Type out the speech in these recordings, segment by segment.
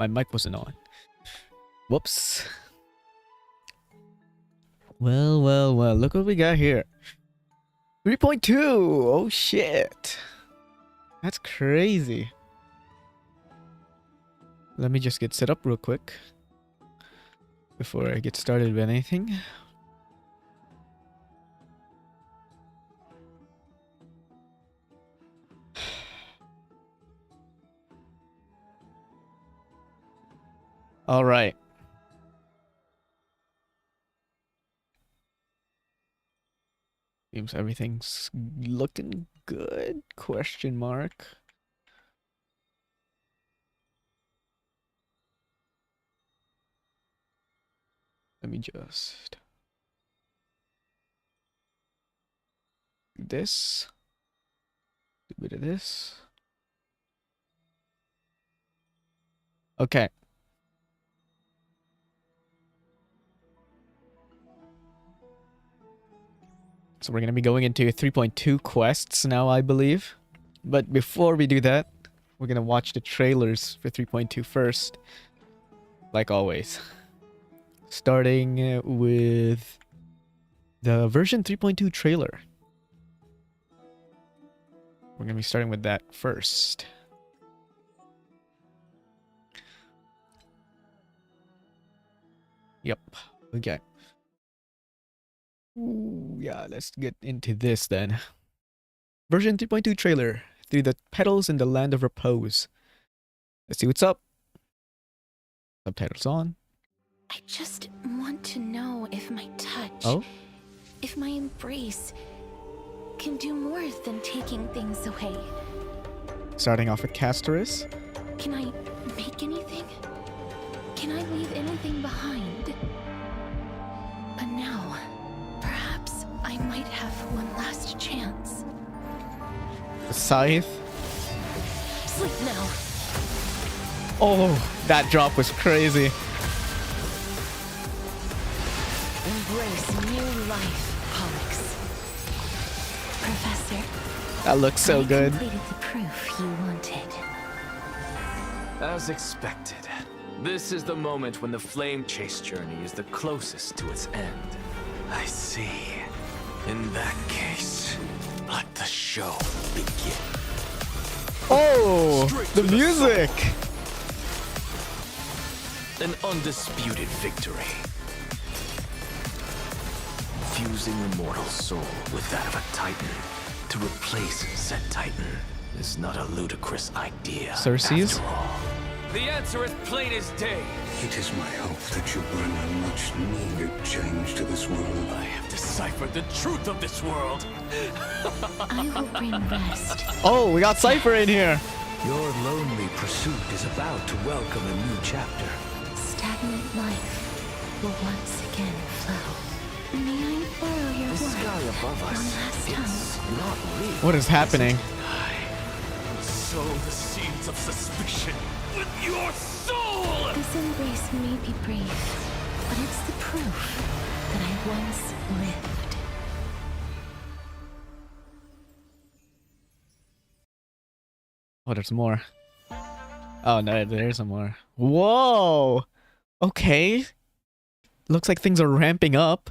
my mic wasn't on. Whoops. Well, well, well. Look what we got here. 3.2. Oh, shit. That's crazy. Let me just get set up real quick before I get started with anything. All right. Seems everything's looking good? Question mark. Let me just do this. Do a bit of this. Okay. So we're going to be going into 3.2 quests now, I believe. But before we do that, we're going to watch the trailers for 3.2 first. Like always. Starting with the version 3.2 trailer. We're going to be starting with that first. Yep. Okay. Ooh, yeah, let's get into this then. Version 3.2 trailer. Through the Petals in the Land of Repose. Let's see what's up. Subtitles on. I just want to know if my touch, if my embrace, can do more than taking things away. Starting off with Casterus. Can I make anything? Can I leave anything behind? But now, perhaps I might have one last chance. The Scythe. Sleep now. Oh, that drop was crazy. Embrace new life, Pollux. Professor. That looks so good. I completed the proof you wanted. As expected, this is the moment when the flame chase journey is the closest to its end. I see. In that case, let the show begin. Oh, the music! An undisputed victory. Fusing the mortal soul with that of a titan to replace said titan is not a ludicrous idea. Cersei's? After all. The answer is plain as day. It is my hope that you bring a much-needed change to this world. I have deciphered the truth of this world. I will bring rest. Oh, we got Cypher in here. Your lonely pursuit is about to welcome a new chapter. Stagnant life will once again flow. May I borrow your The word sky above one us, last time? it's not real. What is happening? Sow the seeds of suspicion with your soul! This embrace may be brief, but it's the proof that I once lived. Oh, there's more. Oh, no, there's some more. Whoa! Okay. Looks like things are ramping up.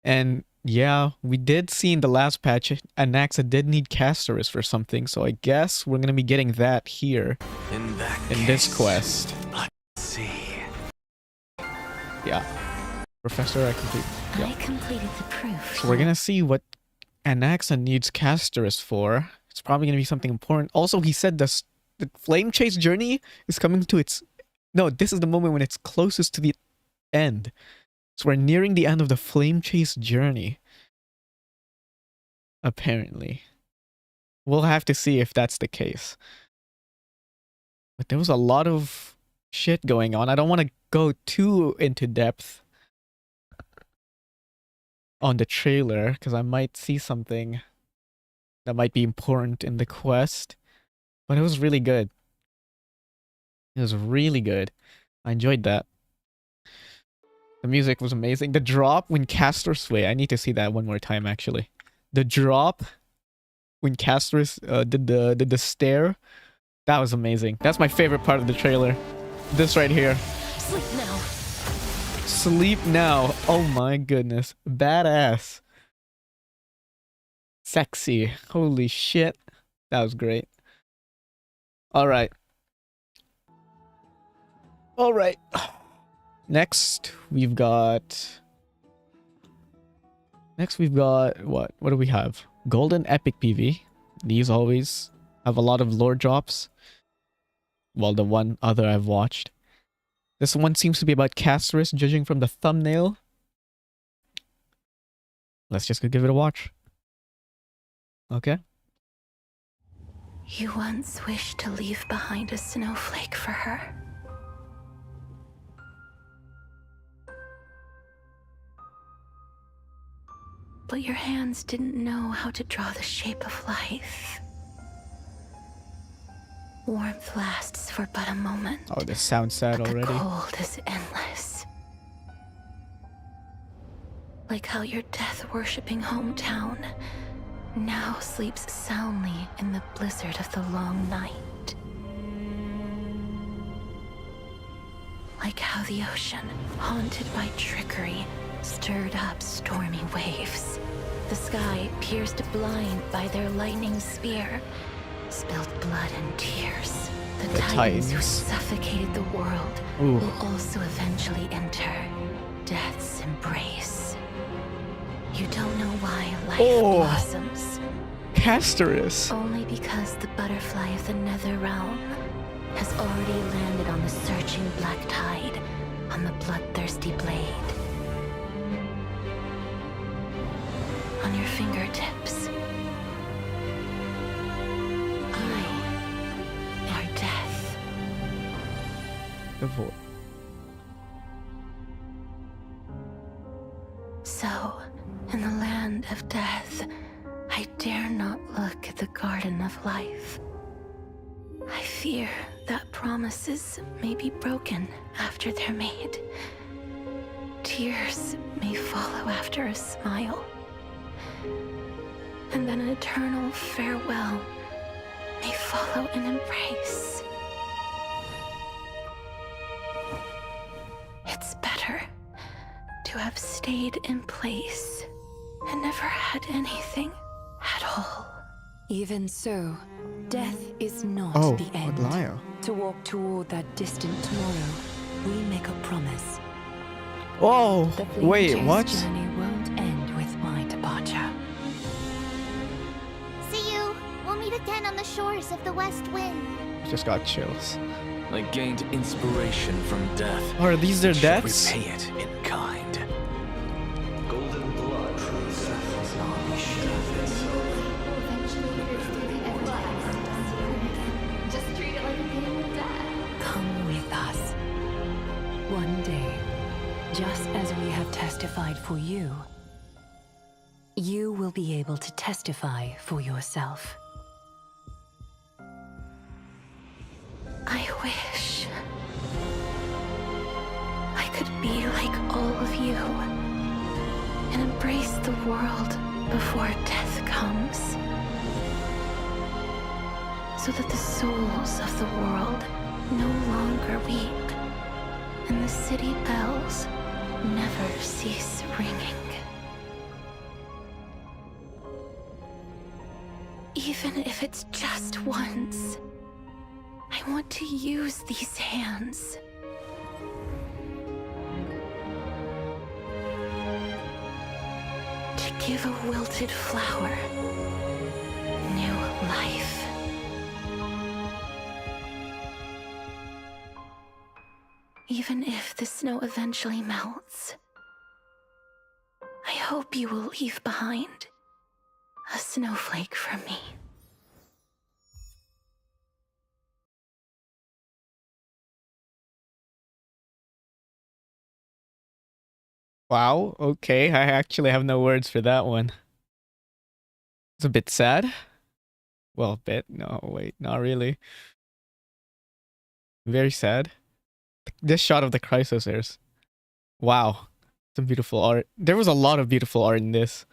And yeah, we did see in the last patch, Anaxa did need Casterus for something, so I guess we're gonna be getting that here. In this quest. Let's see. Yeah. Professor, I completed. I completed the proof. So we're gonna see what Anaxa needs Casterus for. It's probably gonna be something important. Also, he said the flame chase journey is coming to its... No, this is the moment when it's closest to the end. So we're nearing the end of the flame chase journey. Apparently. We'll have to see if that's the case. But there was a lot of shit going on. I don't want to go too into depth on the trailer, because I might see something that might be important in the quest. But it was really good. It was really good. I enjoyed that. The music was amazing. The drop when Casterus... Wait, I need to see that one more time, actually. The drop when Casterus did the stare That was amazing. That's my favorite part of the trailer. This right here. Sleep now. Sleep now. Oh my goodness. Badass. Sexy. Holy shit. That was great. Alright. Alright. Next, we've got... What? What do we have? Golden Epic PV. These always have a lot of lore drops. Well, the one other I've watched. This one seems to be about Casterus, judging from the thumbnail. Let's just go give it a watch. Okay. You once wished to leave behind a snowflake for her. But your hands didn't know how to draw the shape of life. Warmth lasts for but a moment. Oh, this sounds sad but already. The cold is endless. Like how your death-worshipping hometown now sleeps soundly in the blizzard of the long night. Like how the ocean, haunted by trickery, stirred up stormy waves. The sky, pierced blind by their lightning spear, spilled blood and tears. The Titans who suffocated the world will also eventually enter death's embrace. You don't know why life blossoms. Casterus. Only because the butterfly of the nether realm has already landed on the surging black tide, on the bloodthirsty blade. On your fingertips. I are death. The void. So, in the land of death, I dare not look at the garden of life. I fear that promises may be broken after they're made. Tears may follow after a smile. And then an eternal farewell may follow an embrace. It's better to have stayed in place and never had anything at all. Even so, death is not the end. Liar. To walk toward that distant tomorrow, we make a promise. Oh, The Flame wait, Chase what? journey won't end with my departure. See you. We'll meet again on the shores of the West Wind. Just got chills. I gained inspiration from death. Are these their Should deaths? repay it in kind. Golden blood Just treat it like a game of death. Come with us. One day, just as we have testified for you, you will be able to testify for yourself. I wish I could be like all of you and embrace the world before death comes, so that the souls of the world no longer weep and the city bells never cease ringing. Even if it's just once, I want to use these hands. To give a wilted flower new life. Even if the snow eventually melts, I hope you will leave behind a snowflake for me. Wow, okay. I actually have no words for that one. It's a bit sad. Well, a bit. No, wait, not really. Very sad. This shot of the Chrysosers. Wow. Some beautiful art. There was a lot of beautiful art in this.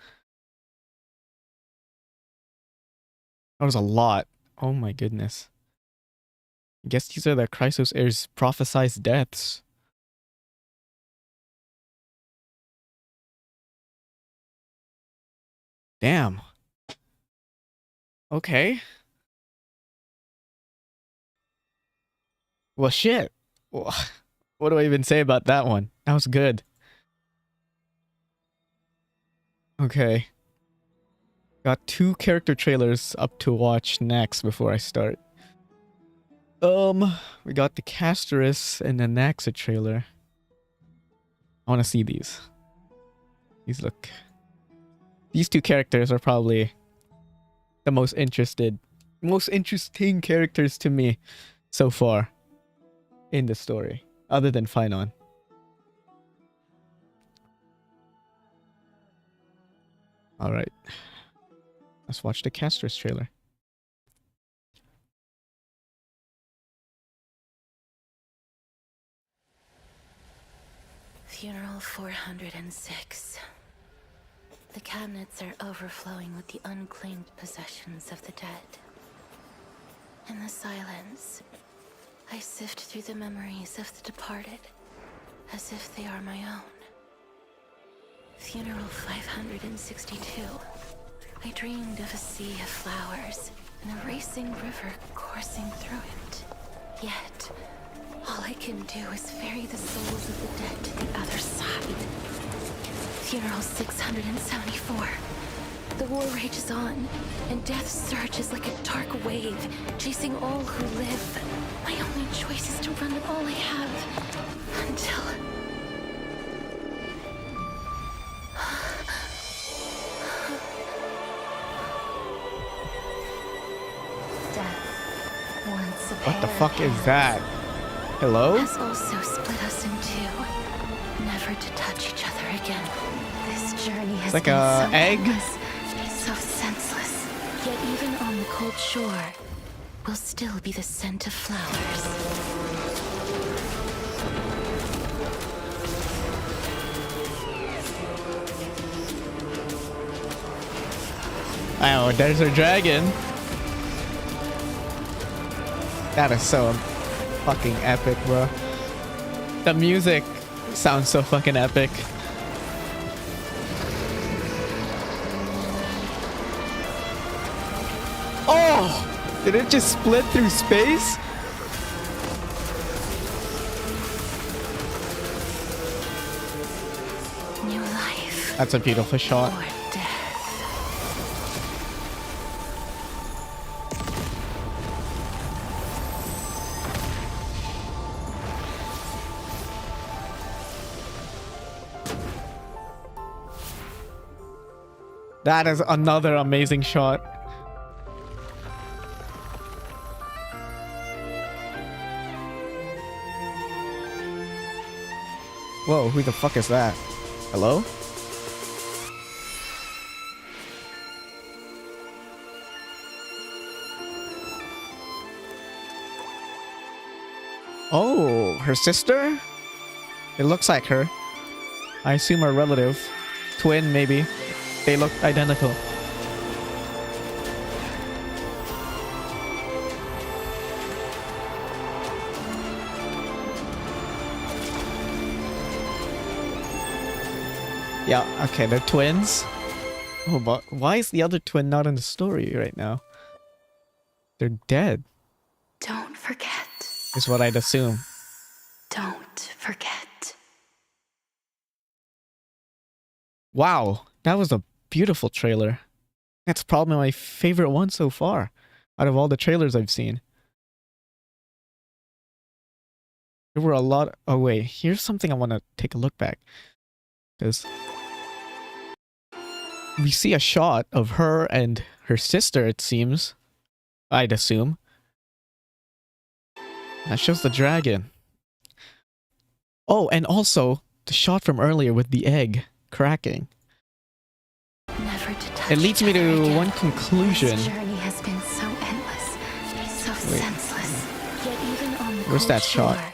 That was a lot. Oh my goodness. I guess these are the Chrysos heirs' prophesized deaths. Damn. Okay. Well, shit. Wha- What do I even say about that one? That was good. Okay. Got 2 character trailers up to watch next before I start. We got the Casterus and the Naxa trailer. I want to see these. These 2 characters are probably the most interesting characters to me so far in the story, other than Phainon. All right, let's watch the Casterus trailer. Funeral 406. The cabinets are overflowing with the unclaimed possessions of the dead. In the silence, I sift through the memories of the departed, as if they are my own. Funeral 562. I dreamed of a sea of flowers and a racing river coursing through it. Yet, all I can do is ferry the souls of the dead to the other side. Funeral 674. The war rages on, and death surges like a dark wave, chasing all who live. My only choice is to run with all I have, until... Death, once a What the pair fuck of is that? hands, Hello? has also split us in two, never to touch each other again. This journey has like been a so egg? endless, so senseless. Yet even on the cold shore, will still be the scent of flowers. Oh, there's our dragon. That is so fucking epic, bro. The music sounds so fucking epic. Oh! Did it just split through space? New life That's a beautiful shot. or death. That is another amazing shot. Whoa, who the fuck is that? Hello? Oh, her sister? It looks like her. I assume a relative. Twin, maybe. They look identical. Yeah, okay, they're twins. Oh, but why is the other twin not in the story right now? They're dead, Don't forget. is what I'd assume. Don't forget. Wow, that was a beautiful trailer. That's probably my favorite one so far, out of all the trailers I've seen. There were a lot. Oh wait, here's something I want to take a look back, because we see a shot of her and her sister. It seems, I'd assume. That shows the dragon. Oh, and also the shot from earlier with the egg cracking. Never to touch It leads me each other to again. one conclusion. This journey has been so endless, so Wait. senseless. Yet even on the Where's cold that shore, shot?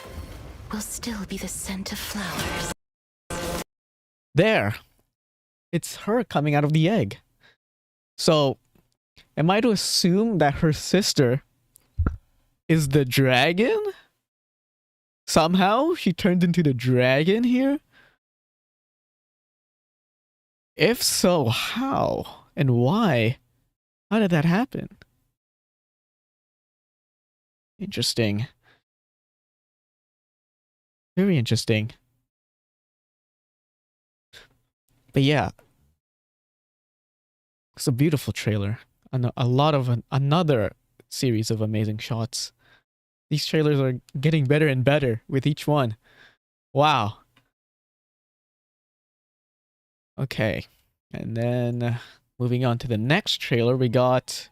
will still be the scent of flowers. There. It's her coming out of the egg. So, am I to assume that her sister is the dragon? Somehow she turned into the dragon here? If so, how? And why? How did that happen? Interesting. Very interesting. But yeah. It's a beautiful trailer. A lot of another series of amazing shots. These trailers are getting better and better with each one. Wow. Okay. And then moving on to the next trailer, we got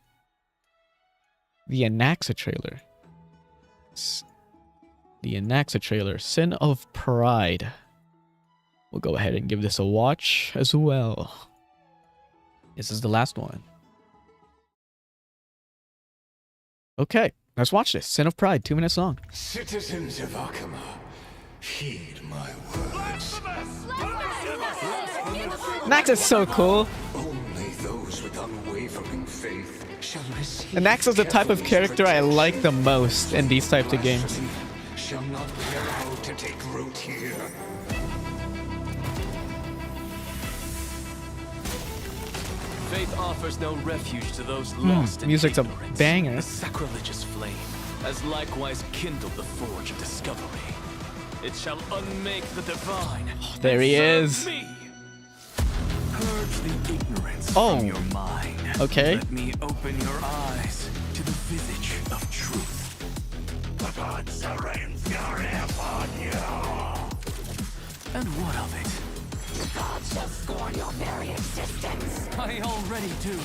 the Anaxa trailer. The Anaxa trailer, Sin of Pride. We'll go ahead and give this a watch as well. This is the last one. Okay, let's watch this. Sin of Pride, 2 minutes long. Citizens of Akama, heed my words. Anaxa's so cool. Only those with unwavering faith shall receive. Anaxa's the type of character I like the most in these types of games. Shall not be allowed to take root here. Faith offers no refuge to those lost in music's a ignorance. banger. The sacrilegious flame has likewise kindled the forge of discovery. It shall unmake the divine. There he and is. serve me. Purge the ignorance Oh. from your mind. Okay. Let me open your eyes to the visage of truth. The gods are in fury upon you. And what of it? The gods shall scorn your very existence. I already do.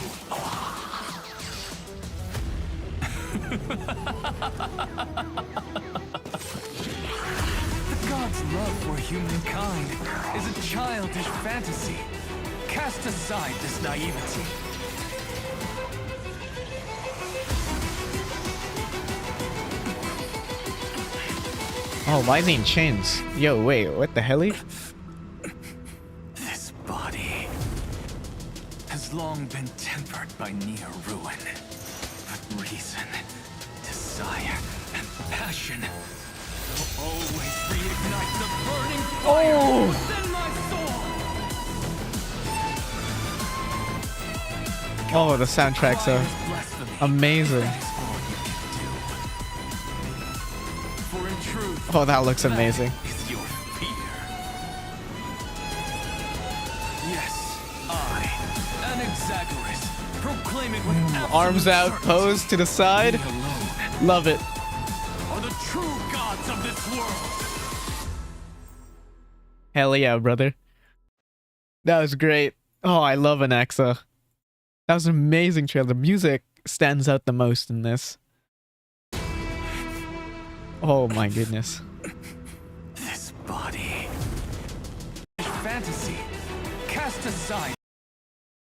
The god's love for humankind is a childish fantasy. Cast aside this naivety. Oh, why is he in chains? Yo, wait, what the hell? This body has long been tempered by near ruin. But reason, desire, and passion will always reignite the burning fire within my soul. Oh, the soundtracks are Blasphemy. amazing. That is all you can do. For in truth, Oh, that looks amazing. is your fear. Yes, I, Anaxagoras, proclaim it with absolute Arms out, certainty. pose to the side. We alone Love it. are the true gods of this world. Hell yeah, brother. That was great. Oh, I love Anaxa. That was an amazing trailer. The music stands out the most in this. Oh my goodness. This body. Fantasy. Cast aside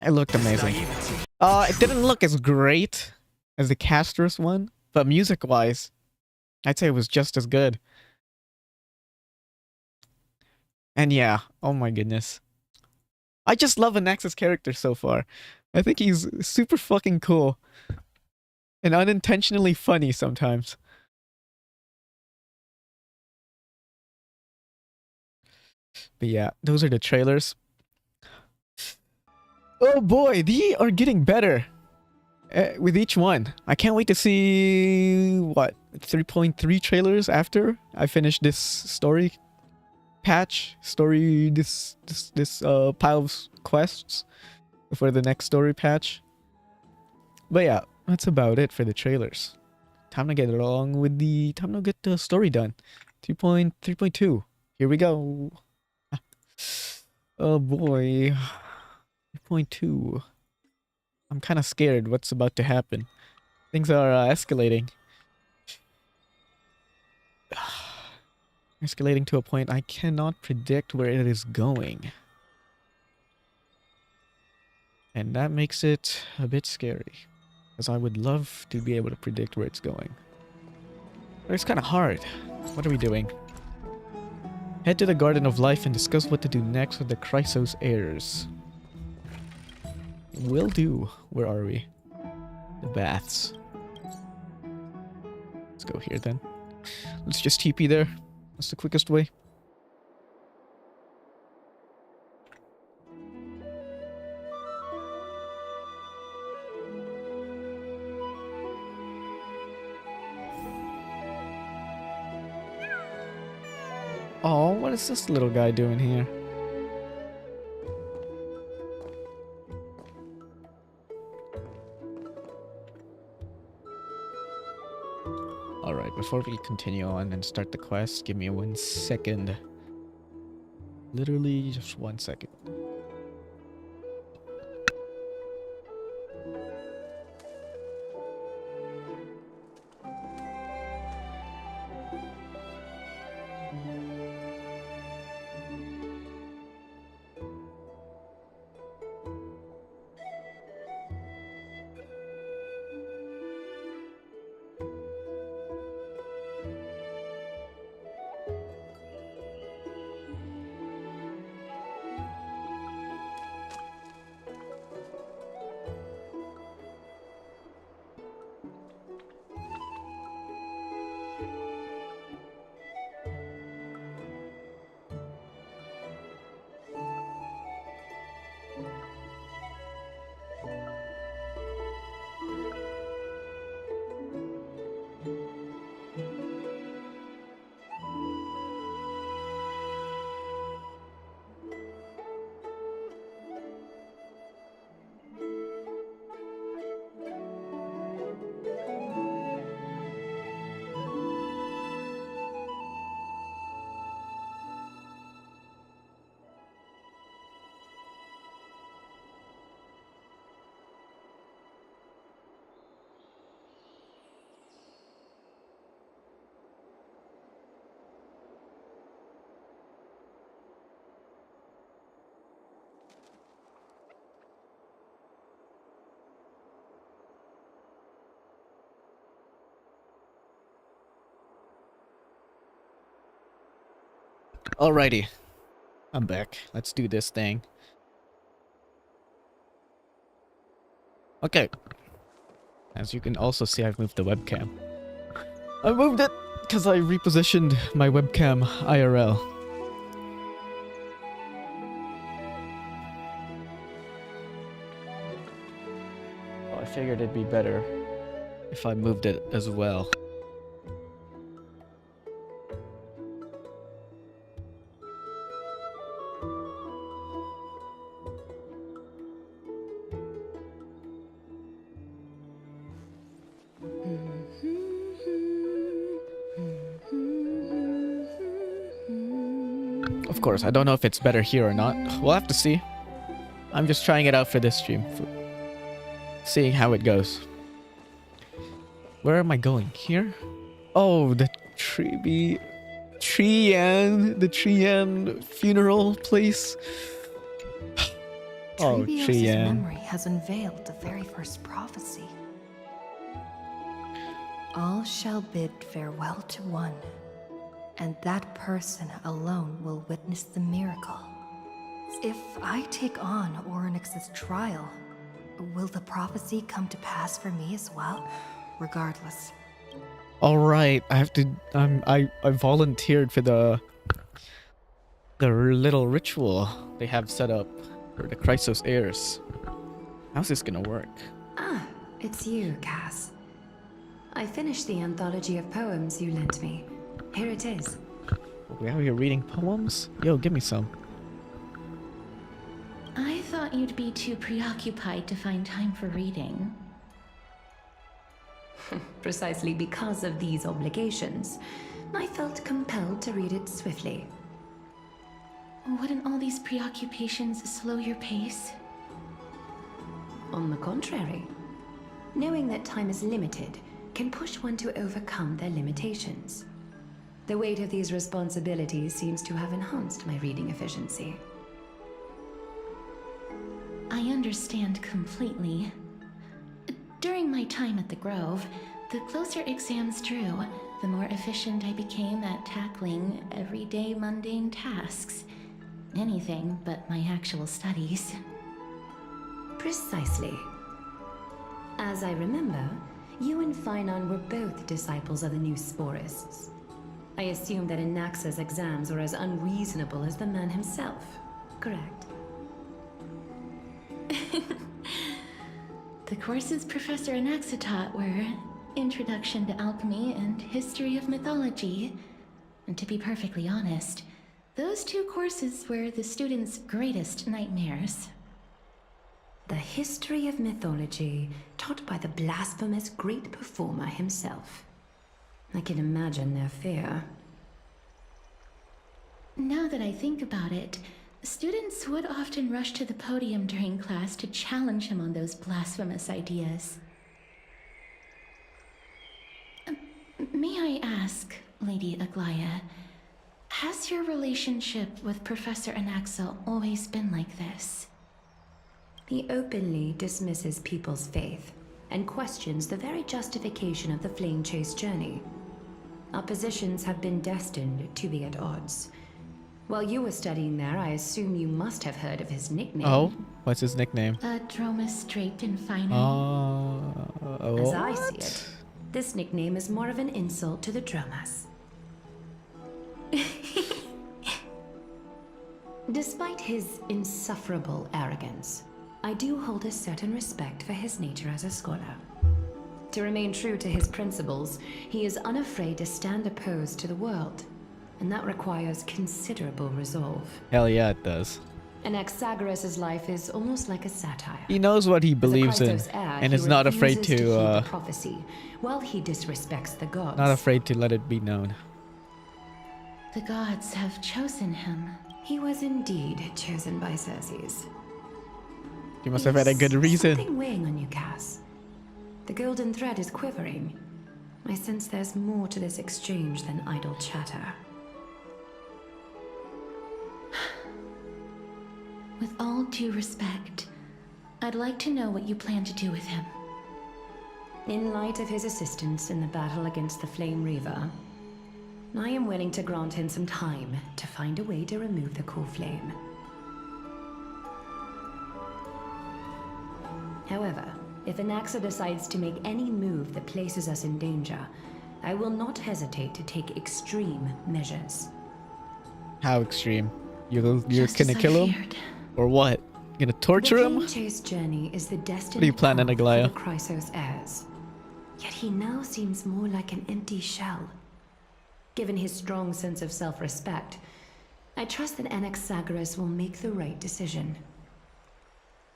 It looked amazing. naivety. It didn't look as great as the Caster's one, but music-wise, I'd say it was just as good. And yeah, oh my goodness. I just love Anaxa's character so far. I think he's super fucking cool. And unintentionally funny sometimes. But yeah, those are the trailers. Oh boy, they are getting better with each one. I can't wait to see, what, 3.3 trailers after I finish this story patch, this pile of quests for the next story patch. But yeah, that's about it for the trailers. Time to get the story done. 3.2. Here we go. Oh boy. 3.2. I'm kind of scared what's about to happen. Things are escalating. Escalating to a point I cannot predict where it is going. And that makes it a bit scary. Because I would love to be able to predict where it's going. But it's kind of hard. What are we doing? Head to the Garden of Life and discuss what to do next with the Chrysos heirs. Will do. Where are we? The baths. Let's go here then. Let's just TP there. That's the quickest way. Oh, what is this little guy doing here? Alright, before we continue on and start the quest, give me 1 second. Literally just 1 second. Alrighty. I'm back. Let's do this thing. Okay. As you can also see, I've moved the webcam. I moved it because I repositioned my webcam IRL. Oh, I figured it'd be better if I moved it as well. Of course, I don't know if it's better here or not. We'll have to see. I'm just trying it out for this stream. Seeing how it goes. Where am I going? Here? Oh, the Trian funeral place. Oh, Trebios's Trian. memory has unveiled the very first prophecy. All shall bid farewell to one, and that person alone will witness the miracle. If I take on Orynyx's trial, will the prophecy come to pass for me as well? Regardless. All right, I have to. I volunteered for the little ritual they have set up for the Chrysos heirs. How's this gonna work? Ah, it's you, Cass. I finished the anthology of poems you lent me. Here it is. We out here reading poems? Yo, give me some. I thought you'd be too preoccupied to find time for reading. Precisely because of these obligations, I felt compelled to read it swiftly. Wouldn't all these preoccupations slow your pace? On the contrary, knowing that time is limited can push one to overcome their limitations. The weight of these responsibilities seems to have enhanced my reading efficiency. I understand completely. During my time at the Grove, the closer exams drew, the more efficient I became at tackling everyday mundane tasks. Anything but my actual studies. Precisely. As I remember, You and Phainon were both disciples of the new Sporists. I assume that Anaxa's exams were as unreasonable as the man himself, correct? The courses Professor Anaxa taught were Introduction to Alchemy and History of Mythology. And to be perfectly honest, those two courses were the students' greatest nightmares. The history of mythology, taught by the blasphemous great performer himself. I can imagine their fear. Now that I think about it, students would often rush to the podium during class to challenge him on those blasphemous ideas. May I ask, Lady Aglaya, has your relationship with Professor Anaxa always been like this? He openly dismisses people's faith and questions the very justification of the Flame Chase journey. Our positions have been destined to be at odds. While you were studying there, I assume you must have heard of his nickname. Oh, what's his nickname? Dromus draped in finery. As I see it, this nickname is more of an insult to the Dromas. Despite his insufferable arrogance, I do hold a certain respect for his nature as a scholar. To remain true to his principles, he is unafraid to stand opposed to the world, and that requires considerable resolve. Hell yeah, it does. Anaxagoras' life is almost like a satire. He knows what he believes in, As a Chrysos heir, and he is not afraid refuses heed to, the prophecy, while he disrespects the gods. not afraid to let it be known. The gods have chosen him. He was indeed chosen by Circes. He must have had a good reason. Something weighing on you, Cass. The golden thread is quivering. I sense there's more to this exchange than idle chatter. With all due respect, I'd like to know what you plan to do with him. In light of his assistance in the battle against the Flame Reaver, I am willing to grant him some time to find a way to remove the core flame. However, if Anaxa decides to make any move that places us in danger, I will not hesitate to take extreme measures. How extreme? You're Just gonna as I kill him? feared. Or what? You're gonna torture The him? Flame Chase journey is the destined What are you planning, path Aglaya? for the Chrysos heirs. Yet he now seems more like an empty shell. Given his strong sense of self-respect, I trust that Anaxagoras will make the right decision.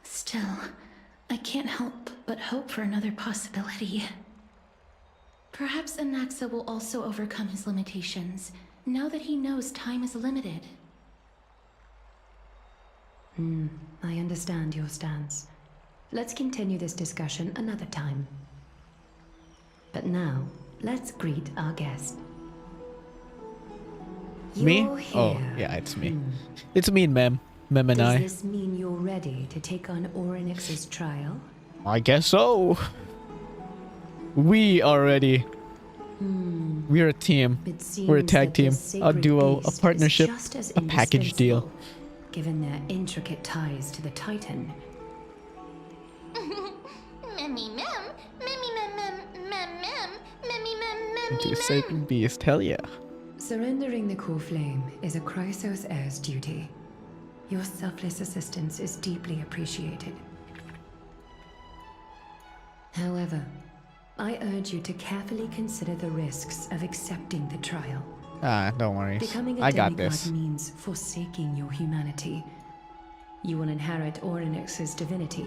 Still, I can't help but hope for another possibility. Perhaps Anaxa will also overcome his limitations, now that he knows time is limited. I understand your stance. Let's continue this discussion another time. But now, let's greet our guest. Me? You're Oh, here. yeah, it's me. It's me and Mem. Mem and Does I. this mean you're ready to take on Orynyx's trial? I guess so. We are ready. We're a team. It seems We're a tag that team, this a sacred duo, a beast is partnership, just as a package deal. indispensable, given their intricate ties to the Titan. Memmy mem, memmy mem mem mem mem, memmy mem mem Into a mem. sacred beast. Hell yeah. Surrendering the core flame is a Chrysos heir's duty. Your selfless assistance is deeply appreciated. However, I urge you to carefully consider the risks of accepting the trial. Ah, don't worry. Becoming a I got demigod this. means forsaking your humanity. You will inherit Orynyx's divinity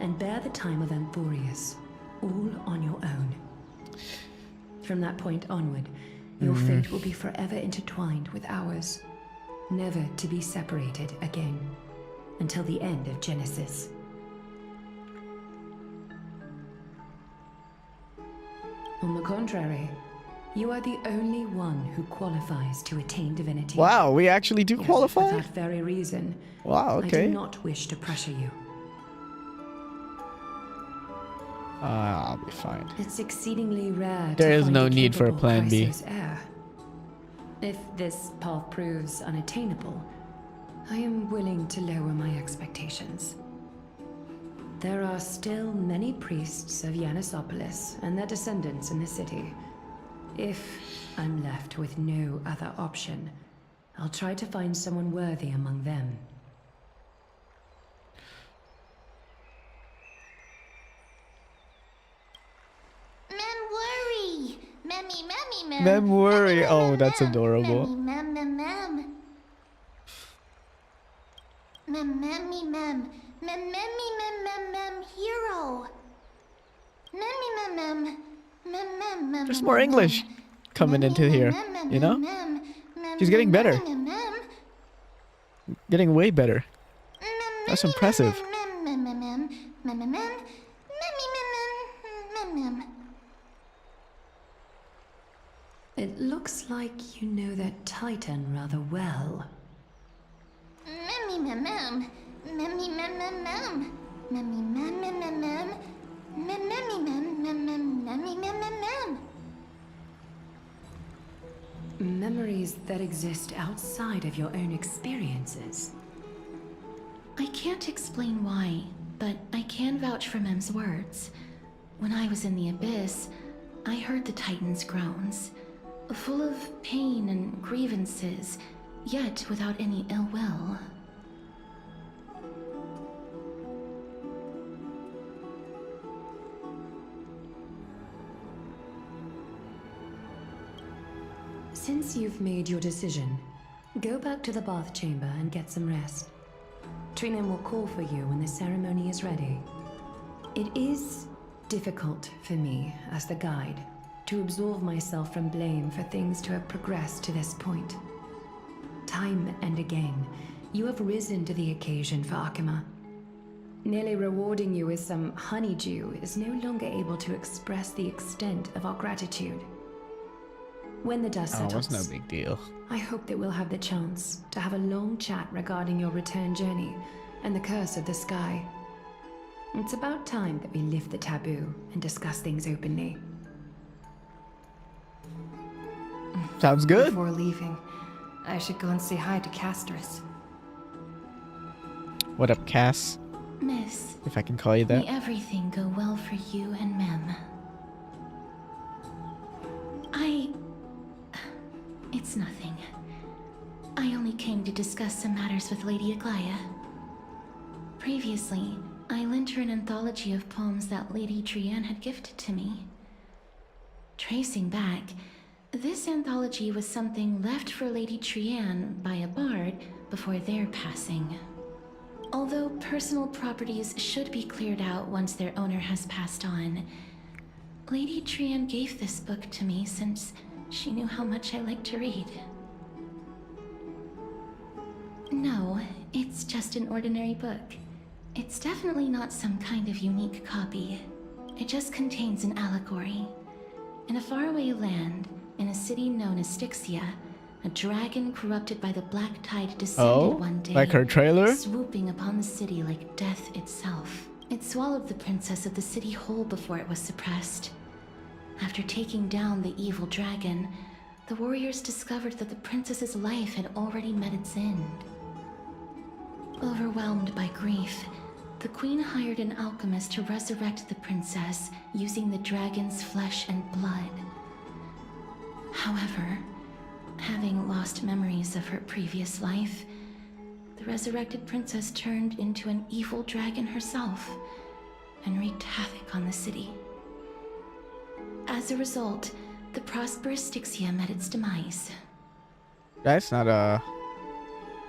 and bear the time of Amphorius, all on your own. From that point onward, your fate will be forever intertwined with ours, never to be separated again, until the end of Genesis. On the contrary, you are the only one who qualifies to attain divinity. Wow, we actually do Yes, qualify? for that very reason, Wow, I okay. do not wish to pressure you. I'll be fine. It's exceedingly rare There to is find no a need for a capable plan B. Chrysos heir. If this path proves unattainable, I am willing to lower my expectations. There are still many priests of Yanissopolis and their descendants in the city. If I'm left with no other option, I'll try to find someone worthy among them. Mem worry. Mem. Mem worry. Oh, that's adorable. Mem. Mem hero. Mem. There's more English coming into here, you know? She's getting better. Getting way better. That's impressive. It looks like you know that Titan rather well. Memories that exist outside of your own experiences. I can't explain why, but I can vouch for Mem's words. When I was in the Abyss, I heard the Titan's groans, full of pain and grievances, yet without any ill will. Since you've made your decision, go back to the bath chamber and get some rest. Trinen will call for you when the ceremony is ready. It is difficult for me, as the guide, to absolve myself from blame for things to have progressed to this point. Time and again, you have risen to the occasion for Akima. Nearly rewarding you with some honeydew is no longer able to express the extent of our gratitude. When the dust Oh, settles, that's no big deal. I hope that we'll have the chance to have a long chat regarding your return journey and the curse of the sky. It's about time that we lift the taboo and discuss things openly. Sounds good. Before leaving, I should go and say hi to Castris. What up, Cass? Miss, If I can call you that. may everything go well for you and Mem. It's nothing. I only came to discuss some matters with Lady Aglaya. Previously, I lent her an anthology of poems that Lady Trianne had gifted to me. Tracing back, this anthology was something left for Lady Trianne by a bard before their passing. Although personal properties should be cleared out once their owner has passed on, Lady Trianne gave this book to me since she knew how much I like to read. No, it's just an ordinary book. It's definitely not some kind of unique copy. It just contains an allegory. In a faraway land, in a city known as Styxia, a dragon corrupted by the black tide descended one day, like her trailer? swooping upon the city like death itself. It swallowed the princess of the city whole before it was suppressed. After taking down the evil dragon, the warriors discovered that the princess's life had already met its end. Overwhelmed by grief, the queen hired an alchemist to resurrect the princess using the dragon's flesh and blood. However, having lost memories of her previous life, the resurrected princess turned into an evil dragon herself and wreaked havoc on the city. As a result, the prosperous Styxia met its demise. That's not a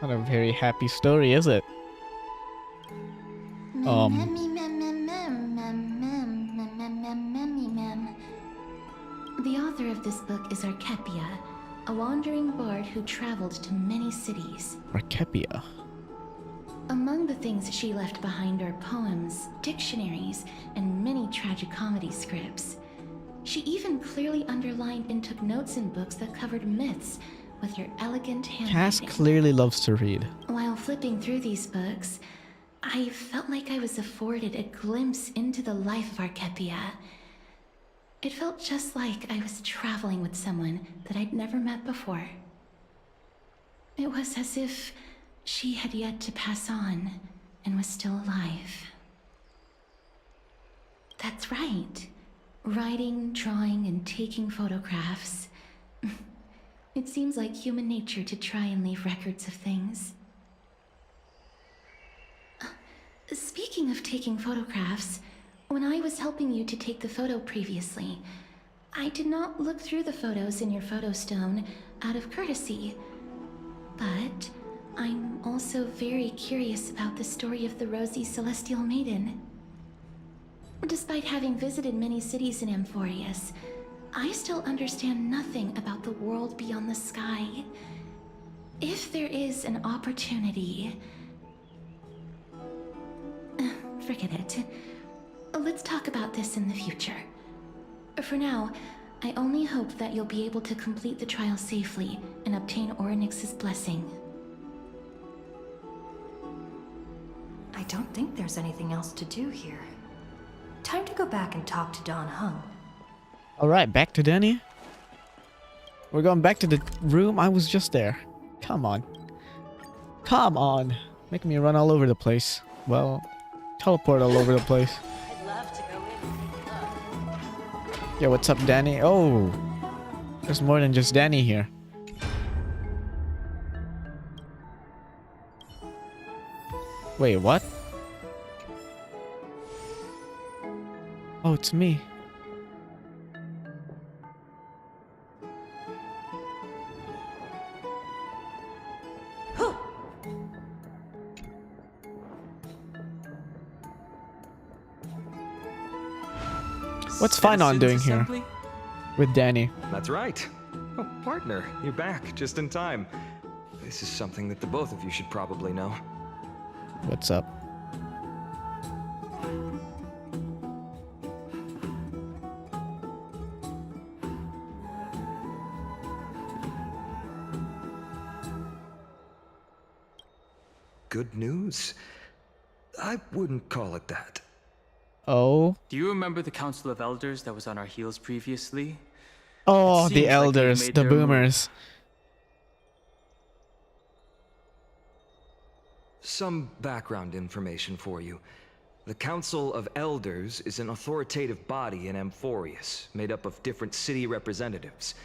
very happy story, is it? The author of this book is Archepia, a wandering bard who traveled to many cities. Archepia. Among the things she left behind are poems, dictionaries, and many tragicomedy scripts. She even clearly underlined and took notes in books that covered myths with her elegant Cass handwriting. clearly loves to read. While flipping through these books, I felt like I was afforded a glimpse into the life of Archepia. It felt just like I was traveling with someone that I'd never met before. It was as if she had yet to pass on and was still alive. That's right. Writing, drawing, and taking photographs. It seems like human nature to try and leave records of things. Speaking of taking photographs, when I was helping you to take the photo previously, I did not look through the photos in your photo stone out of courtesy. But I'm also very curious about the story of the Rosy Celestial Maiden. Despite having visited many cities in Amphorius, I still understand nothing about the world beyond the sky. If there is an opportunity... Forget it. Let's talk about this in the future. For now, I only hope that you'll be able to complete the trial safely and obtain Orynyx's blessing. I don't think there's anything else to do here. Time to go back and talk to Don Hung. Alright, back to Danny. We're going back to the room. I was just there. Come on. Come on. Making me run all over the place. Well, teleport all over the place. Yeah, what's up, Danny? Oh, there's more than just Danny here. Wait, what? Oh, it's me. What's Finon doing here Assembly? with Danny? That's right. Oh, partner, you're back just in time. This is something that the both of you should probably know. What's up? Good news? I wouldn't call it that. Oh. Do you remember the Council of Elders that was on our heels previously? Oh, It seems the like elders, they've made the their move. boomers. Some background information for you. The Council of Elders is an authoritative body in Amphorius, made up of different city representatives.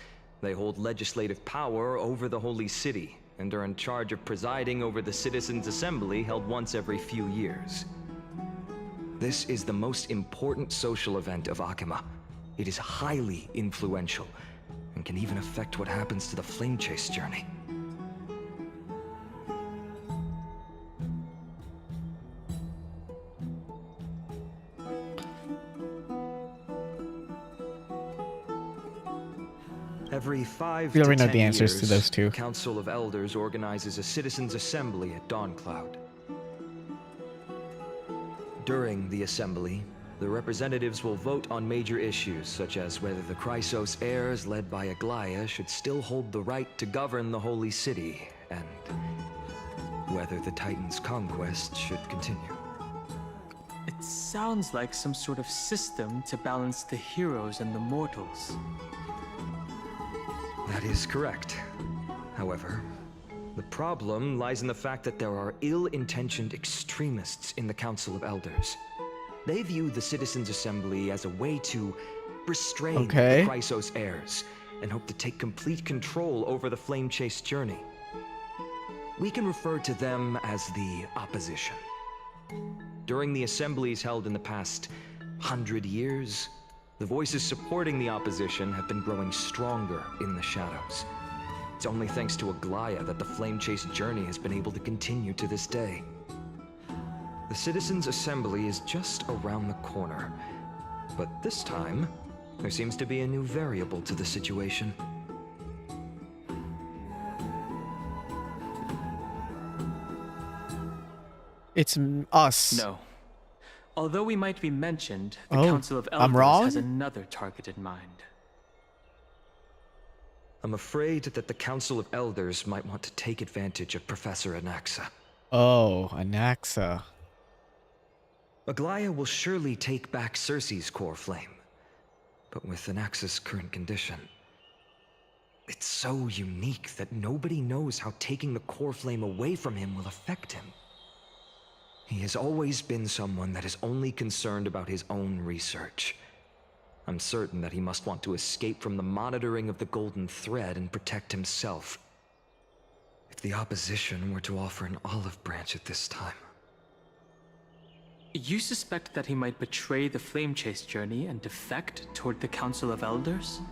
They hold legislative power over the Holy City, and are in charge of presiding over the Citizens' Assembly held once every few years. This is the most important social event of Akima. It is highly influential, and can even affect what happens to the Flame Chase journey. Every 5 We to already know 10 the answers to years, those two. the Council of Elders organizes a citizens' assembly at Dawncloud. During the assembly, the representatives will vote on major issues such as whether the Chrysos heirs led by Aglaya should still hold the right to govern the Holy City, and whether the Titan's conquest should continue. It sounds like some sort of system to balance the heroes and the mortals. That is correct. However, the problem lies in the fact that there are ill-intentioned extremists in the Council of Elders. They view the Citizens' Assembly as a way to restrain the Chrysos heirs, and hope to take complete control over the Flame Chase journey. We can refer to them as the Opposition. During the assemblies held in the past 100 years, the voices supporting the Opposition have been growing stronger in the shadows. It's only thanks to Aglaya that the Flame Chase journey has been able to continue to this day. The Citizens' Assembly is just around the corner, but this time, there seems to be a new variable to the situation. It's us. No. Although we might be mentioned, the Oh, Council of I'm Elders wrong? has another target in mind. I'm afraid that the Council of Elders might want to take advantage of Professor Anaxa. Oh, Anaxa. Aglaya will surely take back Cersei's core flame, but with Anaxa's current condition, it's so unique that nobody knows how taking the core flame away from him will affect him. He has always been someone that is only concerned about his own research. I'm certain that he must want to escape from the monitoring of the Golden Thread and protect himself. If the opposition were to offer an olive branch at this time... You suspect that he might betray the Flame Chase journey and defect toward the Council of Elders?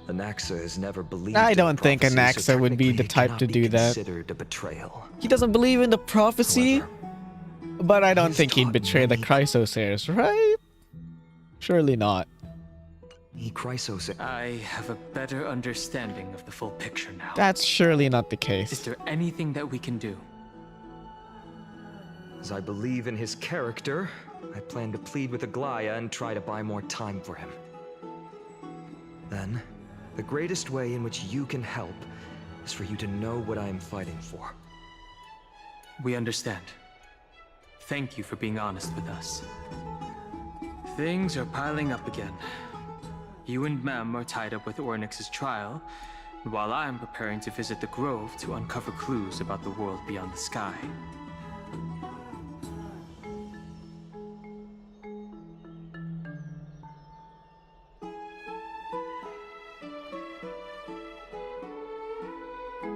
Anaxa has never believed I in don't think prophecy, so Anaxa would be the technically it type cannot to be do that. considered a betrayal. He doesn't believe in the prophecy, However, but I don't he's think he'd taught betray the many- Chrysosairs, right? Surely not. He Chrysos... I have a better understanding of the full picture now. That's surely not the Is case. there anything that we can do? As I believe in his character, I plan to plead with Aglaya and try to buy more time for him. Then, the greatest way in which you can help is for you to know what I am fighting for. We understand. Thank you for being honest with us. Things are piling up again. You and Mem are tied up with Ornyx's trial, while I'm preparing to visit the Grove to uncover clues about the world beyond the sky.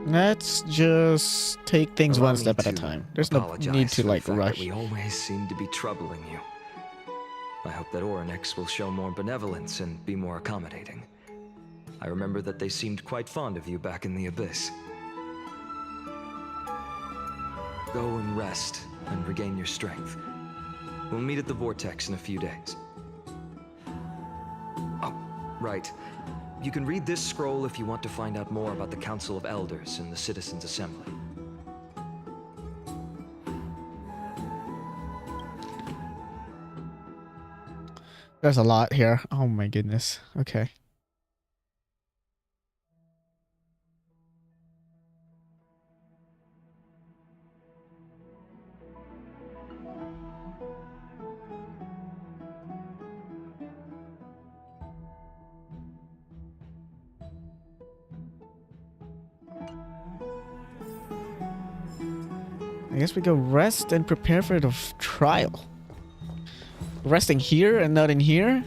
Let's just take things Allow one me step at a to time. There's no apologize need to for the like fact that rush. we always seem to be troubling you. I hope that Ornyx will show more benevolence and be more accommodating. I remember that they seemed quite fond of you back in the Abyss. Go and rest and regain your strength. We'll meet at the Vortex in a few days. Oh, right. You can read this scroll if you want to find out more about the Council of Elders and the Citizens' Assembly. There's a lot here. Oh my goodness. Okay. I guess we go rest and prepare for the trial. Resting here and not in here?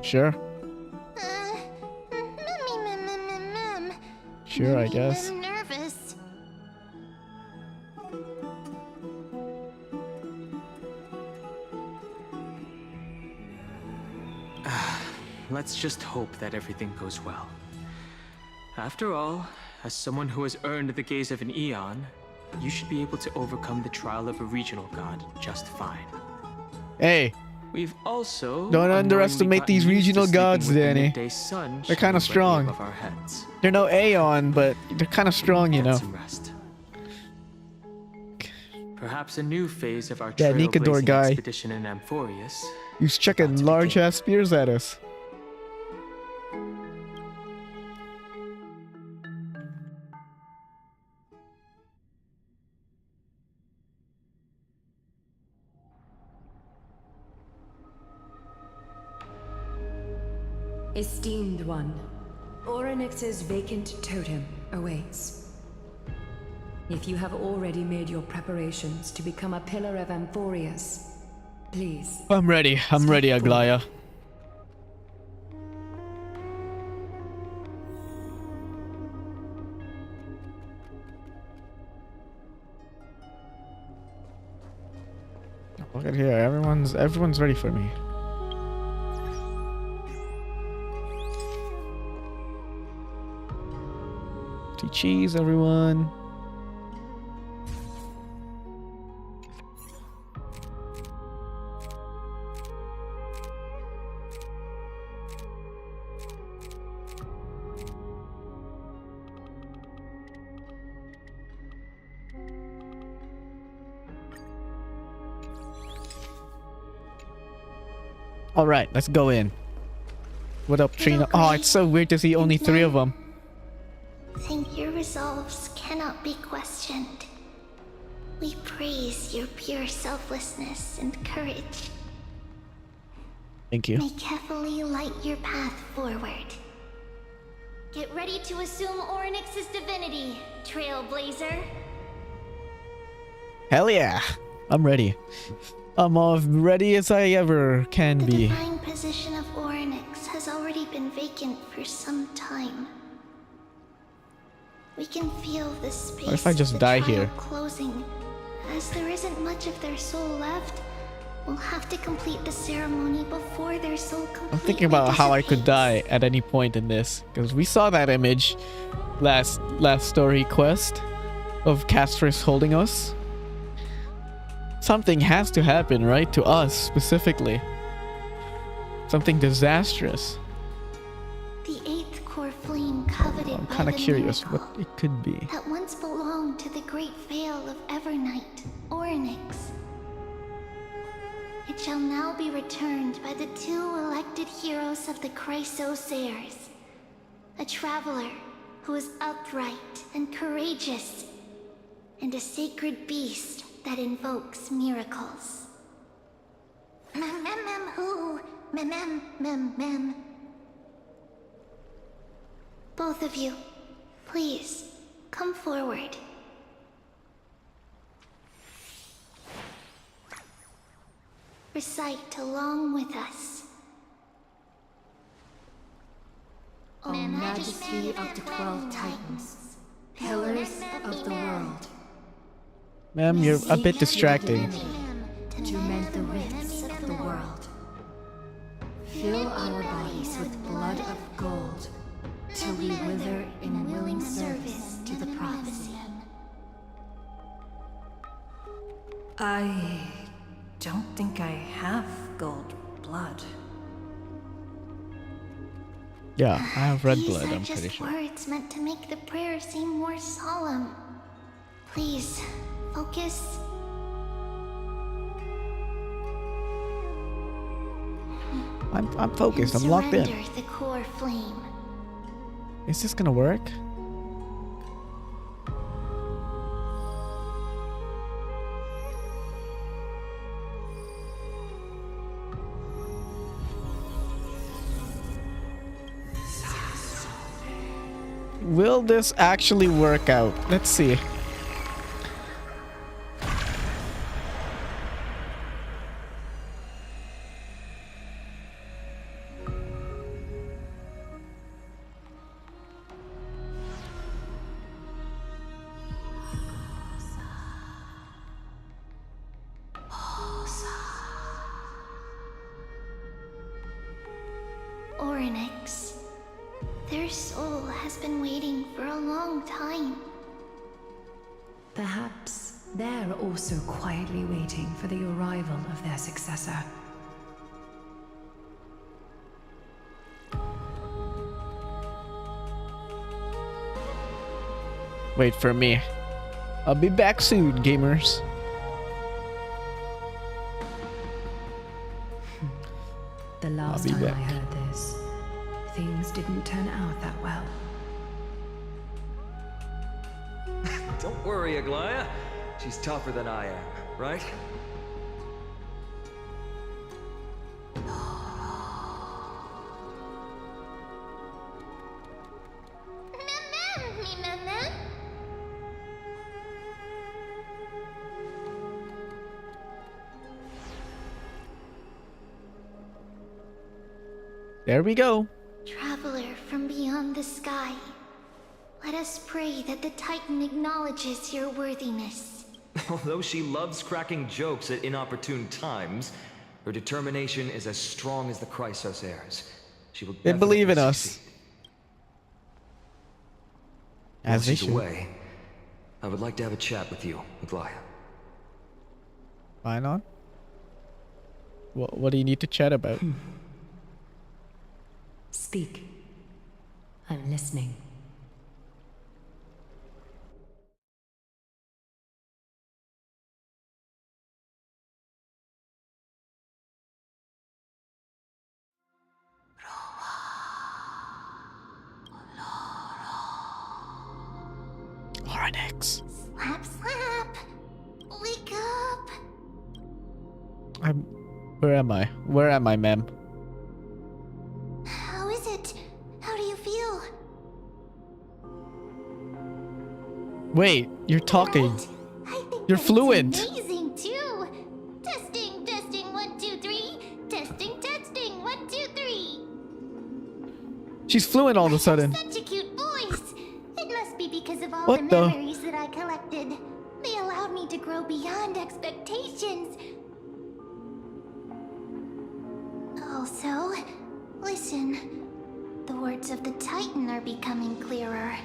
Sure. Mem. Sure, I Mem, guess. I'm nervous. Let's just hope that everything goes well. After all, as someone who has earned the gaze of an Eon, you should be able to overcome the trial of a regional god just fine. Hey, We've also don't unknowingly underestimate gotten these used to regional sleeping gods, with the Danny. midday sun They're kinda shining strong. brightly above our heads. they're no Aeon, but they're kind of strong, you Get know. some rest. Perhaps a new phase of our That Nikador trailblazing guy. expedition in Amphorius. He's chucking About to large begin. ass spears at us. Esteemed one, Ornyx's vacant totem awaits. If you have already made your preparations to become a pillar of Amphorius, please. I'm ready, Aglaya. Look at here, everyone's ready for me. Tea cheese, everyone. All right, let's go in. What up, Trina? Oh, it's so weird to see only 3 of them. Think your resolves cannot be questioned. We praise your pure selflessness and courage. Thank you. May carefully light your path forward. Get ready to assume Orynyx's divinity, Trailblazer. Hell yeah. I'm ready. I'm as ready as I ever can The be. divine position of Orynyx has already been vacant for some time. We can feel the space What if I just of the die trial here? closing. As there isn't much of their soul left, we'll have to complete the ceremony before their soul completely I'm thinking about how I could die dissipates. at any point in this, because we saw that image last story quest of Castris holding us. Something has to happen, right? To us specifically. Something disastrous. The eighth core flame coveted I'm by kind of the curious miracle what it could be. that once belonged to the great Vale of Evernight, Orynyx. It shall now be returned by the two elected heroes of the Chrysosairs. A traveler who is upright and courageous, and a sacred beast that invokes miracles. Who? Mem. Both of you, please, come forward. Recite along with us. O Majesty of the 12 Titans, pillars of the world, Ma'am, you're a bit distracting. to mend the rifts of the world. Fill our bodies with blood of gold, till we wither in willing service to the prophecy. I don't think I have gold blood. Yeah, I have red These blood, are I'm just pretty sure. words meant to make the prayer seem more solemn. Please, focus. I'm focused, I'm locked in. Surrender the core flame. Is this gonna work? Will this actually work out? Let's see. Orynyx. Their soul has been waiting for a long time. Perhaps they're also quietly waiting for the arrival of their successor. Wait for me. I'll be back soon, gamers. The last be time I back. heard this, things didn't turn out that well. Don't worry, Aglaya. She's tougher than I am, right? Mem. There we go. Traveler from beyond the sky. Let us pray that the Titan acknowledges your worthiness. Although she loves cracking jokes at inopportune times, her determination is as strong as the Chrysosairs. She will They believe in definitely us. succeed. As While they she's should. away, I would like to have a chat with you, Aglaya. Why not? What do you need to chat about? Speak. I'm listening. Orynyx. Slap. Wake up. Where am I? Where am I, ma'am? How is it? How do you feel? Wait, you're talking. Right? I think You're that it's fluent. amazing too. Testing, testing, 1, 2, 3. Testing, testing, 1, 2, 3. She's fluent all of a sudden. Such a cute voice. It must be because of all What the the- memories that I collected. They allowed me to grow beyond expectations. Also, listen. The words of the Titan are becoming clearer.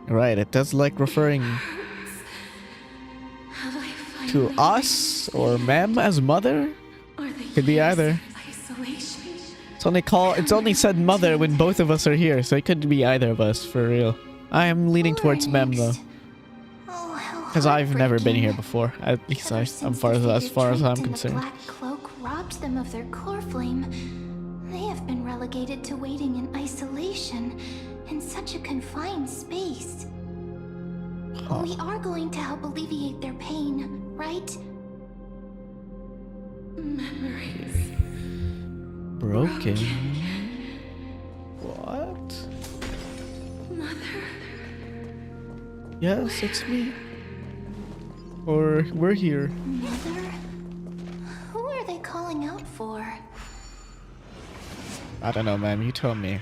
Right, it does like referring to us or Mem as mother. Could be either. It's only said mother when both of us are here, so it could be either of us for real. I am leaning towards Mem though, Oh, how because I've never been here heartbreaking. before. At least Ever as since far the as figure far as I'm trapped in the concerned. Black cloak robbed them of their core flame. They have been relegated to waiting in isolation in such a confined space. Huh. We are going to help alleviate their pain, right? Memories. Broken. What? Mother. Yes, it's me. Or we're here. Mother? Who are they calling out for? I don't know, ma'am. You told me.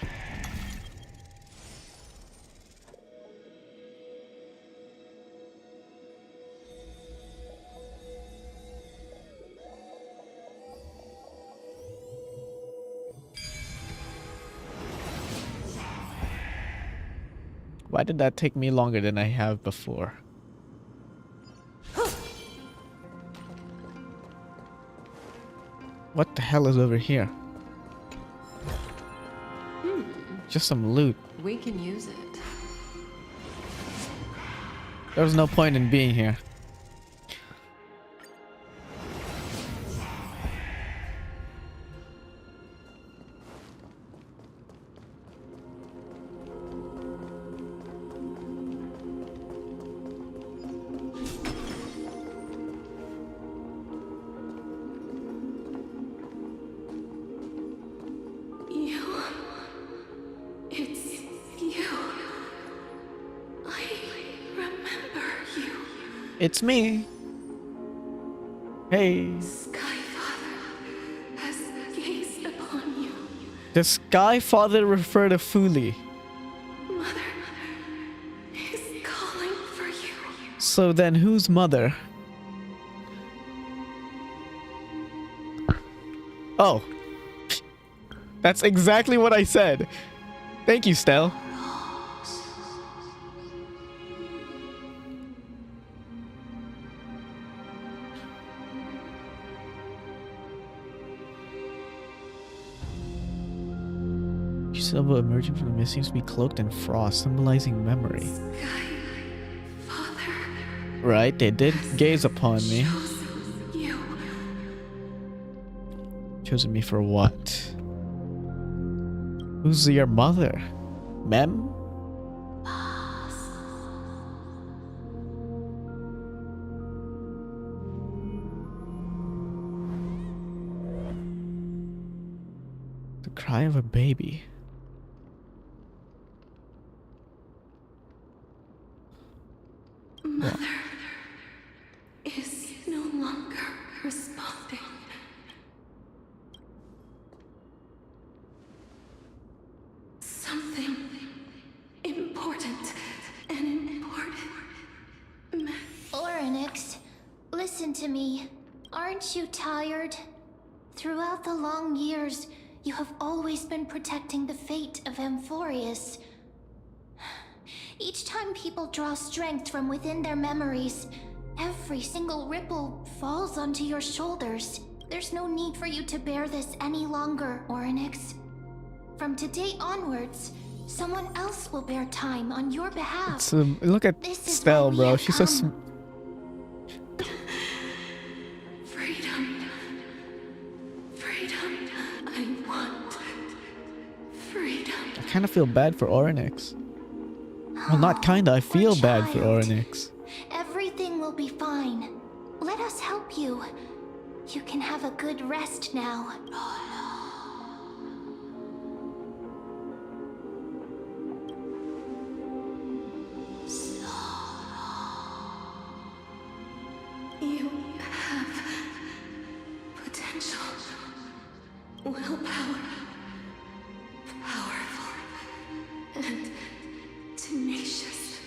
Why did that take me longer than I have before? What the hell is over here? Just some loot. We can use it. There was no point in being here. You. It's you. I remember you. It's me. Hey. Skyfather has gazed upon you. The Sky Father referred to Fuli. Mother is calling for you. So then who's mother? Oh. That's exactly what I said. Thank you, Stell. Silva emerging from the mist seems to be cloaked in frost, symbolizing memory. Father Right, they did gaze upon me. chosen you. Chosen me for what? Who's your mother? Mem? The cry of a baby. Mother is no longer responding. Something important and important. Orynyx, listen to me. Aren't you tired? Throughout the long years, you have always been protecting the fate of Amphorius. Each time people draw strength from within their memories, every single ripple falls onto your shoulders. There's no need for you to bear this any longer, Orynyx. From today onwards, someone else will bear time on your behalf. Look at This is Stell, why we bro. have She's so. come. Freedom. Freedom. I want freedom. I kind of feel bad for Orynyx. Well, not kinda. I feel bad for child. Orynyx. Everything will be fine. Let us help you. You can have a good rest now. willpower, powerful, and tenacious.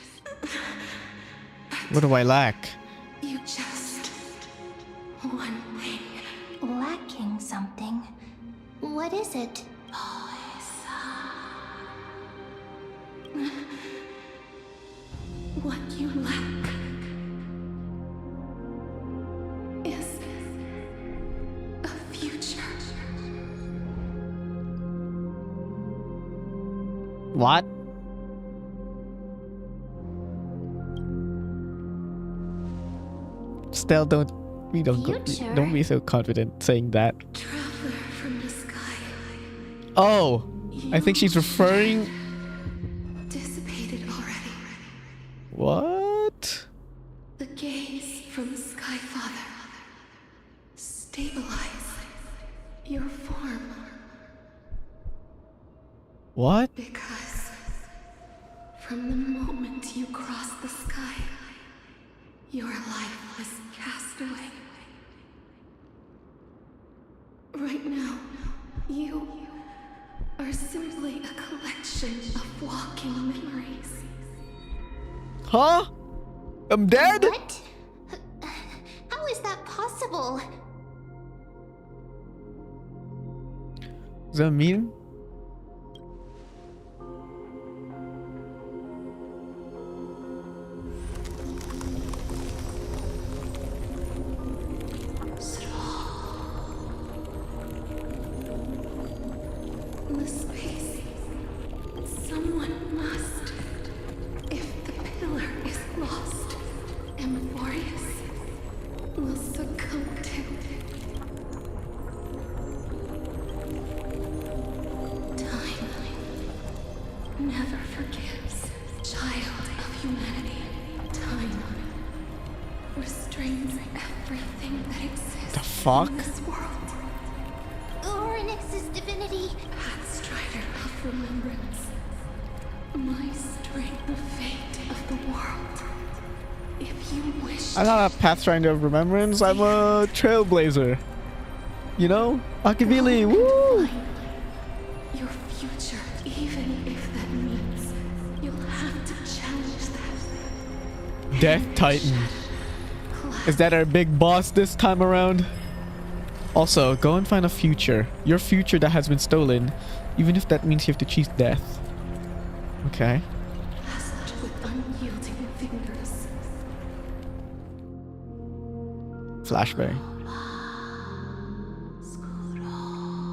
What do I lack? You just... one thing. Lacking something. What is it? What you lack is a future. What? Still, don't Future? be so confident saying that. Traveler from the sky. Oh, I think she's referring. Dissipated already. What? The gaze from the Sky Father. Stabilize your form. What? Because from the moment you crossed the sky, your life was cast away. Right now, you are simply a collection of walking memories. Huh? I'm dead? What? How is that possible? Does that mean? The space. Someone must. If the pillar is lost, Emphorius will succumb to. Time never forgives. Child of humanity. Time restrains everything that exists The fuck? in this world. Oryx's divinity. Pathstrider of remembrance. My strength, the fate of the world. If you wish I'm not a Pathfinder of Remembrance, I'm a Trailblazer. You know? Akavili, woo! your future, even if that means you'll have to challenge that. Death Titan. Is that our big boss this time around? Also, go and find a future. Your future that has been stolen, even if that means you have to choose death. Okay. Clasped with unyielding fingers. Flashbang.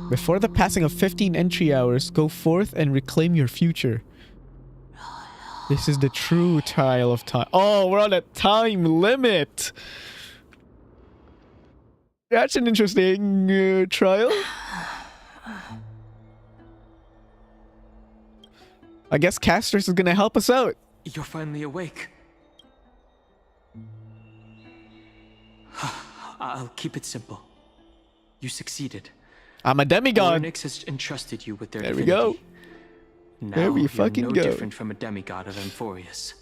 Before the passing of 15 entry hours, go forth and reclaim your future. This is the true trial of time. Oh, we're on a time limit. That's an interesting trial. I guess Casters is gonna help us out. You're finally awake. I'll keep it simple. You succeeded. I'm a demigod. Ornyx has entrusted you with their There we divinity. go. Now There we you're fucking no go. different from a demigod of Emphorius.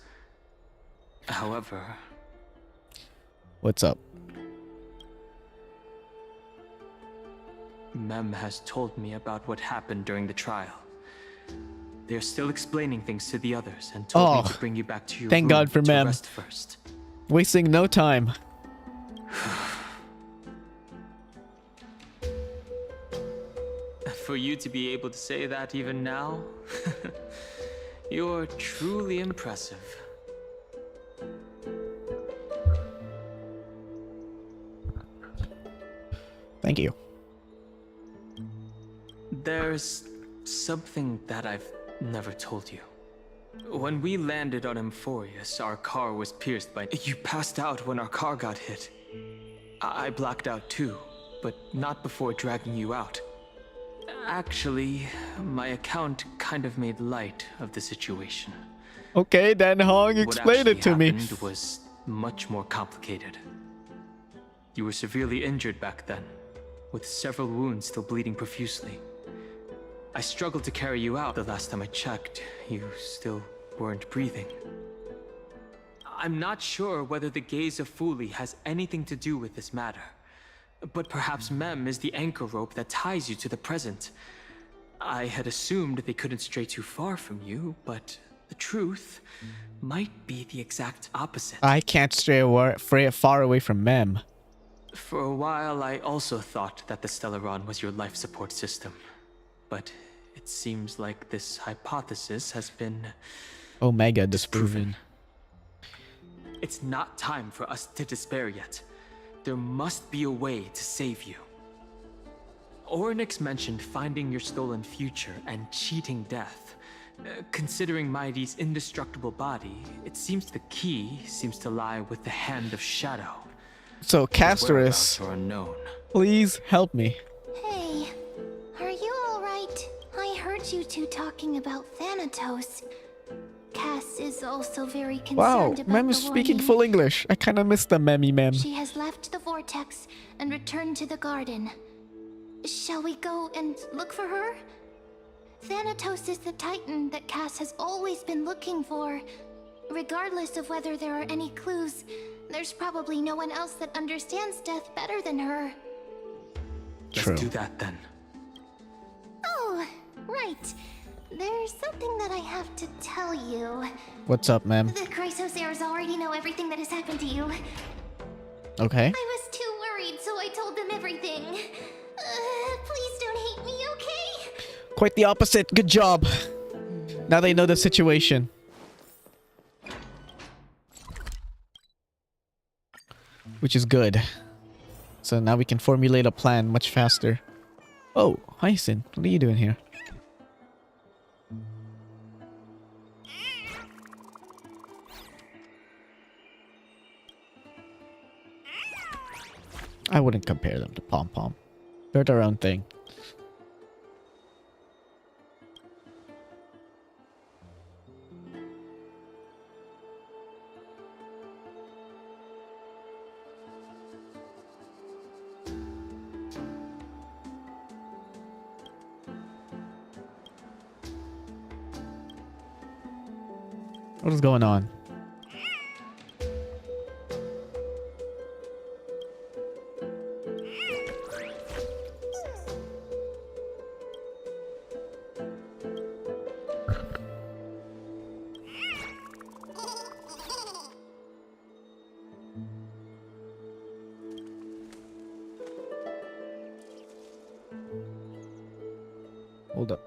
However, What's up? Mem has told me about what happened during the trial. They're still explaining things to the others and told me to bring you back to your thank room God for to Mem. rest first. Wasting no time. For you to be able to say that even now, you're truly impressive. Thank you. There's something that I've never told you. When we landed on Emphorius, our car was pierced by... You passed out when our car got hit. I blacked out too, but not before dragging you out. Actually, my account kind of made light of the situation. Okay, then Hong, explain it to me. What actually happened was much more complicated. You were severely injured back then, with several wounds still bleeding profusely. I struggled to carry you out. The last time I checked, you still weren't breathing. I'm not sure whether the gaze of Fuli has anything to do with this matter, But perhaps Mem is the anchor rope that ties you to the present. I had assumed they couldn't stray too far from you, but the truth might be the exact opposite. I can't stray far away from Mem. For a while, I also thought that the Stellaron was your life support system. But it seems like this hypothesis has been Omega disproven. It's not time for us to despair yet. There must be a way to save you. Ornix mentioned finding your stolen future and cheating death. Considering Mighty's indestructible body, it seems the key seems to lie with the Hand of Shadow. So, His whereabouts Casterus, are unknown. please help me. Hey, are you alright? I heard you two talking about Thanatos. Cass is also very concerned Wow, about Mem the is speaking warning. full English. I kind of miss the Memmy Mem. She has left the vortex and returned to the garden. Shall we go and look for her? Thanatos is the Titan that Cass has always been looking for. Regardless of whether there are any clues, there's probably no one else that understands death better than her. True. Let's do that then. Oh, right. There's something that I have to tell you. What's up, Mem? The Chrysosaurs already know everything that has happened to you. Okay. I was too worried, so I told them everything. Please don't hate me, okay? Quite the opposite. Good job. Now they know the situation. Which is good. So now we can formulate a plan much faster. Oh, Hyacinth, what are you doing here? I wouldn't compare them to Pom Pom. They're their own thing. What is going on? Hold up.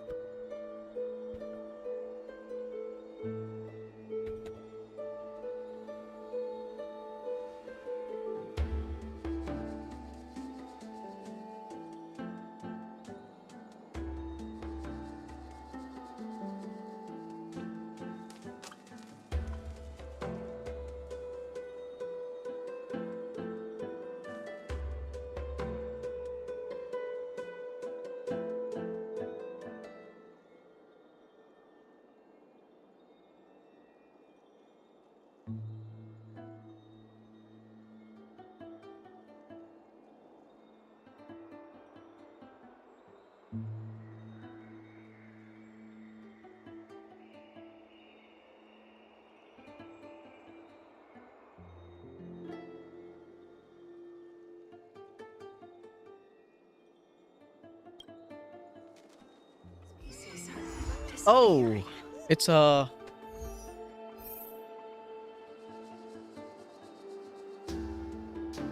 Oh, it's a...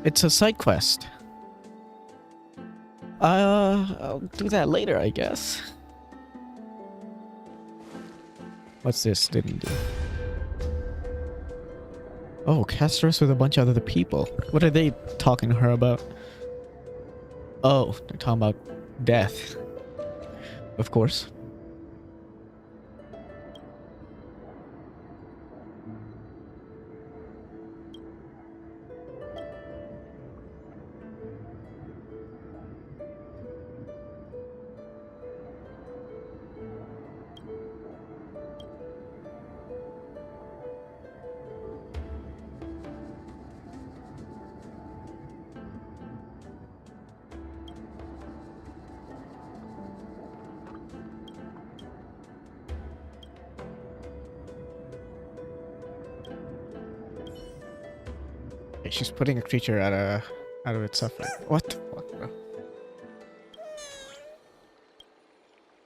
It's a side quest. I'll do that later, I guess. What's this? Didn't do. Oh, Casterus with a bunch of other people. What are they talking to her about? Oh, they're talking about death. Of course. She's putting a creature at a out of its suffering. What the fuck, bro?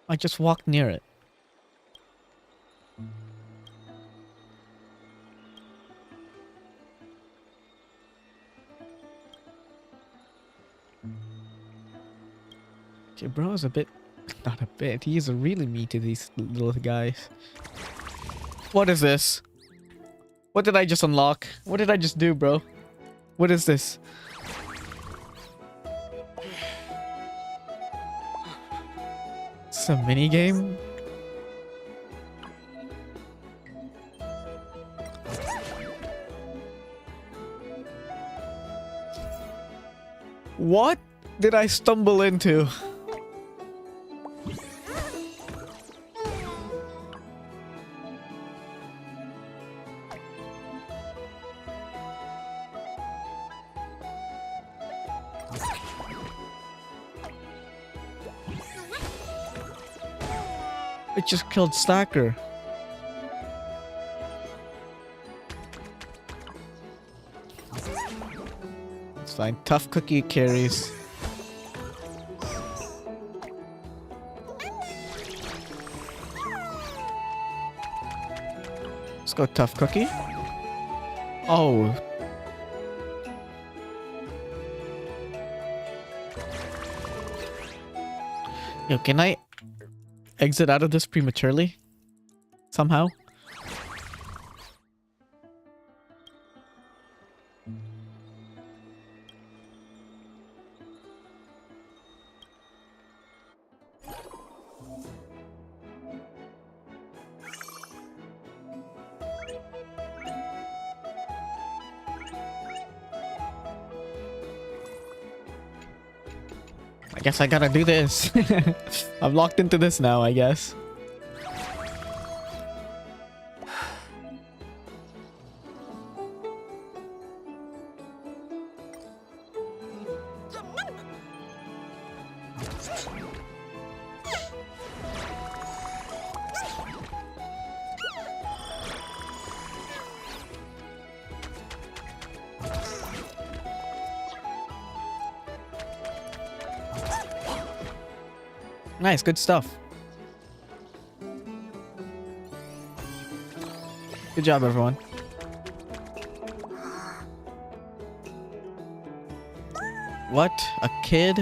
I just walked near it. Okay, bro is a bit... Not a bit. He is really mean to these little guys. What is this? What did I just unlock? What did I just do, bro? What is this? It's a mini game? What did I stumble into? It just killed Stacker. It's fine. Tough cookie carries. Let's go tough cookie. Oh. Yo, can I exit out of this prematurely? Somehow? I guess I gotta do this. I'm locked into this now, I guess. Nice, good stuff. Good job, everyone. What? A kid?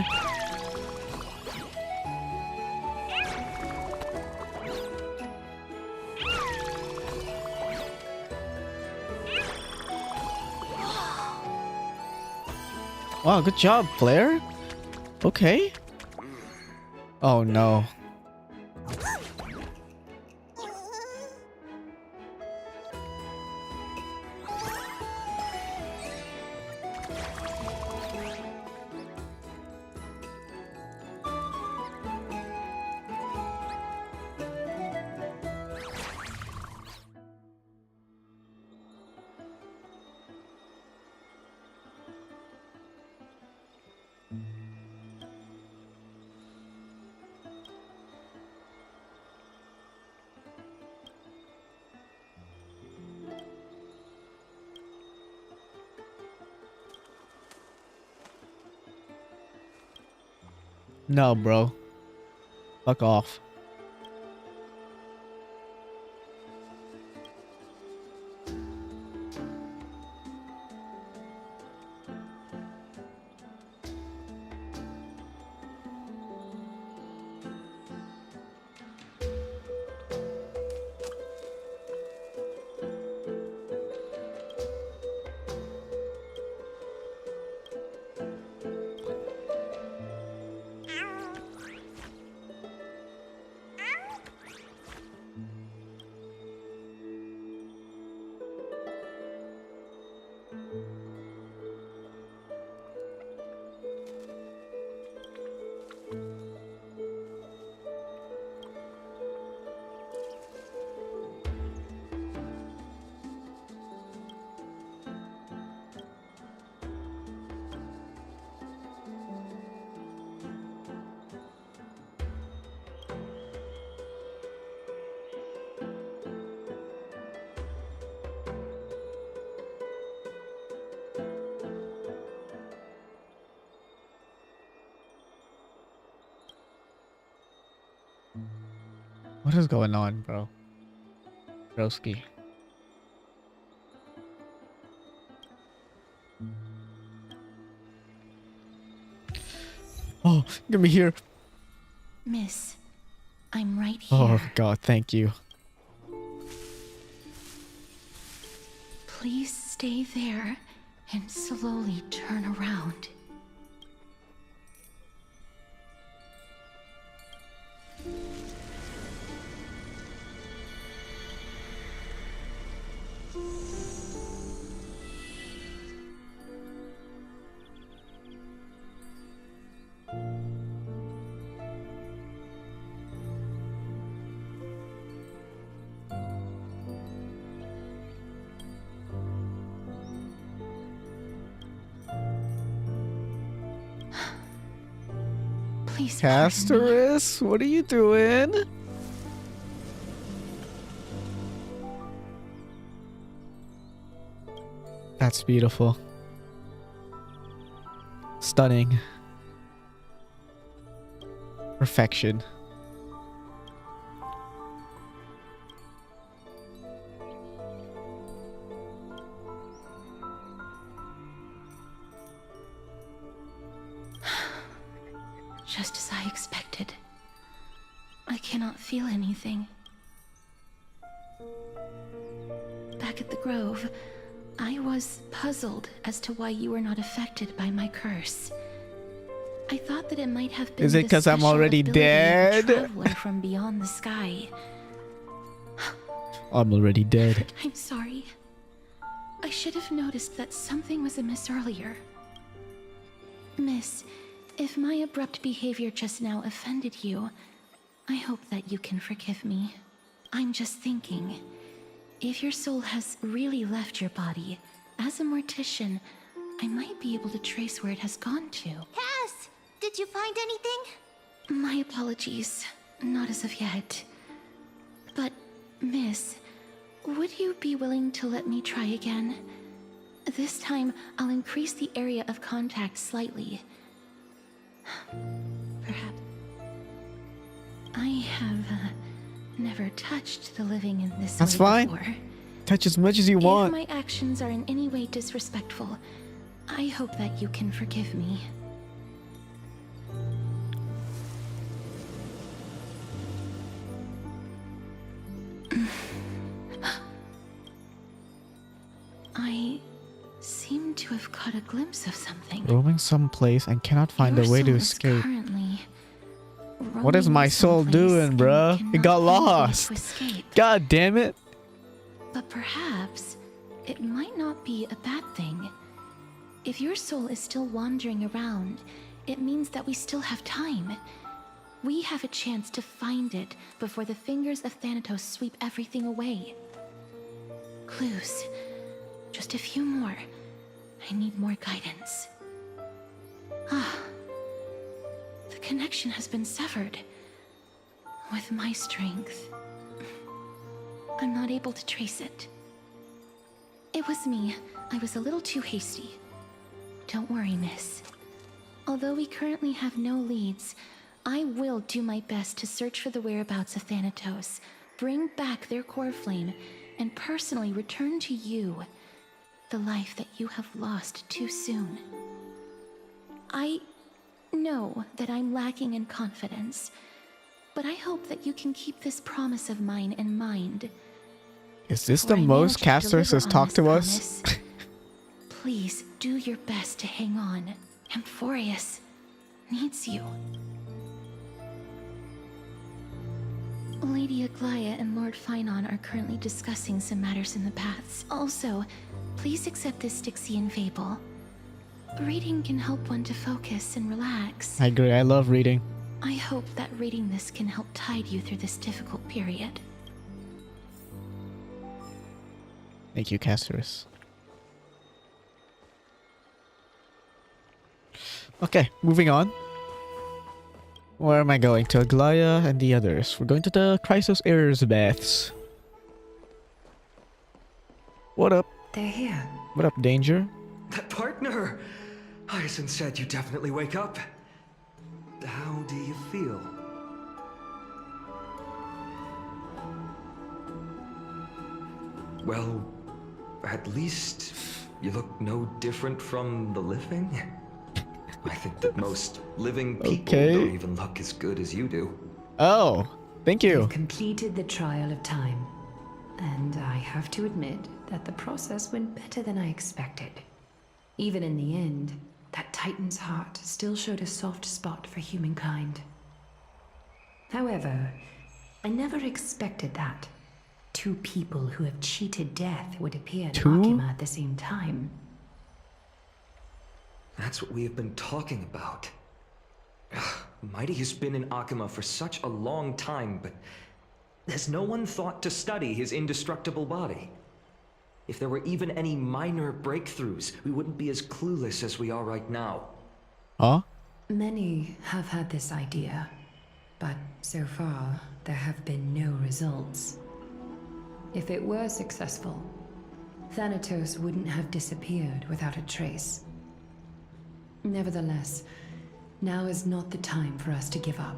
Wow, good job, player. Okay. Oh no. No, bro. Fuck off. What is going on, bro? Broski. Oh, get me here. Miss, I'm right here. Oh god, thank you. Please stay there and slowly turn around. Please pardon me. Castorus, what are you doing? That's beautiful. Stunning. Perfection. Just as I expected. I cannot feel anything. Back at the Grove, I was puzzled as to why you were not affected by my curse. I thought that it might have been Is it the 'cause I'm special already ability of a dead? traveler from beyond the sky. I'm already dead. I'm sorry. I should have noticed that something was amiss earlier. Miss, if my abrupt behavior just now offended you, I hope that you can forgive me. I'm just thinking, if your soul has really left your body, as a mortician, I might be able to trace where it has gone to. Cass! Did you find anything? My apologies. Not as of yet. But, Miss, would you be willing to let me try again? This time, I'll increase the area of contact slightly. Perhaps. I have never touched the living in this That's way fine. before. Touch as much as you If want. my actions are in any way disrespectful, I hope that you can forgive me. I seem to have caught a glimpse of something. Roaming someplace and cannot find Your a way to soul is escape. currently What is roaming my soul someplace doing, and bruh? cannot It got find a way to lost. escape. God damn it. But perhaps it might not be a bad thing. If your soul is still wandering around, it means that we still have time. We have a chance to find it before the fingers of Thanatos sweep everything away. Clues. Just a few more. I need more guidance. Ah. The connection has been severed. With my strength, I'm not able to trace it. It was me. I was a little too hasty. Don't worry, miss. Although we currently have no leads, I will do my best to search for the whereabouts of Thanatos, bring back their core flame, and personally return to you the life that you have lost too soon. I know that I'm lacking in confidence, but I hope that you can keep this promise of mine in mind. Is this For the I know most to Castorus deliver has on talked this to us? promise, please do your best to hang on. Amphorius needs you. Lady Aglaya and Lord Finon are currently discussing some matters in the paths. Also, please accept this Styxian fable. Reading can help one to focus and relax. I agree. I love reading. I hope that reading this can help tide you through this difficult period. Thank you, Castorus. Okay, moving on. Where am I going? To Aglaya and the others. We're going to the Chrysos Errors Baths. What up? They're here. What up, Danger? That partner! Hyacinth said you definitely wake up. How do you feel? Well, at least you look no different from the living. I think that most living people don't even look as good as you do. Oh, thank you. You've completed the trial of time, and I have to admit that the process went better than I expected. Even in the end, that Titan's heart still showed a soft spot for humankind. However, I never expected that two people who have cheated death would appear in Akima at the same time. That's what we have been talking about. Mighty has been in Akima for such a long time, but has no one thought to study his indestructible body? If there were even any minor breakthroughs, we wouldn't be as clueless as we are right now. Huh? Many have had this idea, but so far there have been no results. If it were successful, Thanatos wouldn't have disappeared without a trace. Nevertheless, now is not the time for us to give up.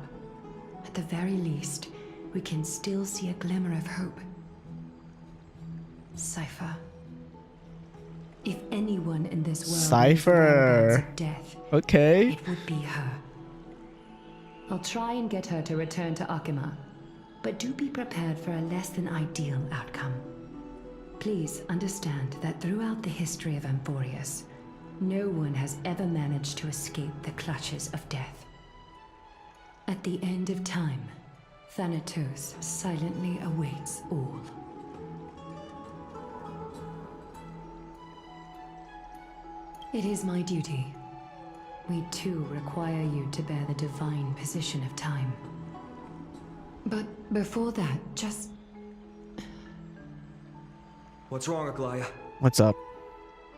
At the very least, we can still see a glimmer of hope. Cypher. If anyone in this world knows the whereabouts of death, Okay. it would be her. I'll try and get her to return to Akima, but do be prepared for a less than ideal outcome. Please understand that throughout the history of Amphorius, no one has ever managed to escape the clutches of death. At the end of time, Thanatos silently awaits all. It is my duty. We too require you to bear the divine position of time. But before that, just... What's wrong, Aglaya? What's up?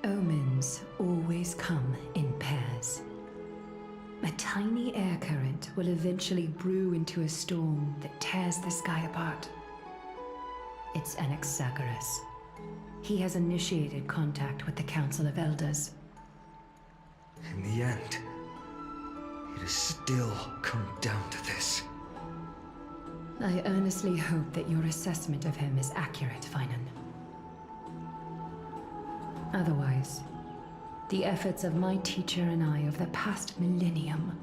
Omens always come in pairs. A tiny air current will eventually brew into a storm that tears the sky apart. It's Anaxagoras. He has initiated contact with the Council of Elders. In the end, it has still come down to this. I earnestly hope that your assessment of him is accurate, Finan. Otherwise, the efforts of my teacher and I of the past millennium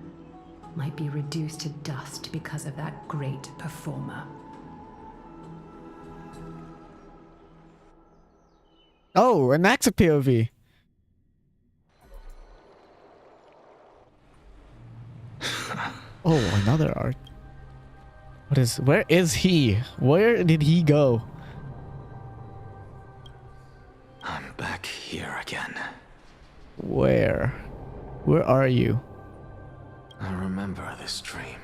might be reduced to dust because of that great performer. Oh, an Axa POV. Oh, another art. Where is he? Where did he go? I'm back here again. Where are you? I remember this dream.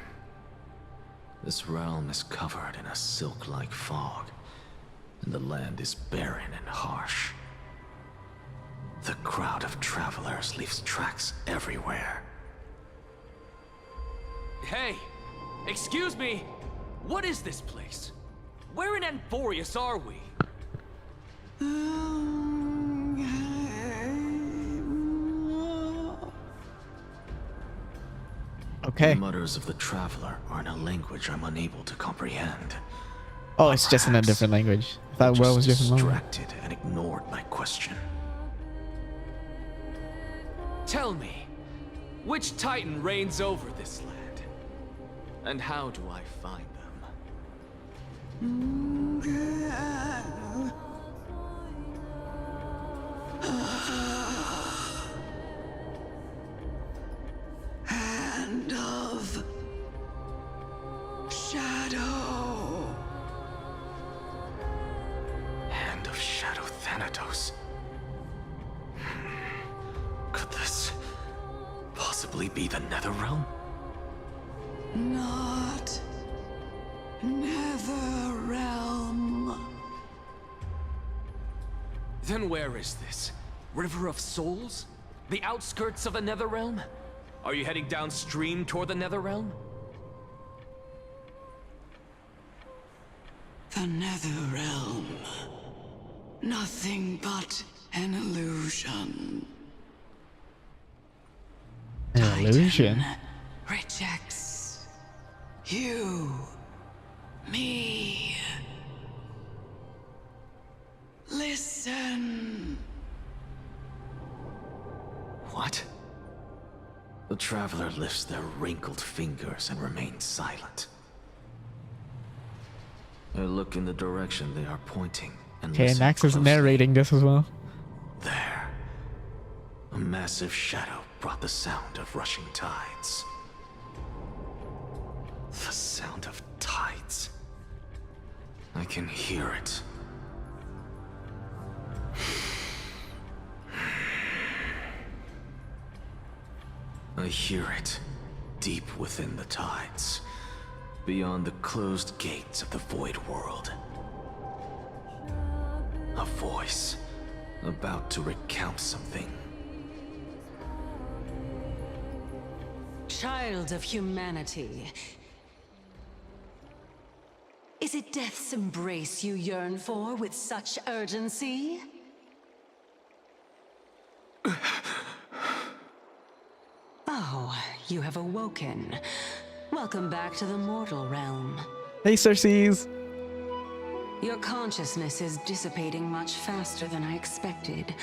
This realm is covered in a silk-like fog, and the land is barren and harsh. The crowd of travelers leaves tracks everywhere. Hey! Excuse me! What is this place? Where in Amphorius are we? Okay. The mutters of the traveler are in a language I'm unable to comprehend. Oh, it's just in a different language. I thought Just world was different. distracted and ignored my question. Tell me, which Titan reigns over this land? And how do I find them? Hand of Shadow. Hand of Shadow Thanatos. Could this possibly be the Netherrealm? Not Netherrealm. Then where is this? River of Souls? The outskirts of the Netherrealm? Are you heading downstream toward the Netherrealm? The Netherrealm. Nothing but an illusion. An illusion? Titan rejects you, me. Listen. What? The traveler lifts their wrinkled fingers and remains silent. I look in the direction they are pointing and Okay, listen Max is closely. narrating this as well. There. A massive shadow brought the sound of rushing tides. The sound of tides. I can hear it. I hear it, deep within the tides, beyond the closed gates of the void world. A voice, about to recount something. Child of humanity. Is it death's embrace you yearn for with such urgency? Oh, you have awoken. Welcome back to the mortal realm. Hey, Cersei's. Your consciousness is dissipating much faster than I expected.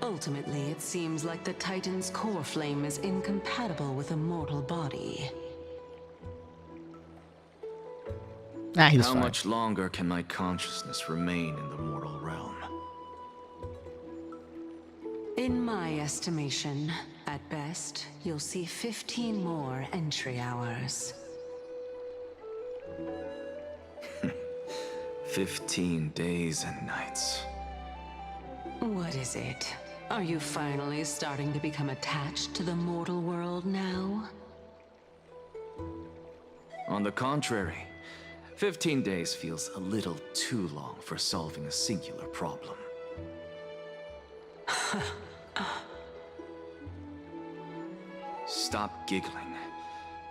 Ultimately, it seems like the Titan's core flame is incompatible with a mortal body. Ah, he's How fine. much longer can my consciousness remain in the mortal realm? In my estimation, at best, you'll see 15 more entry hours. 15 days and nights. What is it? Are you finally starting to become attached to the mortal world now? On the contrary, 15 days feels a little too long for solving a singular problem. Stop giggling.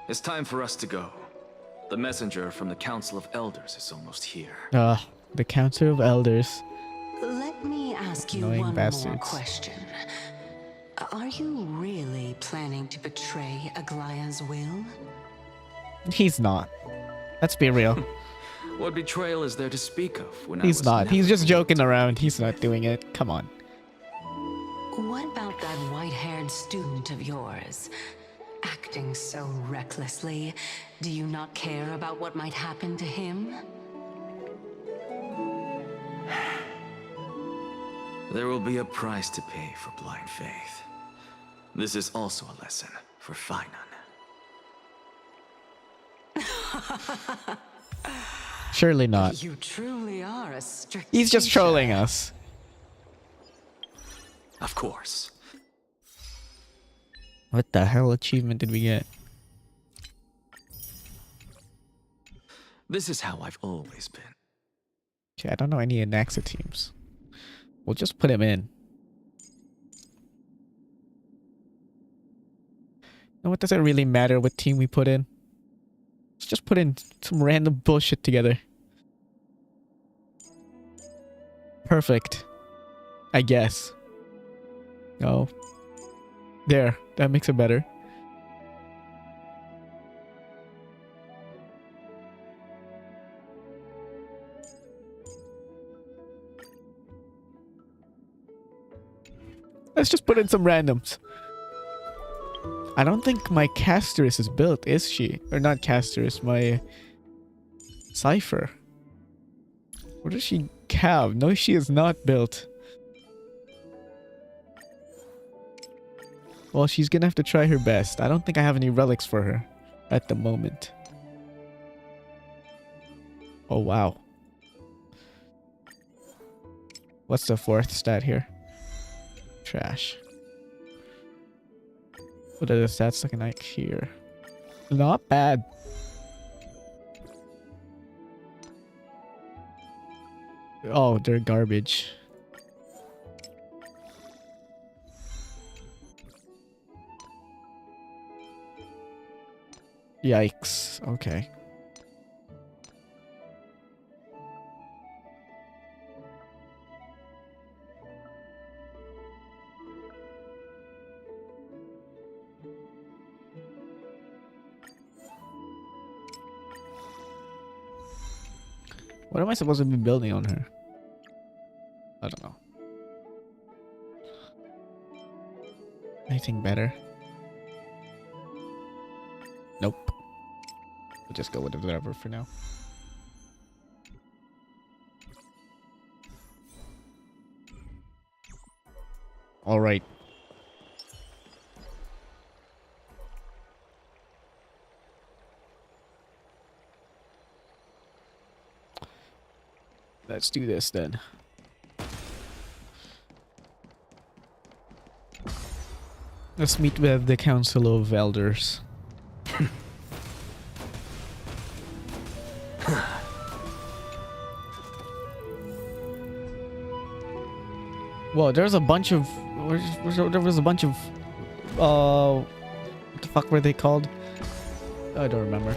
It's time for us to go. The messenger from the Council of Elders is almost here. The Council of Elders. Let me ask you Annoying one more bastards. question. Are you really planning to betray Aglaya's will? He's not. Let's be real. What betrayal is there to speak of when I He's was not. He's never just told? joking around. He's not doing it. Come on. What about that white-haired student of yours? Acting so recklessly, do you not care about what might happen to him? There will be a price to pay for blind faith. This is also a lesson for Finan. Surely not. You truly are a strict He's just teacher. trolling us. Of course. What the hell achievement did we get? This is how I've always been. Okay, I don't know any Anaxa teams. We'll just put him in. You know what? Does it really matter what team we put in? Let's just put in some random bullshit together. Perfect. I guess. Oh. There. That makes it better. Let's just put in some randoms. I don't think my Casterus is built, is she? Or not Casterus, my Cypher. What does she have? No, she is not built. Well, she's gonna have to try her best. I don't think I have any relics for her at the moment. Oh, wow. What's the fourth stat here? Trash. What are the stats looking like here? Not bad. Oh, they're garbage. Yikes. Okay. What am I supposed to be building on her? I don't know. Anything better? Nope. We'll just go with whatever for now. All right. Let's do this then. Let's meet with the Council of Elders. Whoa, there's a bunch of... There was a bunch of... what the fuck were they called? I don't remember.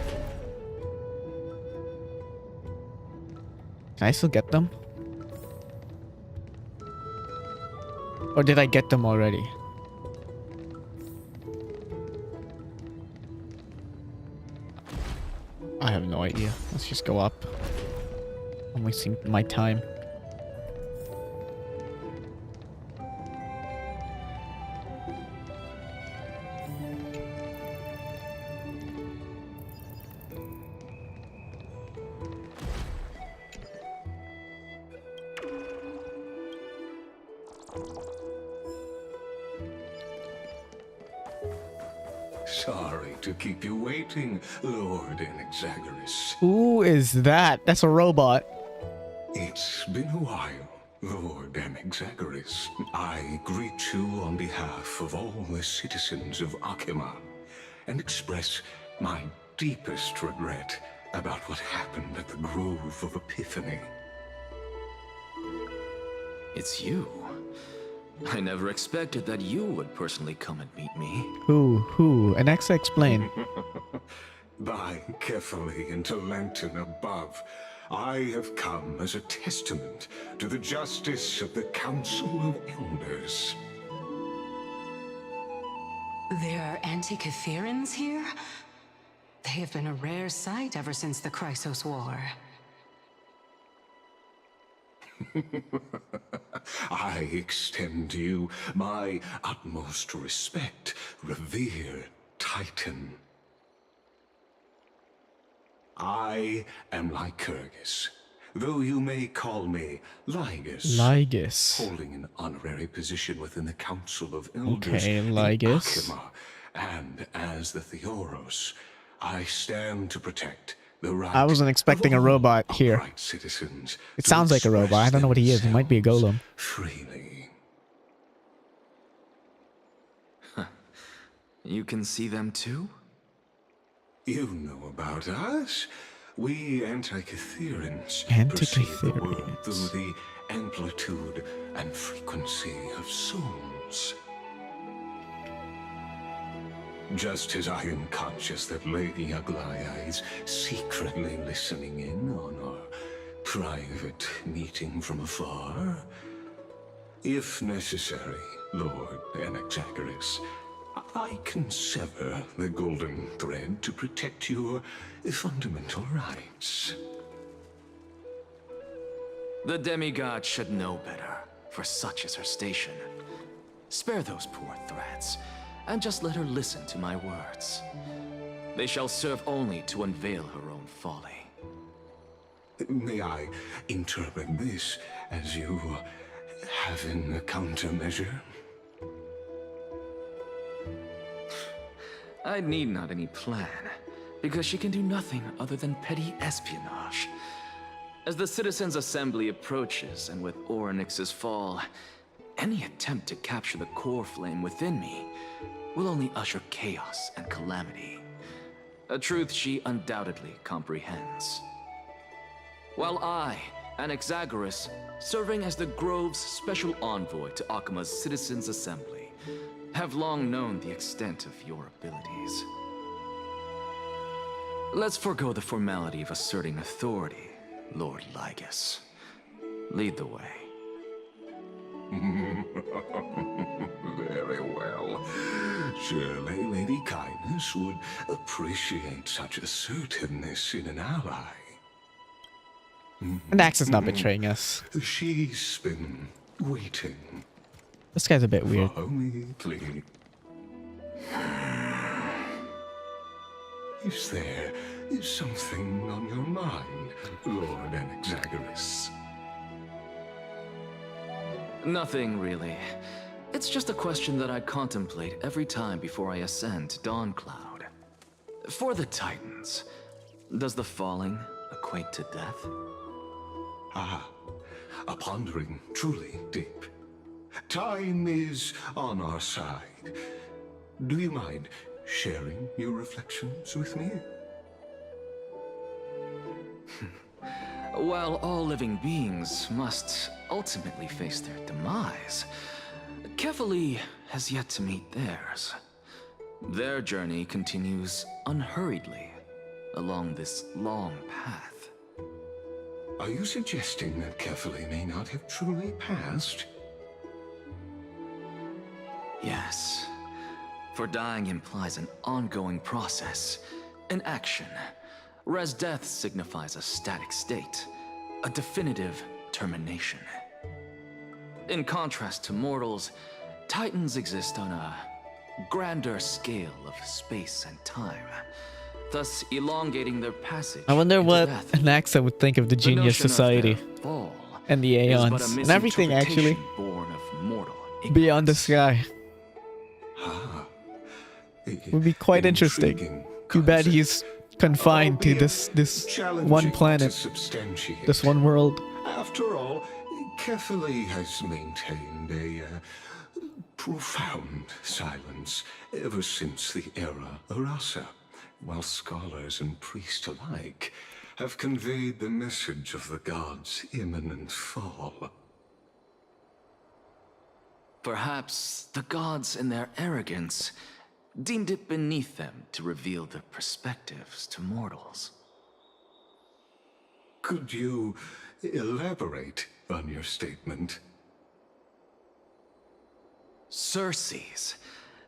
Can I still get them? Or did I get them already? I have no idea. Let's just go up. I'm wasting my time. Sorry to keep you waiting, Lord Enexagoras. Who is that? That's a robot. It's been a while, Lord Enexagoras. I greet you on behalf of all the citizens of Akima and express my deepest regret about what happened at the Grove of Epiphany. It's you. I never expected that you would personally come and meet me. Who? And explain. By carefully into Lantern above, I have come as a testament to the justice of the Council of Elders. There are Antikytherans here? They have been a rare sight ever since the Chrysos War. I extend to you my utmost respect, revered Titan. I am Lycurgus, though you may call me Lygus. Lygus. Holding an honorary position within the Council of Elders Okay, in Lygus. Akima, and as the Theoros, I stand to protect the right. I wasn't expecting a robot here. Citizens It sounds like a robot. I don't know what he is. He might be a golem. Freely. You can see them too? You know about us. We Antikytherans perceive the world through the amplitude and frequency of souls. Just as I am conscious that Lady Aglaya is secretly listening in on our private meeting from afar, if necessary, Lord Enexagoras, I can sever the golden thread to protect your fundamental rights. The demigod should know better, for such is her station. Spare those poor threats, and just let her listen to my words. They shall serve only to unveil her own folly. May I interpret this as you having a countermeasure? I need not any plan, because she can do nothing other than petty espionage. As the Citizens' Assembly approaches, and with Orynyx's fall, any attempt to capture the core flame within me will only usher chaos and calamity. A truth she undoubtedly comprehends. While I, Enexagoras, serving as the Grove's special envoy to Akima's Citizens' Assembly, have long known the extent of your abilities. Let's forego the formality of asserting authority, Lord Lygus. Lead the way. Very well. Surely Lady Kindness would appreciate such assertiveness in an ally. Nax is not betraying us. She's been waiting. This guy's a bit weird. Follow me, please. Is there something on your mind, Lord Anaxagoras? Nothing really. It's just a question that I contemplate every time before I ascend to Dawncloud. For the Titans, does the falling equate to death? Ah, a pondering truly deep. Time is on our side. Do you mind sharing your reflections with me? While all living beings must ultimately face their demise, Kefali has yet to meet theirs. Their journey continues unhurriedly along this long path. Are you suggesting that Kefali may not have truly passed? Yes. For dying implies an ongoing process, an action. Whereas death signifies a static state, a definitive termination. In contrast to mortals, Titans exist on a grander scale of space and time, thus elongating their passage. I wonder into what death. Anaxa would think of the Genius notion of Society their fall and the is but a Aeons and everything actually misinterpretation born of mortal beyond the ignorance. sky. Ah, Would be quite interesting. intriguing Too bad concept. he's confined to Albeit this challenging one to planet, substantiate. this one world. After all, Kefali has maintained a profound silence ever since the era Arasa, while scholars and priests alike have conveyed the message of the gods' imminent fall. Perhaps the gods in their arrogance deemed it beneath them to reveal their perspectives to mortals. Could you elaborate on your statement? Circes,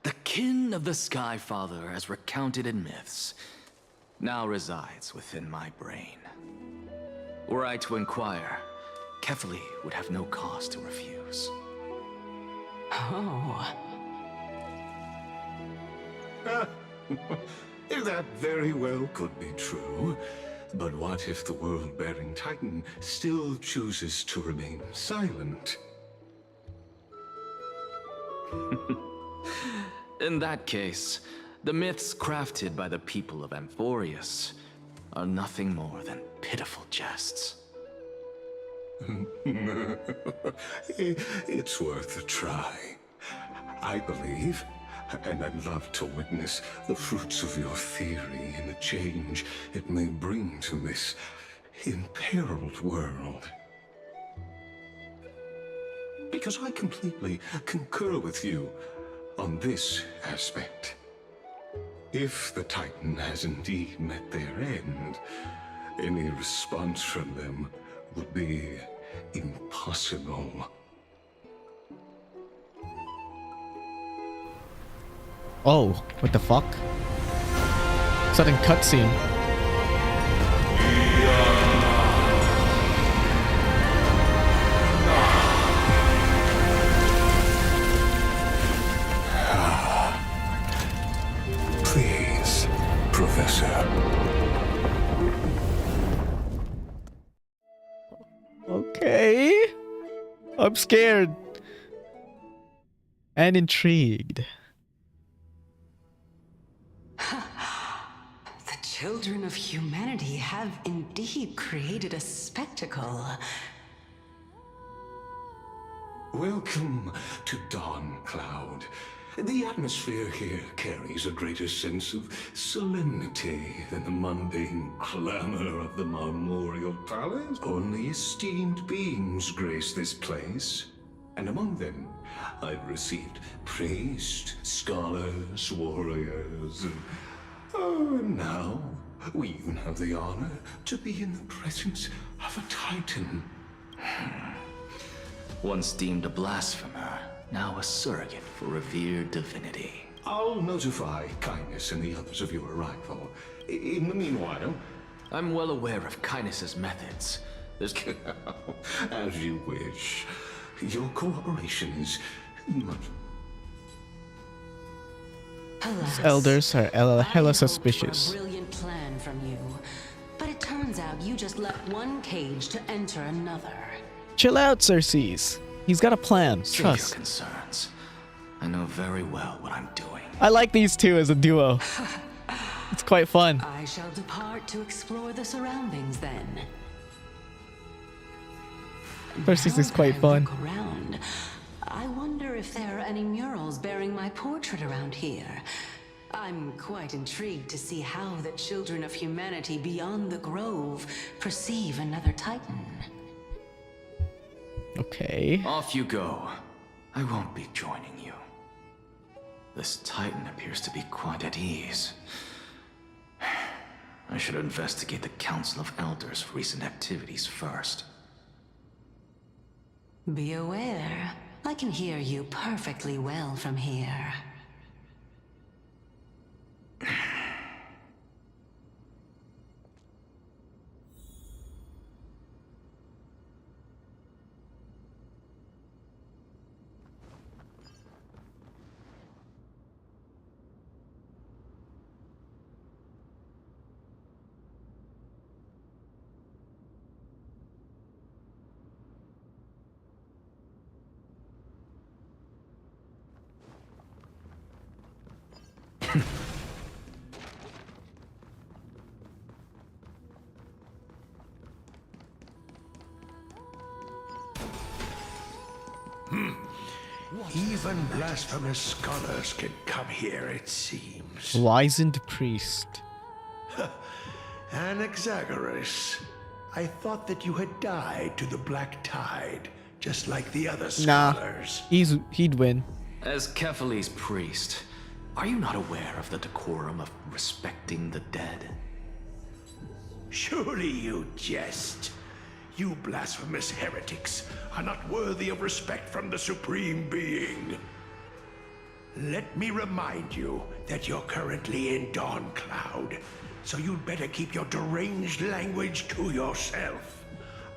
the kin of the Sky Father as recounted in myths, now resides within my brain. Were I to inquire, Kefali would have no cause to refuse. Oh, That very well could be true. But what if the world-bearing Titan still chooses to remain silent? In that case, the myths crafted by the people of Amphorius are nothing more than pitiful jests. It's worth a try. I believe, and I'd love to witness the fruits of your theory and the change it may bring to this imperiled world. Because I completely concur with you on this aspect. If the Titan has indeed met their end, any response from them would be impossible. Oh, what the fuck? Sudden cutscene. Please, Professor. Okay. I'm scared. And intrigued. the children of humanity have indeed created a spectacle. Welcome to Dawncloud. The atmosphere here carries a greater sense of solemnity than the mundane clamor of the Marmorial Palace. Only esteemed beings grace this place, and among them I've received priests, scholars, warriors, and now we even have the honor to be in the presence of a Titan. Once deemed a blasphemer, now a surrogate for revered divinity. I'll notify Kindness and the others of your arrival. In the meanwhile, I'm well aware of Kindness's methods, There's... As you wish. Your cooperation is much... Alas, Elders are I hella hoped for a suspicious. brilliant plan from you, but it turns out you just left one cage to enter another. Chill out, Xerxes. He's got a plan. Save your Trust. concerns. I know very well what I'm doing. I like these two as a duo. It's quite fun. I shall depart to explore the surroundings then. Xerxes is Now quite that I fun. look around, I wonder if there are any murals bearing my portrait around here. I'm quite intrigued to see how the children of humanity beyond the grove perceive another Titan. Okay. Off you go. I won't be joining you. This Titan appears to be quite at ease. I should investigate the Council of Elders' recent activities first. Be aware, I can hear you perfectly well from here. Even blasphemous scholars can come here, it seems. Wizened priest. Anaxagoras, I thought that you had died to the Black Tide, just like the other Nah. scholars. He'd win. As Kephales's priest, are you not aware of the decorum of respecting the dead? Surely you jest. You blasphemous heretics are not worthy of respect from the Supreme Being. Let me remind you that you're currently in Dawn Cloud, so you'd better keep your deranged language to yourself.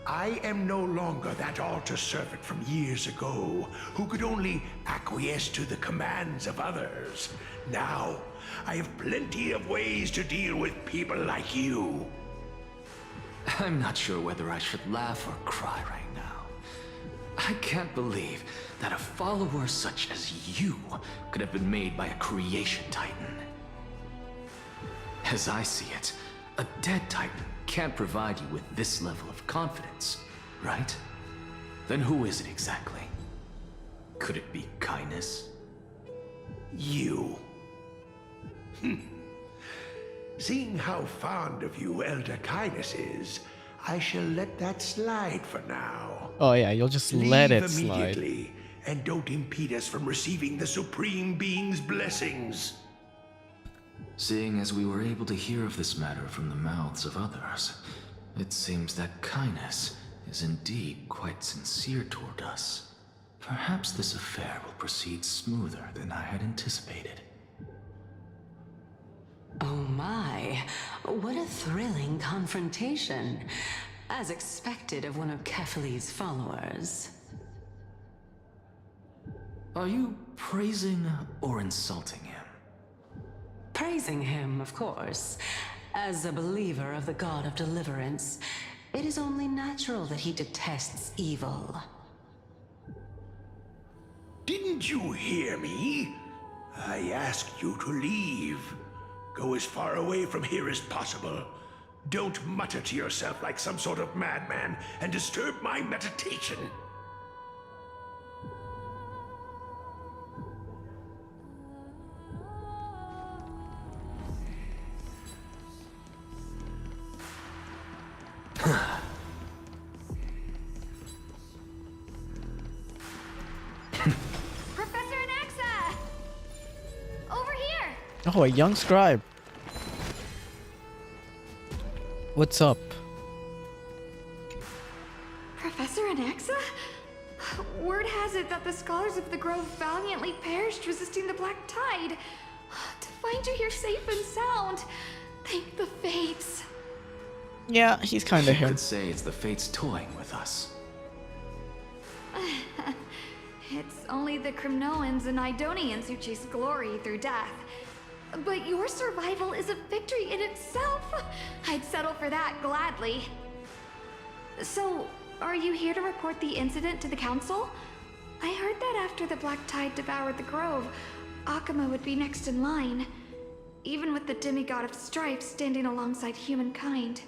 I am no longer that altar servant from years ago, who could only acquiesce to the commands of others. Now, I have plenty of ways to deal with people like you. I'm not sure whether I should laugh or cry right now. I can't believe that a follower such as you could have been made by a creation titan. As I see it, a dead titan can't provide you with this level of confidence, right? Then who is it exactly? Could it be kindness? You. Seeing how fond of you Elder Kindness is, I shall let that slide for now. Oh yeah, you'll just let Leave it slide. immediately, and don't impede us from receiving the Supreme Being's blessings. Seeing as we were able to hear of this matter from the mouths of others, it seems that kindness is indeed quite sincere toward us. Perhaps this affair will proceed smoother than I had anticipated. Oh my, what a thrilling confrontation. As expected of one of Kephales's followers. Are you praising or insulting him? Praising him, of course. As a believer of the God of Deliverance, it is only natural that he detests evil. Didn't you hear me? I asked you to leave. Go as far away from here as possible. Don't mutter to yourself like some sort of madman and disturb my meditation. Professor Anaxa! Over here! Oh, a young scribe. What's up? Professor Anaxa? Word has it that the scholars of the Grove valiantly perished resisting the Black Tide. To find you here safe and sound, thank the fates. Yeah, he's kind of You him. could say it's the fates toying with us. It's only the Krymnoans and Idonians who chase glory through death. But your survival is a victory in itself. I'd settle for that gladly. So, are you here to report the incident to the council? I heard that after the Black Tide devoured the grove, Akuma would be next in line, even with the demigod of strife standing alongside humankind.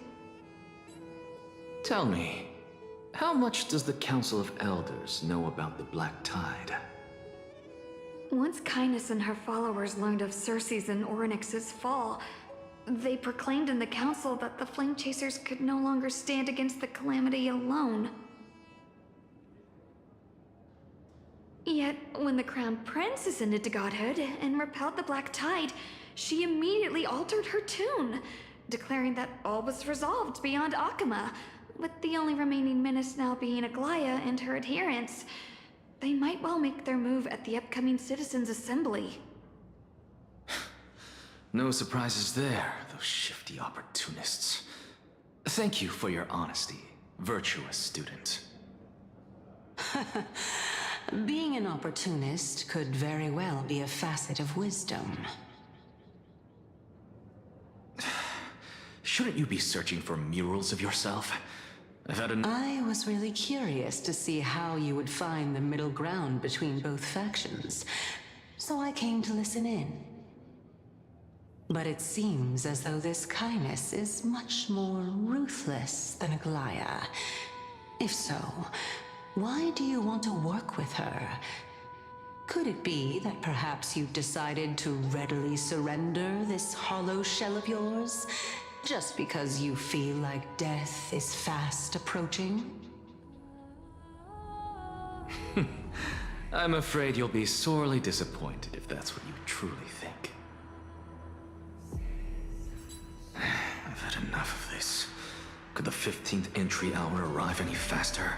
Tell me, how much does the Council of Elders know about the Black Tide? Once Kindness and her followers learned of Circe's and Orynyx's fall, they proclaimed in the council that the Flame Chasers could no longer stand against the calamity alone. Yet, when the Crown Prince ascended to godhood and repelled the Black Tide, she immediately altered her tune, declaring that all was resolved beyond Akuma, with the only remaining menace now being Aglaya and her adherents. They might well make their move at the upcoming Citizens' Assembly. No surprises there, those shifty opportunists. Thank you for your honesty, virtuous student. Being an opportunist could very well be a facet of wisdom. Shouldn't you be searching for murals of yourself? I've had I was really curious to see how you would find the middle ground between both factions, so I came to listen in. But it seems as though this Kindness is much more ruthless than Aglaya. If so, why do you want to work with her? Could it be that perhaps you've decided to readily surrender this hollow shell of yours, just because you feel like death is fast approaching? I'm afraid you'll be sorely disappointed if that's what you truly think. I've had enough of this. Could the 15th entry hour arrive any faster?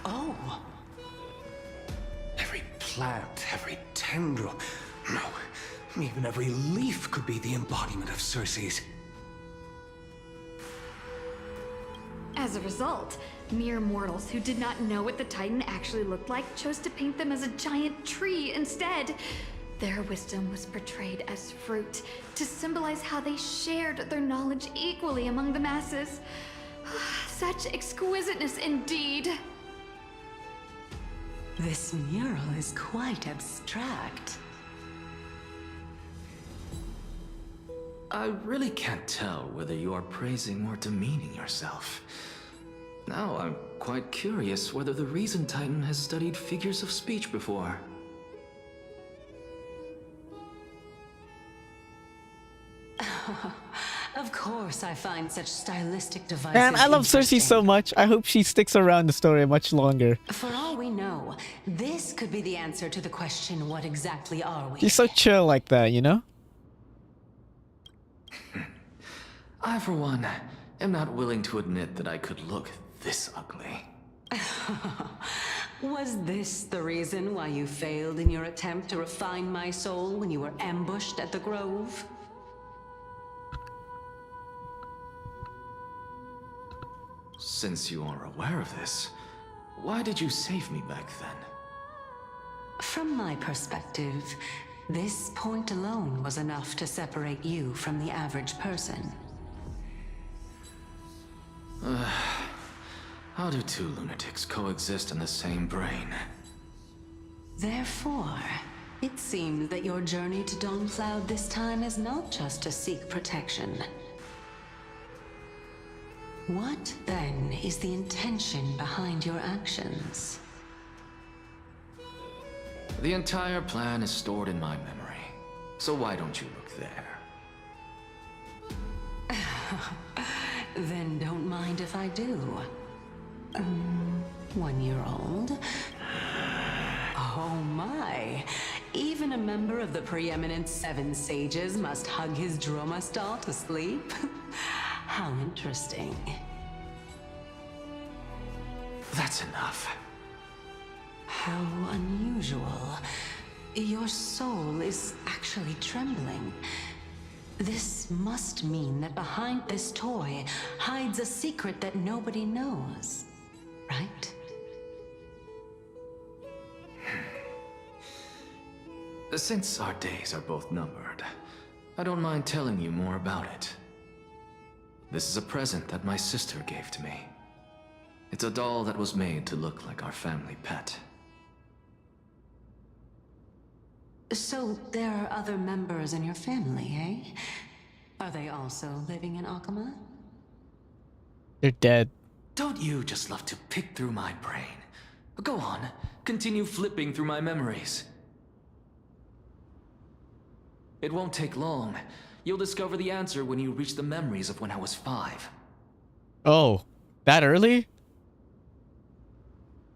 Oh! Every plant, every tendril, no, even every leaf could be the embodiment of Circe's. As a result, mere mortals who did not know what the Titan actually looked like chose to paint them as a giant tree instead. Their wisdom was portrayed as fruit, to symbolize how they shared their knowledge equally among the masses. Such exquisiteness indeed. This mural is quite abstract. I really can't tell whether you are praising or demeaning yourself. Now I'm quite curious whether the Reason Titan has studied figures of speech before. Of course I find such stylistic devices. Man, I love Cersei interesting. so much. I hope she sticks around the story much longer. For all we know, this could be the answer to the question, what exactly are we? She's so chill like that, you know? I, for one, am not willing to admit that I could look this ugly. Was this the reason why you failed in your attempt to refine my soul when you were ambushed at the Grove? Since you are aware of this, why did you save me back then? From my perspective, this point alone was enough to separate you from the average person. How do two lunatics coexist in the same brain? Therefore, it seems that your journey to Dawncloud this time is not just to seek protection. What, then, is the intention behind your actions? The entire plan is stored in my memory, so why don't you look there? Then don't mind if I do. 1-year-old? Oh my! Even a member of the preeminent 7 sages must hug his Dromastal to sleep? How interesting. That's enough. How unusual. unusual. Your soul is actually trembling. This must mean that behind this toy hides a secret that nobody knows, right? Since our days are both numbered, I don't mind telling you more about it. This is a present that my sister gave to me. It's a doll that was made to look like our family pet. So there are other members in your family, eh? Are they also living in Akama? They're dead. Don't you just love to pick through my brain? Go on, continue flipping through my memories. It won't take long. You'll discover the answer when you reach the memories of when I was 5. Oh, that early?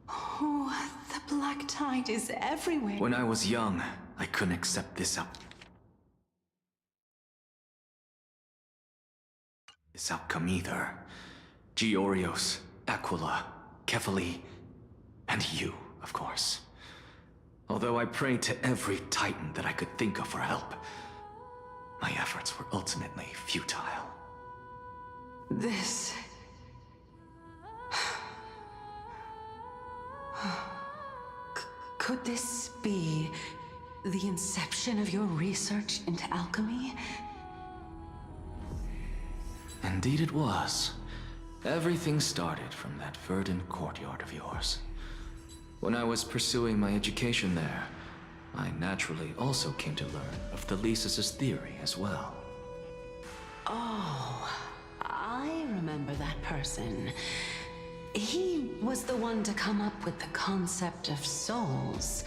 Oh, the black tide is everywhere. When I was young, I couldn't accept this outcome either. Georios, Aquila, Kefali, and you, of course. Although I prayed to every titan that I could think of for help, my efforts were ultimately futile. This... Could this be the inception of your research into alchemy? Indeed it was. Everything started from that verdant courtyard of yours. When I was pursuing my education there, I naturally also came to learn of the Thesis' theory as well. Oh, I remember that person. He was the one to come up with the concept of souls,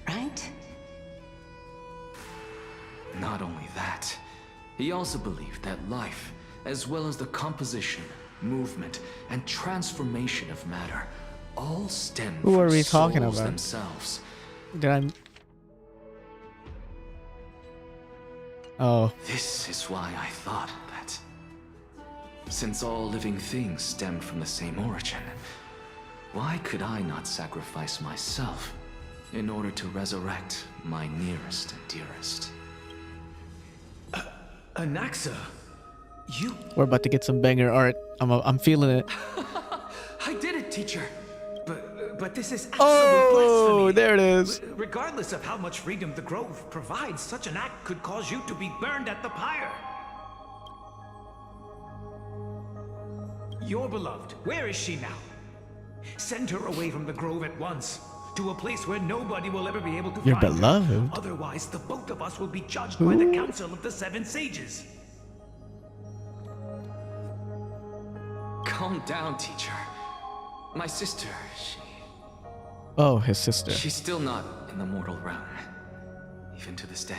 right? Not only that, he also believed that life, as well as the composition, movement, and transformation of matter, all stem Who from are we talking souls about? themselves. Did I... Oh. This is why I thought that, since all living things stemmed from the same origin, why could I not sacrifice myself in order to resurrect my nearest and dearest? Anaxa, you... We're about to get some banger art. I'm feeling it. I did it, teacher! But this is absolute Oh, blasphemy. there it is. Regardless of how much freedom the Grove provides, such an act could cause you to be burned at the pyre. Your beloved, where is she now? Send her away from the Grove at once, to a place where nobody will ever be able to Your find beloved? her. Otherwise, the both of us will be judged by the Council of the Seven Sages. Calm down, teacher. My sister, Oh, his sister. she's still not in the mortal realm, even to this day.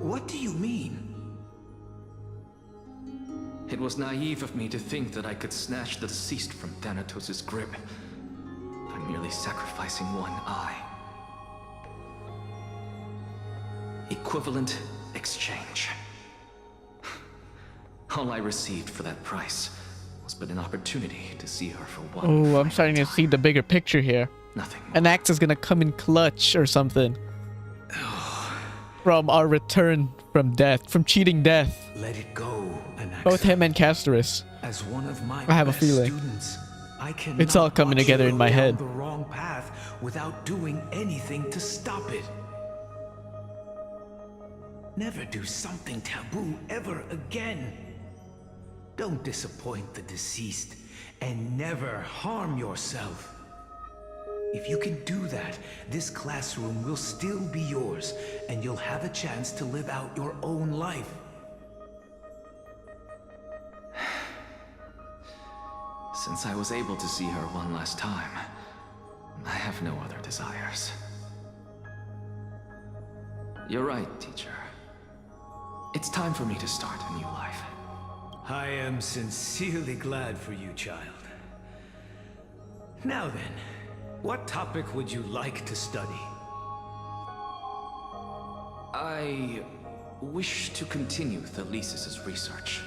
What do you mean? It was naive of me to think that I could snatch the deceased from Thanatos' grip by merely sacrificing one eye. Equivalent exchange. All I received for that price was but an opportunity to see her for one. Oh, I'm starting to see the bigger picture here. Nothing more. An axe is gonna come in clutch or something. From our return from death, from cheating death. Let it go, Anaxa. Both him and Castorus. As one of my I have a best feeling. students, I It's all cannot coming watch together you in my go down head. the wrong path without doing anything to stop it. Never do something taboo ever again. Don't disappoint the deceased, and never harm yourself. If you can do that, this classroom will still be yours, and you'll have a chance to live out your own life. Since I was able to see her one last time, I have no other desires. You're right, teacher. It's time for me to start a new life. I am sincerely glad for you, child. Now then, what topic would you like to study? I wish to continue Thesis' research.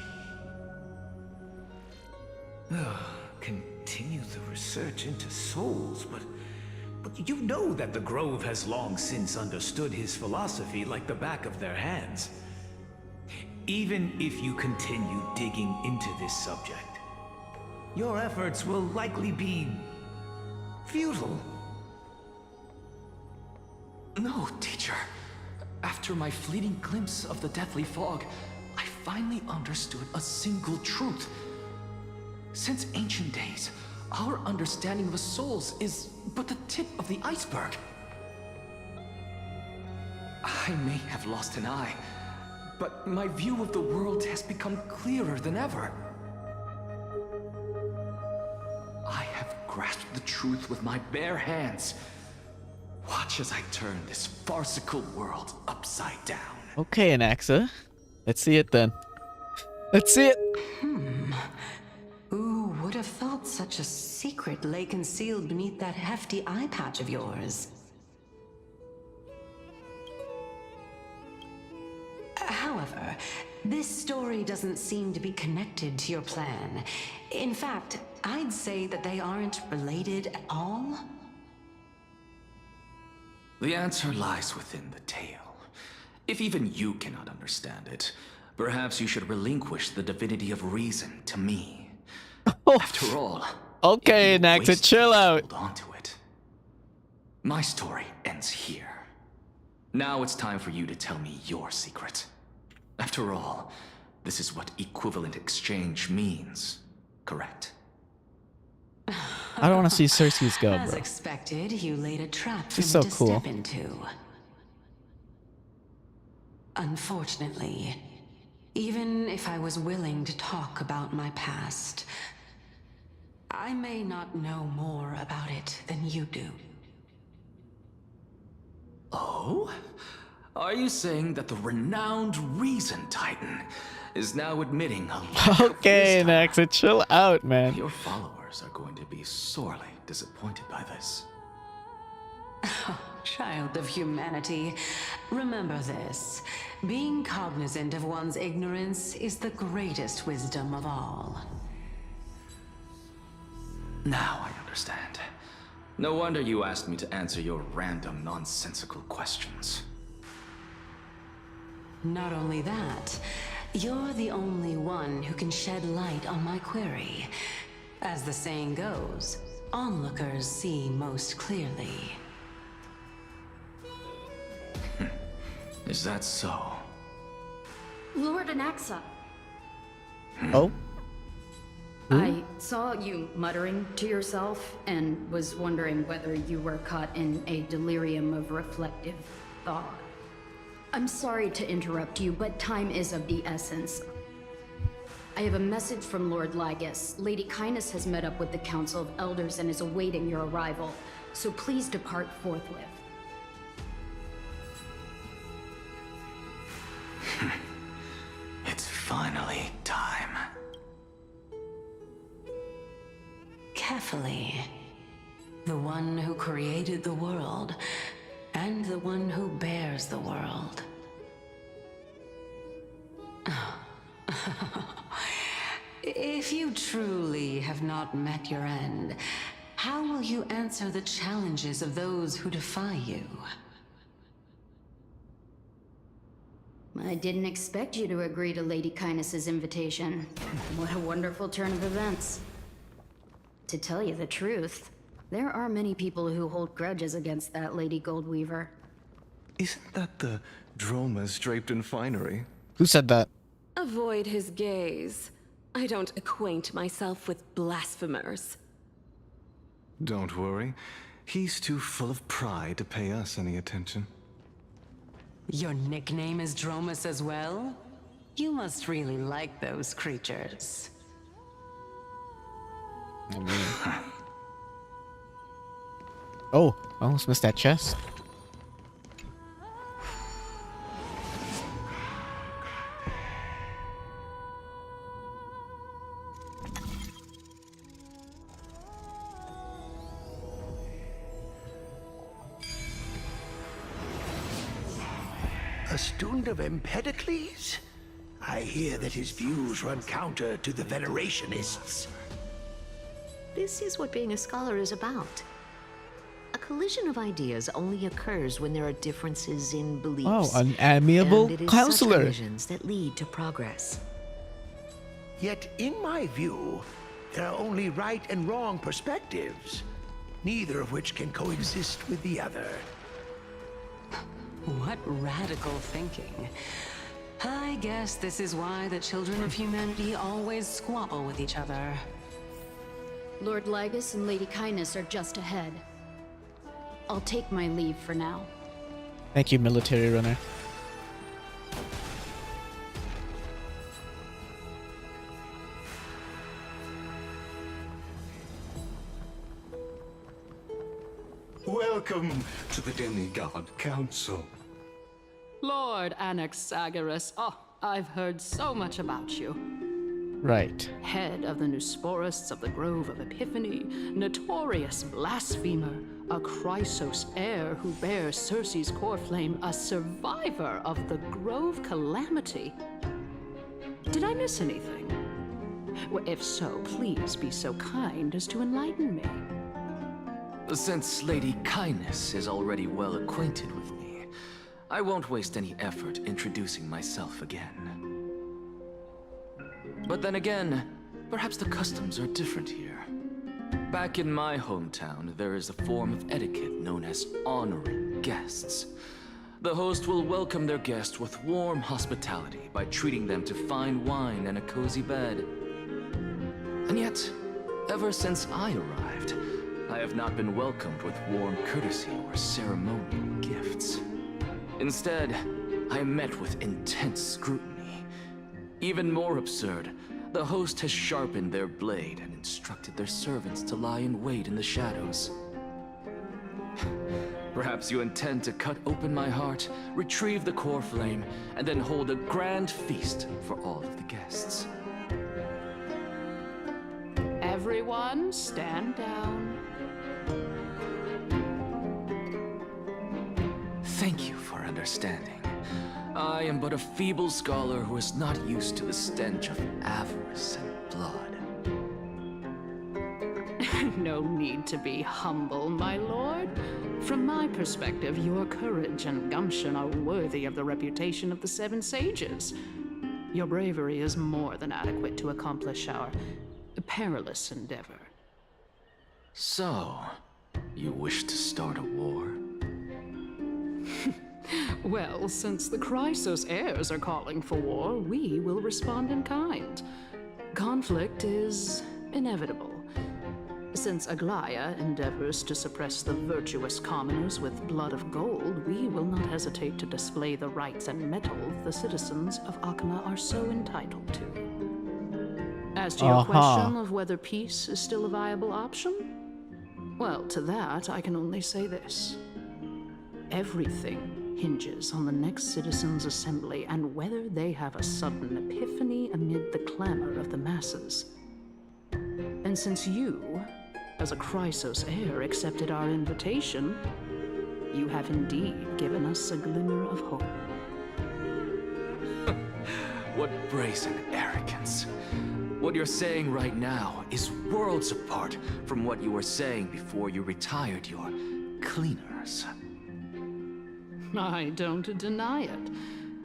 Continue the research into souls, but you know that the Grove has long since understood his philosophy like the back of their hands. Even if you continue digging into this subject, your efforts will likely be futile. No, teacher. After my fleeting glimpse of the deathly fog, I finally understood a single truth. Since ancient days, our understanding of the souls is but the tip of the iceberg. I may have lost an eye, but my view of the world has become clearer than ever. I have grasped the truth with my bare hands. Watch as I turn this farcical world upside down. Okay, Anaxa. Let's see it then. Let's see it! Who would have thought such a secret lay concealed beneath that hefty eye patch of yours? However, this story doesn't seem to be connected to your plan. In fact, I'd say that they aren't related at all. The answer lies within the tale. If even you cannot understand it, perhaps you should relinquish the divinity of reason to me. After all, Okay, Anaxa, chill out. hold on to it. My story ends here. Now it's time for you to tell me your secret. After all, this is what equivalent exchange means, correct? I don't want to see Cersei's go, As bro. expected, you laid a trap for She's me so to cool. step into. Unfortunately, even if I was willing to talk about my past, I may not know more about it than you do. Oh? Are you saying that the renowned Reason Titan is now admitting a lack of Okay, wisdom? Anaxa, chill out, man. Your followers are going to be sorely disappointed by this. Child of humanity, remember this. Being cognizant of one's ignorance is the greatest wisdom of all. Now I understand. No wonder you asked me to answer your random, nonsensical questions. Not only that, you're the only one who can shed light on my query. As the saying goes, onlookers see most clearly. Is that so? Lord Anaxa, Oh? I saw you muttering to yourself and was wondering whether you were caught in a delirium of reflective thought. I'm sorry to interrupt you, but time is of the essence. I have a message from Lord Lygus. Lady Kindness has met up with the Council of Elders and is awaiting your arrival, so please depart forthwith. It's finally time. Carefully. The one who created the world, and the one who bears the world. If you truly have not met your end, how will you answer the challenges of those who defy you? I didn't expect you to agree to Lady Kindness's invitation. What a wonderful turn of events. To tell you the truth, there are many people who hold grudges against that Lady Goldweaver. Isn't that the Dromas draped in finery? Who said that? Avoid his gaze. I don't acquaint myself with blasphemers. Don't worry. He's too full of pride to pay us any attention. Your nickname is Dromas as well? You must really like those creatures. I mean... Oh, I almost missed that chest. A student of Empedocles? I hear that his views run counter to the Venerationists. This is what being a scholar is about. A collision of ideas only occurs when there are differences in beliefs. Oh, an amiable and it is counselor. such collisions that lead to progress. Yet, in my view, there are only right and wrong perspectives, neither of which can coexist with the other. What radical thinking. I guess this is why the children of humanity always squabble with each other. Lord Lygus and Lady Kindness are just ahead. I'll take my leave for now. Thank you, military runner. Welcome to the Demigod Council. Lord Anaxagoras, oh, I've heard so much about you. Right. Head of the Nusporists of the Grove of Epiphany, notorious blasphemer, a Chrysos heir who bears Circe's core flame, a survivor of the Grove calamity. Did I miss anything? Well, if so, please be so kind as to enlighten me. Since Lady Kindness is already well acquainted with me, I won't waste any effort introducing myself again. But then again, perhaps the customs are different here. Back in my hometown, there is a form of etiquette known as honoring guests. The host will welcome their guest with warm hospitality by treating them to fine wine and a cozy bed. And yet, ever since I arrived, I have not been welcomed with warm courtesy or ceremonial gifts. Instead, I am met with intense scrutiny. Even more absurd, the host has sharpened their blade and instructed their servants to lie in wait in the shadows. Perhaps you intend to cut open my heart, retrieve the core flame, and then hold a grand feast for all of the guests. Everyone, stand down. Thank you for understanding. I am but a feeble scholar who is not used to the stench of avarice and blood. No need to be humble, my lord. From my perspective, your courage and gumption are worthy of the reputation of the Seven Sages. Your bravery is more than adequate to accomplish our perilous endeavor. So, you wish to start a war? Well, since the Chrysos heirs are calling for war, we will respond in kind. Conflict is inevitable. Since Aglaya endeavors to suppress the virtuous commoners with blood of gold, we will not hesitate to display the rights and mettle the citizens of Akama are so entitled to. As to your question of whether peace is still a viable option, well, to that I can only say this. Everything hinges on the next citizens' assembly and whether they have a sudden epiphany amid the clamor of the masses. And since you, as a Chrysos heir, accepted our invitation, you have indeed given us a glimmer of hope. What brazen arrogance. What you're saying right now is worlds apart from what you were saying before you retired your cleaners. I don't deny it.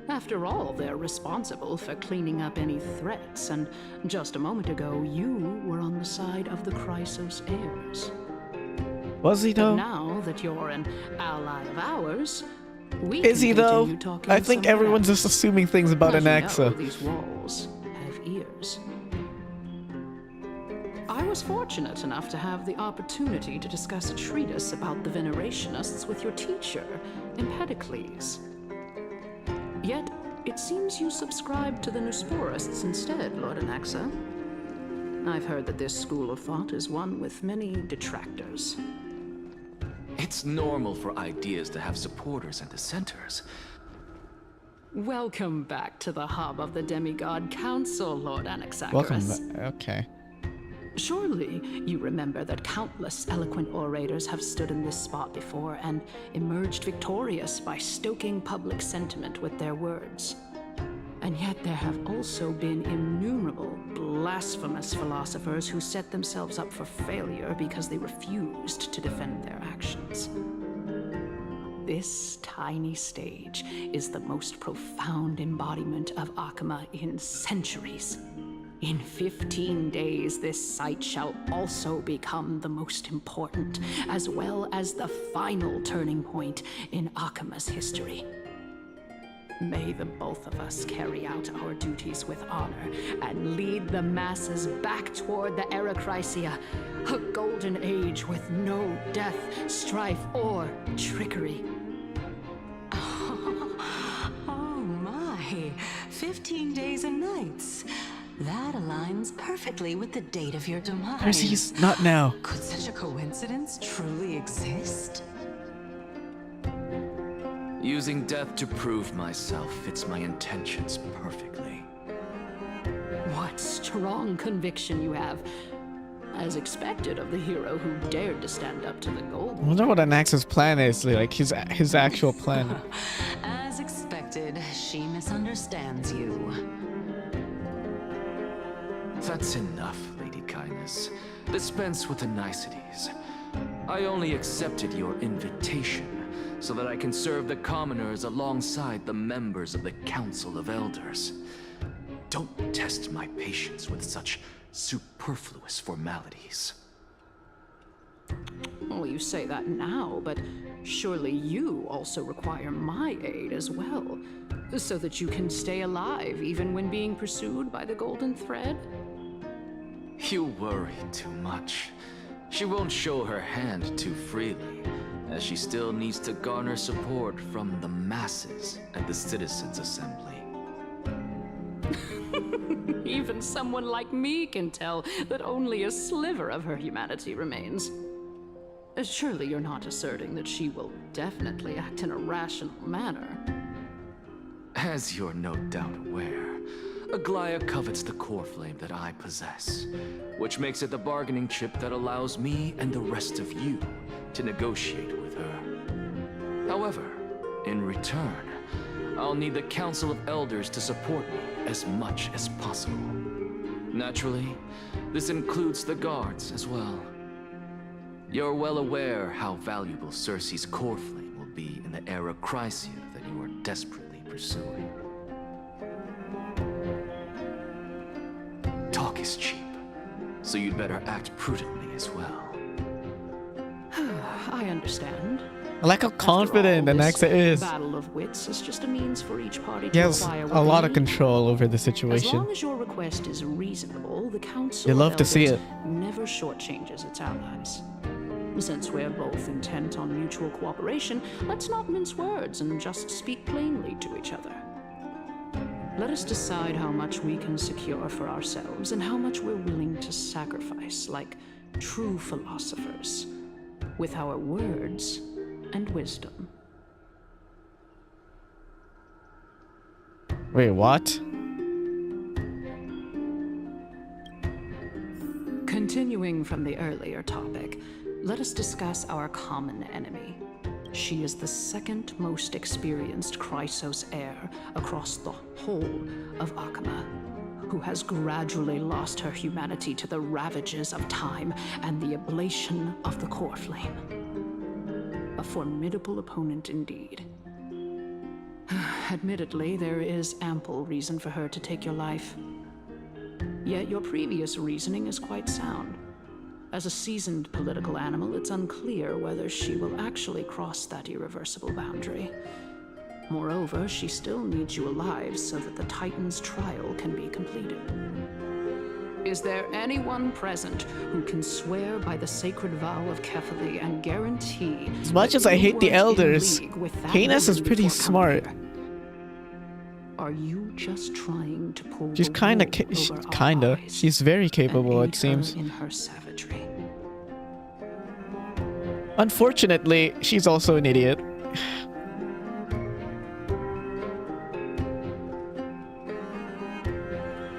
After all, they're responsible for cleaning up any threats, and just a moment ago, you were on the side of the Chrysos heirs. Was he though? But now that you're an ally of ours, we Is can he though? continue talking I think somewhere everyone's else. just assuming things about As you know, Anaxa. these walls have ears. I was fortunate enough to have the opportunity to discuss a treatise about the Venerationists with your teacher, Empedocles. Yet, it seems you subscribe to the Nusporists instead, Lord Anaxa. I've heard that this school of thought is one with many detractors. It's normal for ideas to have supporters and dissenters. Welcome back to the hub of the Demigod Council, Lord Anaxagoras. Welcome back. Okay. Surely you remember that countless eloquent orators have stood in this spot before and emerged victorious by stoking public sentiment with their words. And yet there have also been innumerable blasphemous philosophers who set themselves up for failure because they refused to defend their actions. This tiny stage is the most profound embodiment of Akama in centuries. In 15 days, this site shall also become the most important, as well as the final turning point in Akama's history. May the both of us carry out our duties with honor and lead the masses back toward the Era Chrysia, a golden age with no death, strife, or trickery. Oh my, 15 days and nights. That aligns perfectly with the date of your demise. Percy's not now. Could such a coincidence truly exist? Using death to prove myself fits my intentions perfectly. What strong conviction you have. As expected of the hero who dared to stand up to the gold. I wonder what Anax's plan is, like his actual plan. As expected, she misunderstands you. That's enough, Lady Kindness. Dispense with the niceties. I only accepted your invitation so that I can serve the commoners alongside the members of the Council of Elders. Don't test my patience with such superfluous formalities. Well, you say that now, but surely you also require my aid as well, so that you can stay alive even when being pursued by the Golden Thread? You worry too much. She won't show her hand too freely, as she still needs to garner support from the masses at the Citizens' Assembly. Even someone like me can tell that only a sliver of her humanity remains. Surely you're not asserting that she will definitely act in a rational manner. As you're no doubt aware, Aglaya covets the core flame that I possess, which makes it the bargaining chip that allows me and the rest of you to negotiate with her. However, in return, I'll need the Council of Elders to support me as much as possible. Naturally, this includes the guards as well. You're well aware how valuable Cersei's core flame will be in the Era Chrysia that you are desperately pursuing. Talk is cheap, so you'd better act prudently as well. I understand. I like how confident Anaxa is. Battle of wits is just a means for each party He to has acquire a lot of what they need. control over the As situation. long as your request is reasonable, the Council You of love to see Elders it. never shortchanges its allies. Since we're both intent on mutual cooperation, let's not mince words and just speak plainly to each other. Let us decide how much we can secure for ourselves and how much we're willing to sacrifice, like true philosophers, with our words and wisdom. Wait, what? Continuing from the earlier topic, let us discuss our common enemy. She is the second most experienced Chrysos heir across the whole of Akama, who has gradually lost her humanity to the ravages of time and the ablation of the core flame. A formidable opponent indeed. Admittedly, there is ample reason for her to take your life. Yet your previous reasoning is quite sound. As a seasoned political animal, it's unclear whether she will actually cross that irreversible boundary. Moreover, she still needs you alive so that the Titan's trial can be completed. Is there anyone present who can swear by the sacred vow of Kefali and guarantee... As much as I hate the elders, Canis is pretty smart. Are you just trying to pull She's she's very capable, it seems. in her savagery? Unfortunately, she's also an idiot.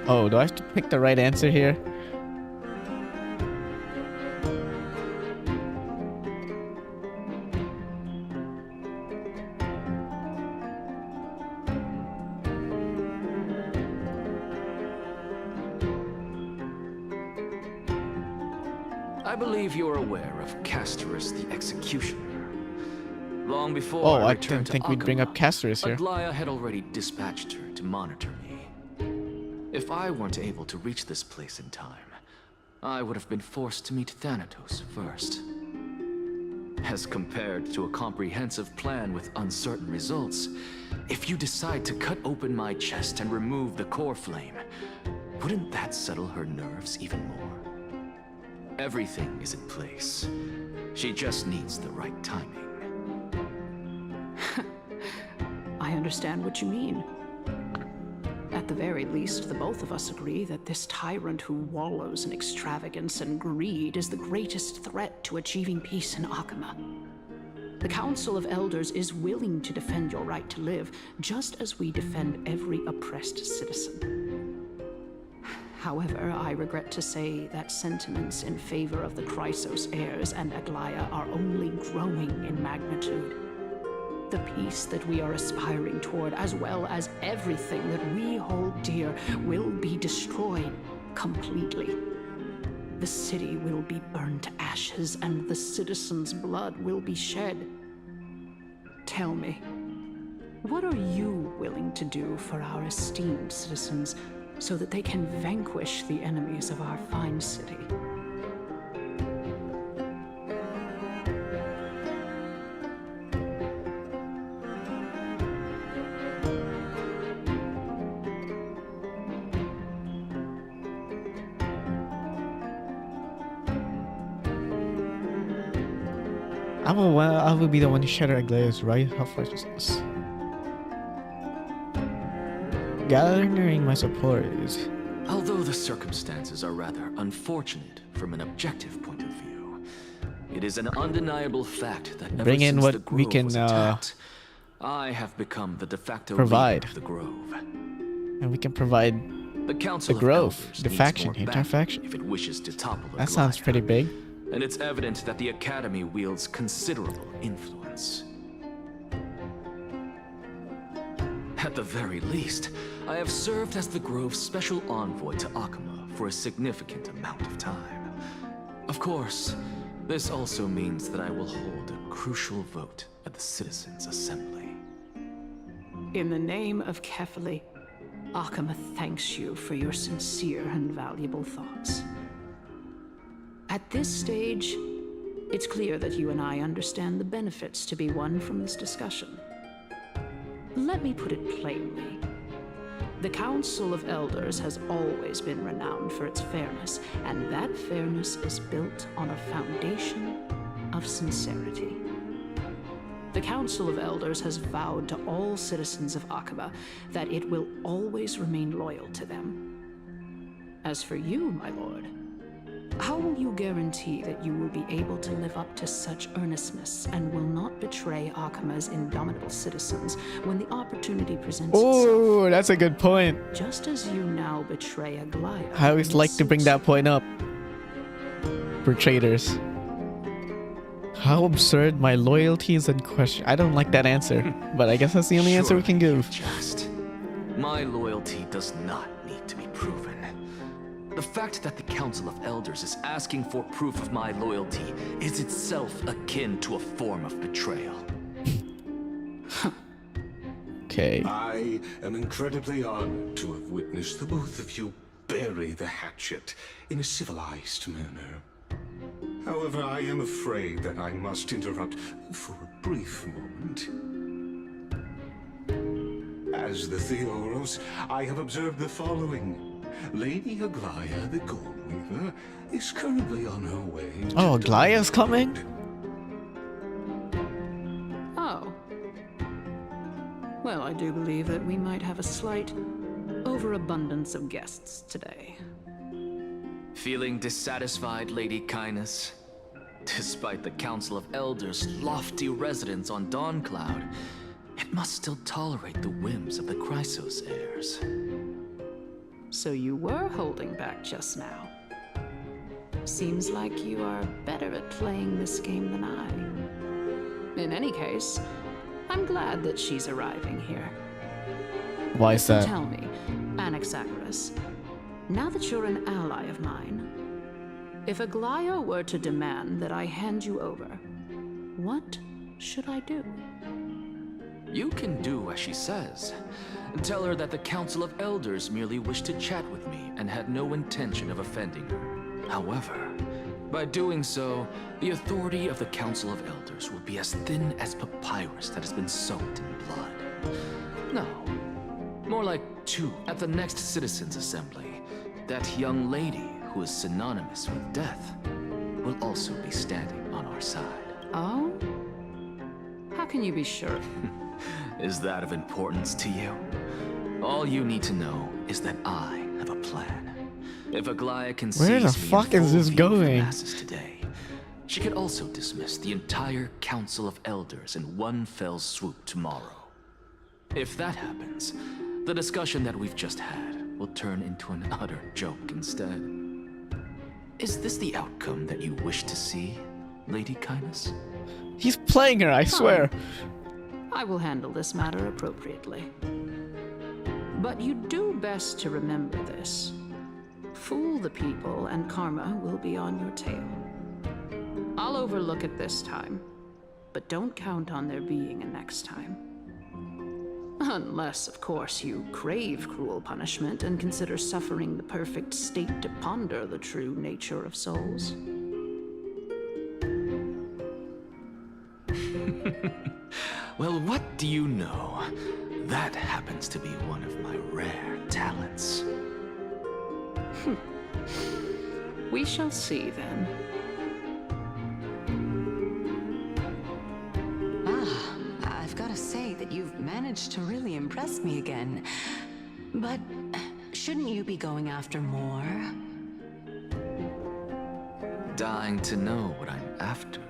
Oh, do I have to pick the right answer here? I believe you're aware of Castorus the Executioner. Long before Oh, I I returned didn't to think we'd bring up Castorus here. Aglaya had already dispatched her to monitor me. If I weren't able to reach this place in time, I would have been forced to meet Thanatos first. As compared to a comprehensive plan with uncertain results, if you decide to cut open my chest and remove the core flame, wouldn't that settle her nerves even more? Everything is in place. She just needs the right timing. I understand what you mean. At the very least, the both of us agree that this tyrant who wallows in extravagance and greed is the greatest threat to achieving peace in Akama. The Council of Elders is willing to defend your right to live, just as we defend every oppressed citizen. However, I regret to say that sentiments in favor of the Chrysos heirs and Aglaya are only growing in magnitude. The peace that we are aspiring toward, as well as everything that we hold dear, will be destroyed completely. The city will be burned to ashes, and the citizens' blood will be shed. Tell me, what are you willing to do for our esteemed citizens so that they can vanquish the enemies of our fine city? I will be the one to shatter Aglaya's right of righteousness. Gathering my supporters. Although the circumstances are rather unfortunate from an objective point of view, it is an undeniable fact that ever Bring in since what the Grove we can was attacked, I have become the de facto provide. leader of the Grove. And we can provide The Council the of Grove, Elders the needs faction, more the entire backing faction. if it wishes to topple That sounds Aglaya. pretty big. And it's evident that the Academy wields considerable influence. At the very least, I have served as the Grove's special envoy to Akama for a significant amount of time. Of course, this also means that I will hold a crucial vote at the Citizens' Assembly. In the name of Kefali, Akama thanks you for your sincere and valuable thoughts. At this stage, it's clear that you and I understand the benefits to be won from this discussion. Let me put it plainly. The Council of Elders has always been renowned for its fairness, and that fairness is built on a foundation of sincerity. The Council of Elders has vowed to all citizens of Akaba that it will always remain loyal to them. As for you, my lord, how will you guarantee that you will be able to live up to such earnestness and will not betray Akama's indomitable citizens when the opportunity presents itself? Oh, that's a good point. Just as you now betray Aglaya. I always like to bring that point up for traders. How absurd, my loyalty is in question. I don't like that answer, but I guess that's the only answer we can give. Just. My loyalty does not need to be proven. The fact that the Council of Elders is asking for proof of my loyalty is itself akin to a form of betrayal. Okay. I am incredibly honored to have witnessed the both of you bury the hatchet in a civilized manner. However, I am afraid that I must interrupt for a brief moment. As the Theoros, I have observed the following. Lady Aglaya, the Goldweaver, is currently on her way to Oh, Aglaya's coming? Oh. Well, I do believe that we might have a slight overabundance of guests today. Feeling dissatisfied, Lady Kindness? Despite the Council of Elders' lofty residence on Dawncloud, it must still tolerate the whims of the Chrysos heirs. So you were holding back just now. Seems like you are better at playing this game than I. In any case, I'm glad that she's arriving here. Why is So that? tell me, Anaxagoras, now that you're an ally of mine, If Aglaya were to demand that I hand you over, what should I do? You can do as she says. Tell her that the Council of Elders merely wished to chat with me and had no intention of offending her. However, by doing so, the authority of the Council of Elders will be as thin as papyrus that has been soaked in blood. No, more like two. At the next Citizens' Assembly, that young lady who is synonymous with death will also be standing on our side. Oh? How can you be sure? Is that of importance to you? All you need to know is that I have a plan. If Aglaya can Where the fuck is this going? Today, she could also dismiss the entire Council of Elders in one fell swoop tomorrow. If that happens, the discussion that we've just had will turn into an utter joke instead. Is this the outcome that you wish to see, Lady Kindness? He's playing her, I swear. I will handle this matter appropriately. But you do best to remember this. Fool the people and karma will be on your tail. I'll overlook it this time, but don't count on there being a next time. Unless, of course, you crave cruel punishment and consider suffering the perfect state to ponder the true nature of souls. Well, what do you know? That happens to be one of my rare talents. We shall see then. I've got to say that you've managed to really impress me again. But shouldn't you be going after more? Dying to know what I'm after.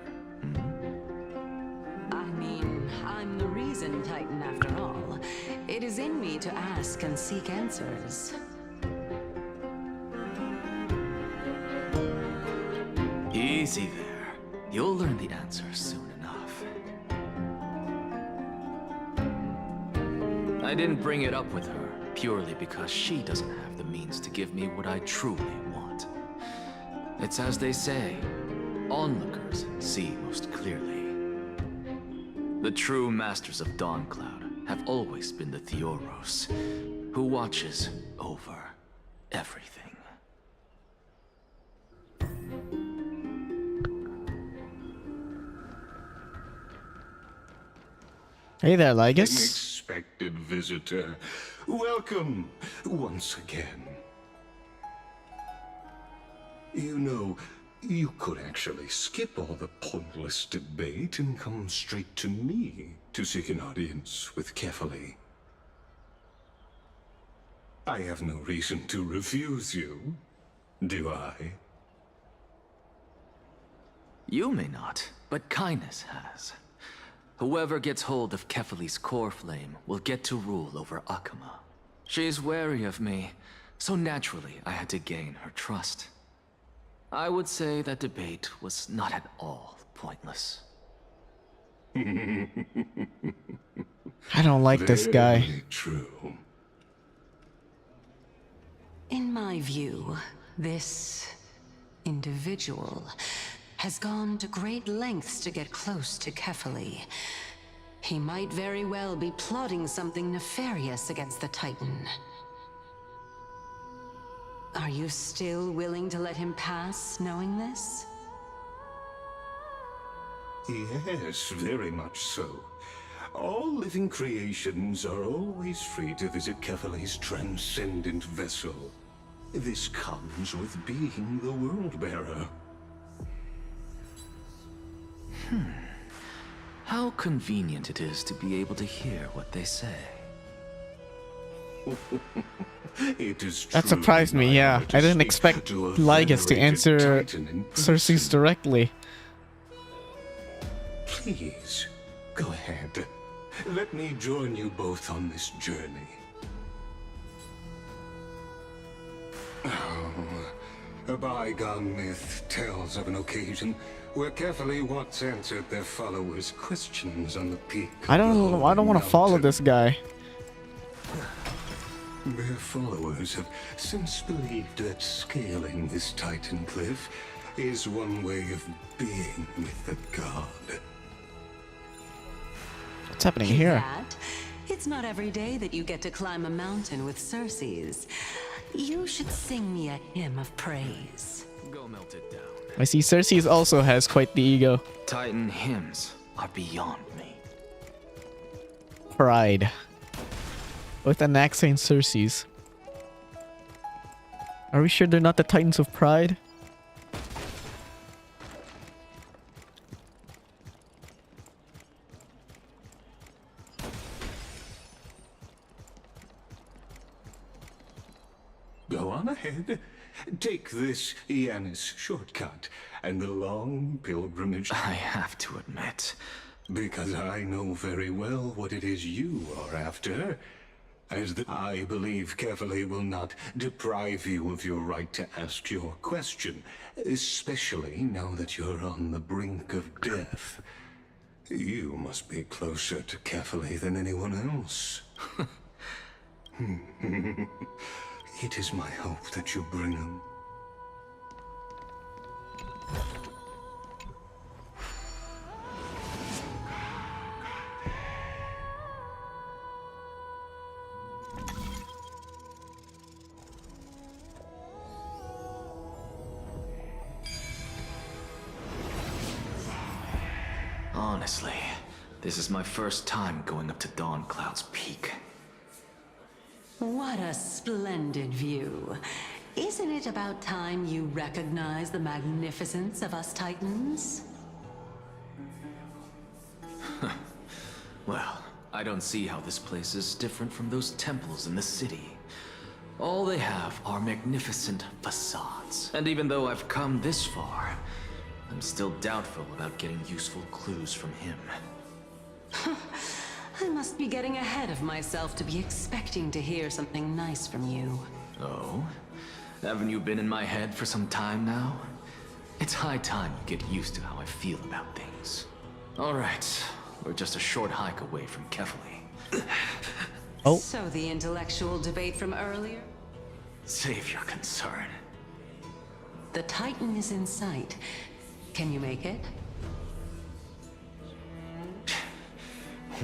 I mean, I'm the reason Titan after all. It is in me to ask and seek answers. Easy there. You'll learn the answers soon enough. I didn't bring it up with her purely because she doesn't have the means to give me what I truly want. It's as they say, onlookers see most clearly. The true masters of Dawncloud have always been the Theoros, who watches over everything. Hey there, Lygus. Unexpected visitor. Welcome once again. You know, you could actually skip all the pointless debate and come straight to me to seek an audience with Kefali. I have no reason to refuse you, do I? You may not, but Kindness has. Whoever gets hold of Kefali's core flame will get to rule over Akama. She's wary of me, so naturally I had to gain her trust. I would say that debate was not at all pointless. I don't like this guy. Very true. In my view, this individual has gone to great lengths to get close to Kefali. He might very well be plotting something nefarious against the Titan. Are you still willing to let him pass, knowing this? Yes, very much so. All living creations are always free to visit Kefali's transcendent vessel. This comes with being the World-Bearer. How convenient it is to be able to hear what they say. It is That surprised me, yeah. I didn't expect Lygus to answer Cersei's directly. Please, go ahead. Let me join you both on this journey. Oh, a bygone myth tells of an occasion where Kefali once answered their followers' questions on the peak. I don't want to follow this guy. Their followers have since believed that scaling this Titan cliff is one way of being with the god. What's happening here? That? It's not every day that you get to climb a mountain with Circes. You should sing me a hymn of praise. Go melt it down. I see Circes also has quite the ego. Titan hymns are beyond me. Pride. With Anaxa and Circes. Are we sure they're not the Titans of Pride? Go on ahead. Take this Yanis shortcut and the long pilgrimage. I have to admit. Because I know very well what it is you are after. As I believe Kefali will not deprive you of your right to ask your question, especially now that you're on the brink of death. You must be closer to Kefali than anyone else. It is my hope that you bring him. Honestly, this is my first time going up to Dawn Cloud's peak. What a splendid view. Isn't it about time you recognize the magnificence of us Titans? Well, I don't see how this place is different from those temples in the city. All they have are magnificent facades. And even though I've come this far, I'm still doubtful about getting useful clues from him. I must be getting ahead of myself to be expecting to hear something nice from you. Oh? Haven't you been in my head for some time now? It's high time you get used to how I feel about things. Alright, we're just a short hike away from Kefali. Oh. So the intellectual debate from earlier? Save your concern. The Titan is in sight. Can you make it?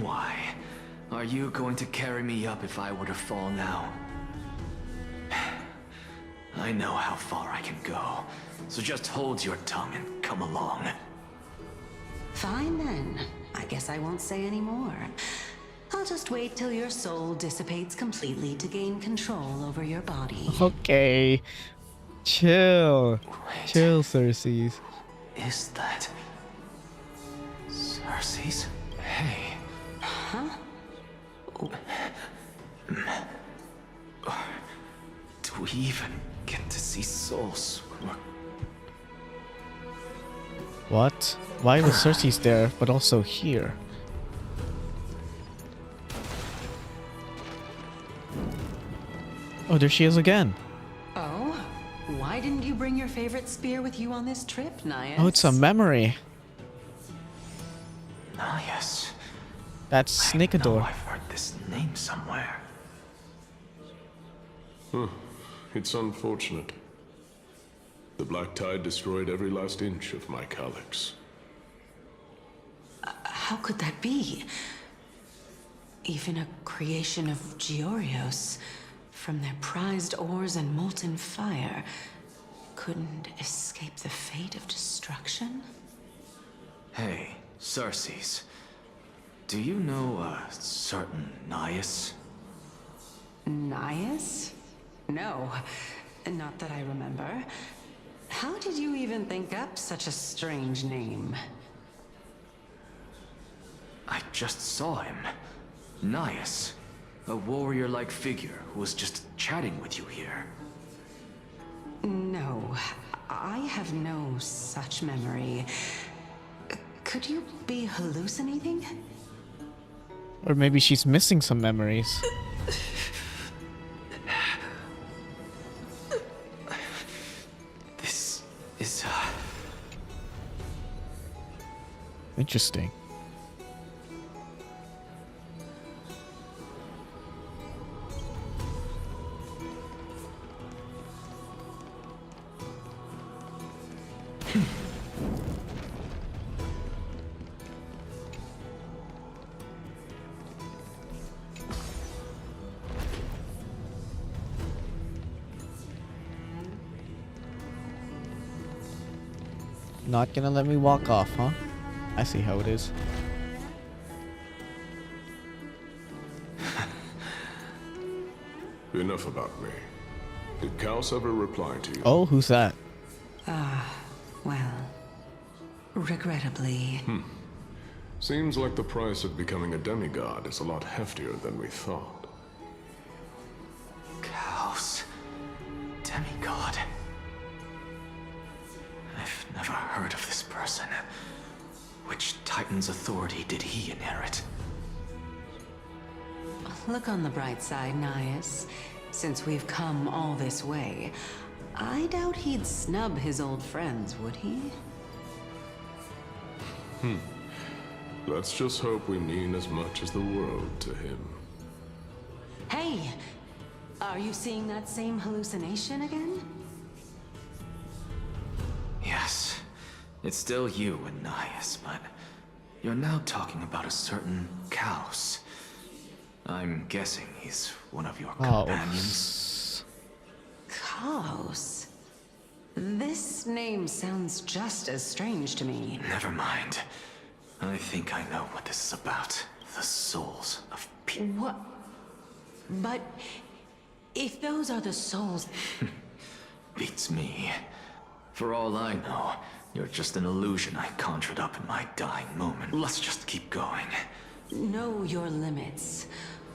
Why? Are you going to carry me up if I were to fall now? I know how far I can go, so just hold your tongue and come along. Fine then. I guess I won't say any more. I'll just wait till your soul dissipates completely to gain control over your body. Okay. Chill. Chill, Circes. Is that... Circes? Hey. Huh? Do we even get to see souls when we're... What? Why was Circes there, but also here? Oh, there she is again. Oh? Why didn't you bring your favorite spear with you on this trip, Naias? Oh, it's a memory. Naias. That's I know Snikador. I've heard this name somewhere. It's unfortunate. The Black Tide destroyed every last inch of my calyx. How could that be? Even a creation of Georios, from their prized ores and molten fire, couldn't escape the fate of destruction? Hey, Circes. Do you know a certain Naias? Naias? No, not that I remember. How did you even think up such a strange name? I just saw him. Naias. A warrior-like figure who was just chatting with you here. No, I have no such memory. Could you be hallucinating? Or maybe she's missing some memories. This is... Interesting. Not gonna let me walk off, huh? I see how it is. Enough about me. Did Kaos ever reply to you? Oh, who's that? Well, regrettably. Seems like the price of becoming a demigod is a lot heftier than we thought. Kaos. Demigod. I've never heard of this person. Which Titan's authority did he inherit? Look on the bright side, Nias. Since we've come all this way, I doubt he'd snub his old friends, would he? Let's just hope we mean as much as the world to him. Hey! Are you seeing that same hallucination again? Yes. It's still you and Nias, but you're now talking about a certain Kaos. I'm guessing he's one of your companions. Kaos? This name sounds just as strange to me. Never mind. I think I know what this is about. The souls of people. What? But if those are the souls... Beats me. For all I know, you're just an illusion I conjured up in my dying moment. Let's just keep going. Know your limits.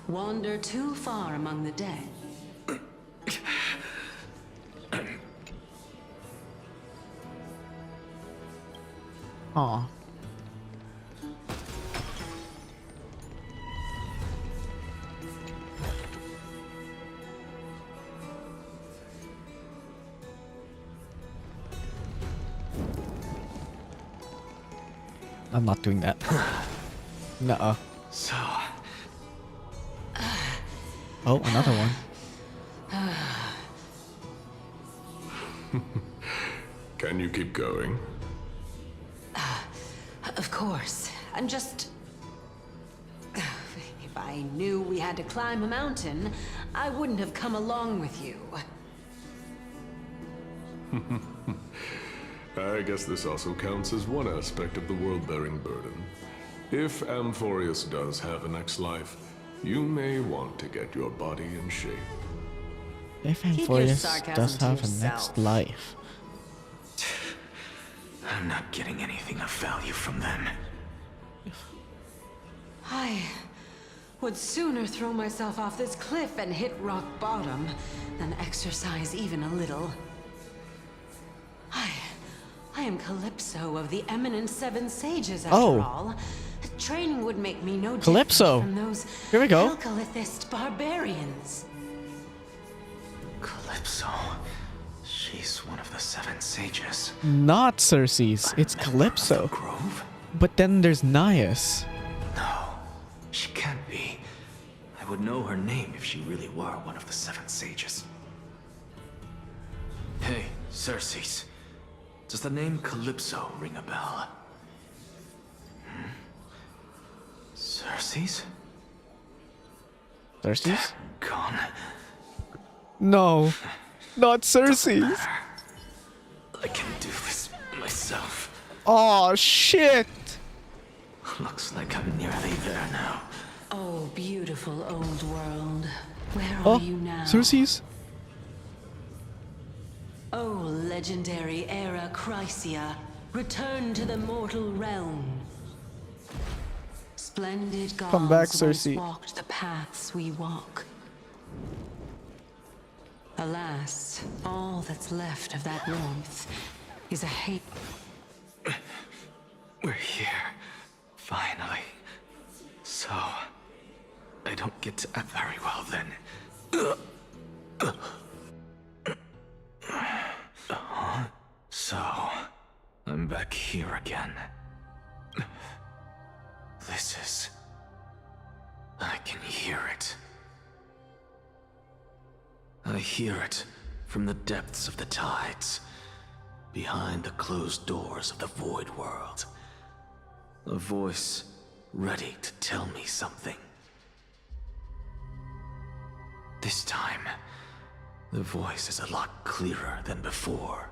Wander too far among the dead. Aw. I'm not doing that. Nuh-uh. So... Oh, another one. Can you keep going? Of course. I'm just... If I knew we had to climb a mountain, I wouldn't have come along with you. I guess this also counts as one aspect of the world-bearing burden. If Amphorius does have a next life, you may want to get your body in shape. If Amphorius does have a next life. I'm not getting anything of value from them. I would sooner throw myself off this cliff and hit rock bottom than exercise even a little. I am Calypso of the eminent Seven Sages, after all. Training would make me no Calypso. different from those Here we go. Alcalithist barbarians. Calypso. She's one of the Seven Sages. Not Cersei's. It's Calypso. Grove? But then there's Nias. No, she can't be. I would know her name if she really were one of the Seven Sages. Hey, Cersei's. Does the name Calypso ring a bell? Cersei's? Cersei's? Gone. No. Not Cersei's. I can do this myself. Oh shit. Looks like I'm nearly there now. Oh, beautiful old world. Where Oh, are you now? Cersei's? Oh, legendary era Chrysia, return to the mortal realm. Splendid gods Come back, once Cersei. walked the paths we walk. Alas, all that's left of that warmth is a hate. We're here. Finally. So... I don't get to act very well then. So... I'm back here again. This is... I can hear it. I hear it from the depths of the tides, behind the closed doors of the Void World. A voice ready to tell me something. This time, the voice is a lot clearer than before.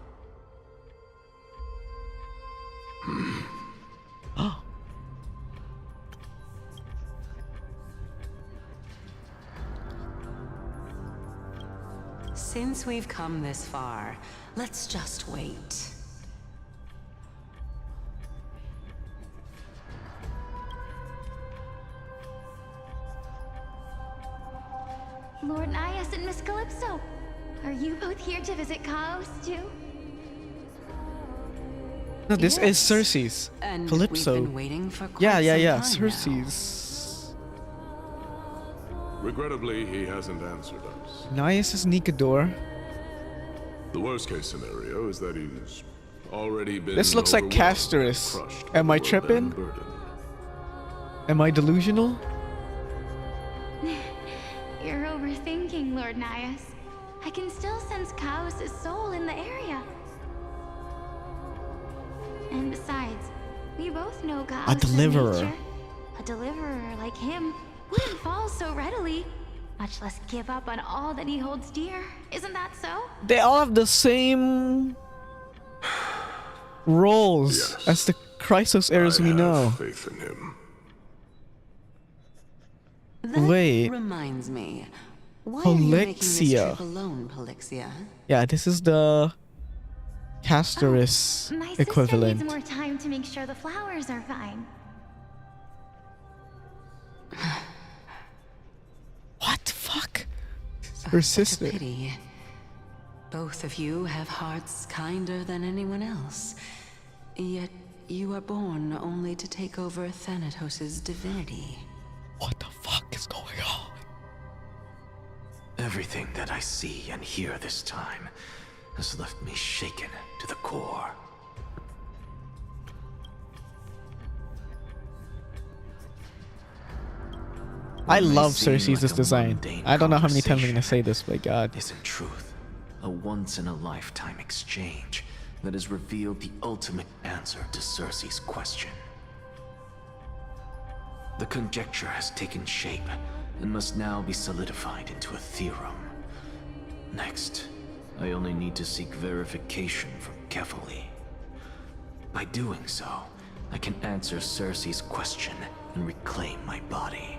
Since we've come this far, let's just wait. Lord Nias and Miss Calypso, are you both here to visit Chaos too? No, this is Yes. Cersei's. And Calypso. we've been waiting for quite Yeah. some time now. Cersei's. Regrettably, he hasn't answered us. Nias is Nikador. The worst case scenario is that he's already been This looks like overwhelmed and Casterus. crushed Am by I the tripping? world-bearing burden. Am I delusional? You're overthinking, Lord Nias. I can still sense Chaos' soul in the area. And besides, we both know Chaos' deliverer. nature. A deliverer like him wouldn't fall so readily, much less give up on all that he holds dear. Isn't that so? They all have the same roles as the Chrysos heirs we know. Faith in him. That Wait. reminds me. Why are you making this Polixia. trip alone, Polixia? Yeah, this is the Casterus My sister equivalent. needs more time to make sure the flowers are fine. What the fuck? Her sister. Such a pity. Both of you have hearts kinder than anyone else. Yet you are born only to take over Thanatos' divinity. What the fuck is going on? Everything that I see and hear this time has left me shaken to the core. I What may love seem Cersei's like a design. mundane I don't know how many times I'm conversation gonna say this, but God. is in truth a once-in-a-lifetime exchange that has revealed the ultimate answer to Cersei's question. The conjecture has taken shape and must now be solidified into a theorem. Next, I only need to seek verification from Kefali. By doing so, I can answer Cersei's question and reclaim my body.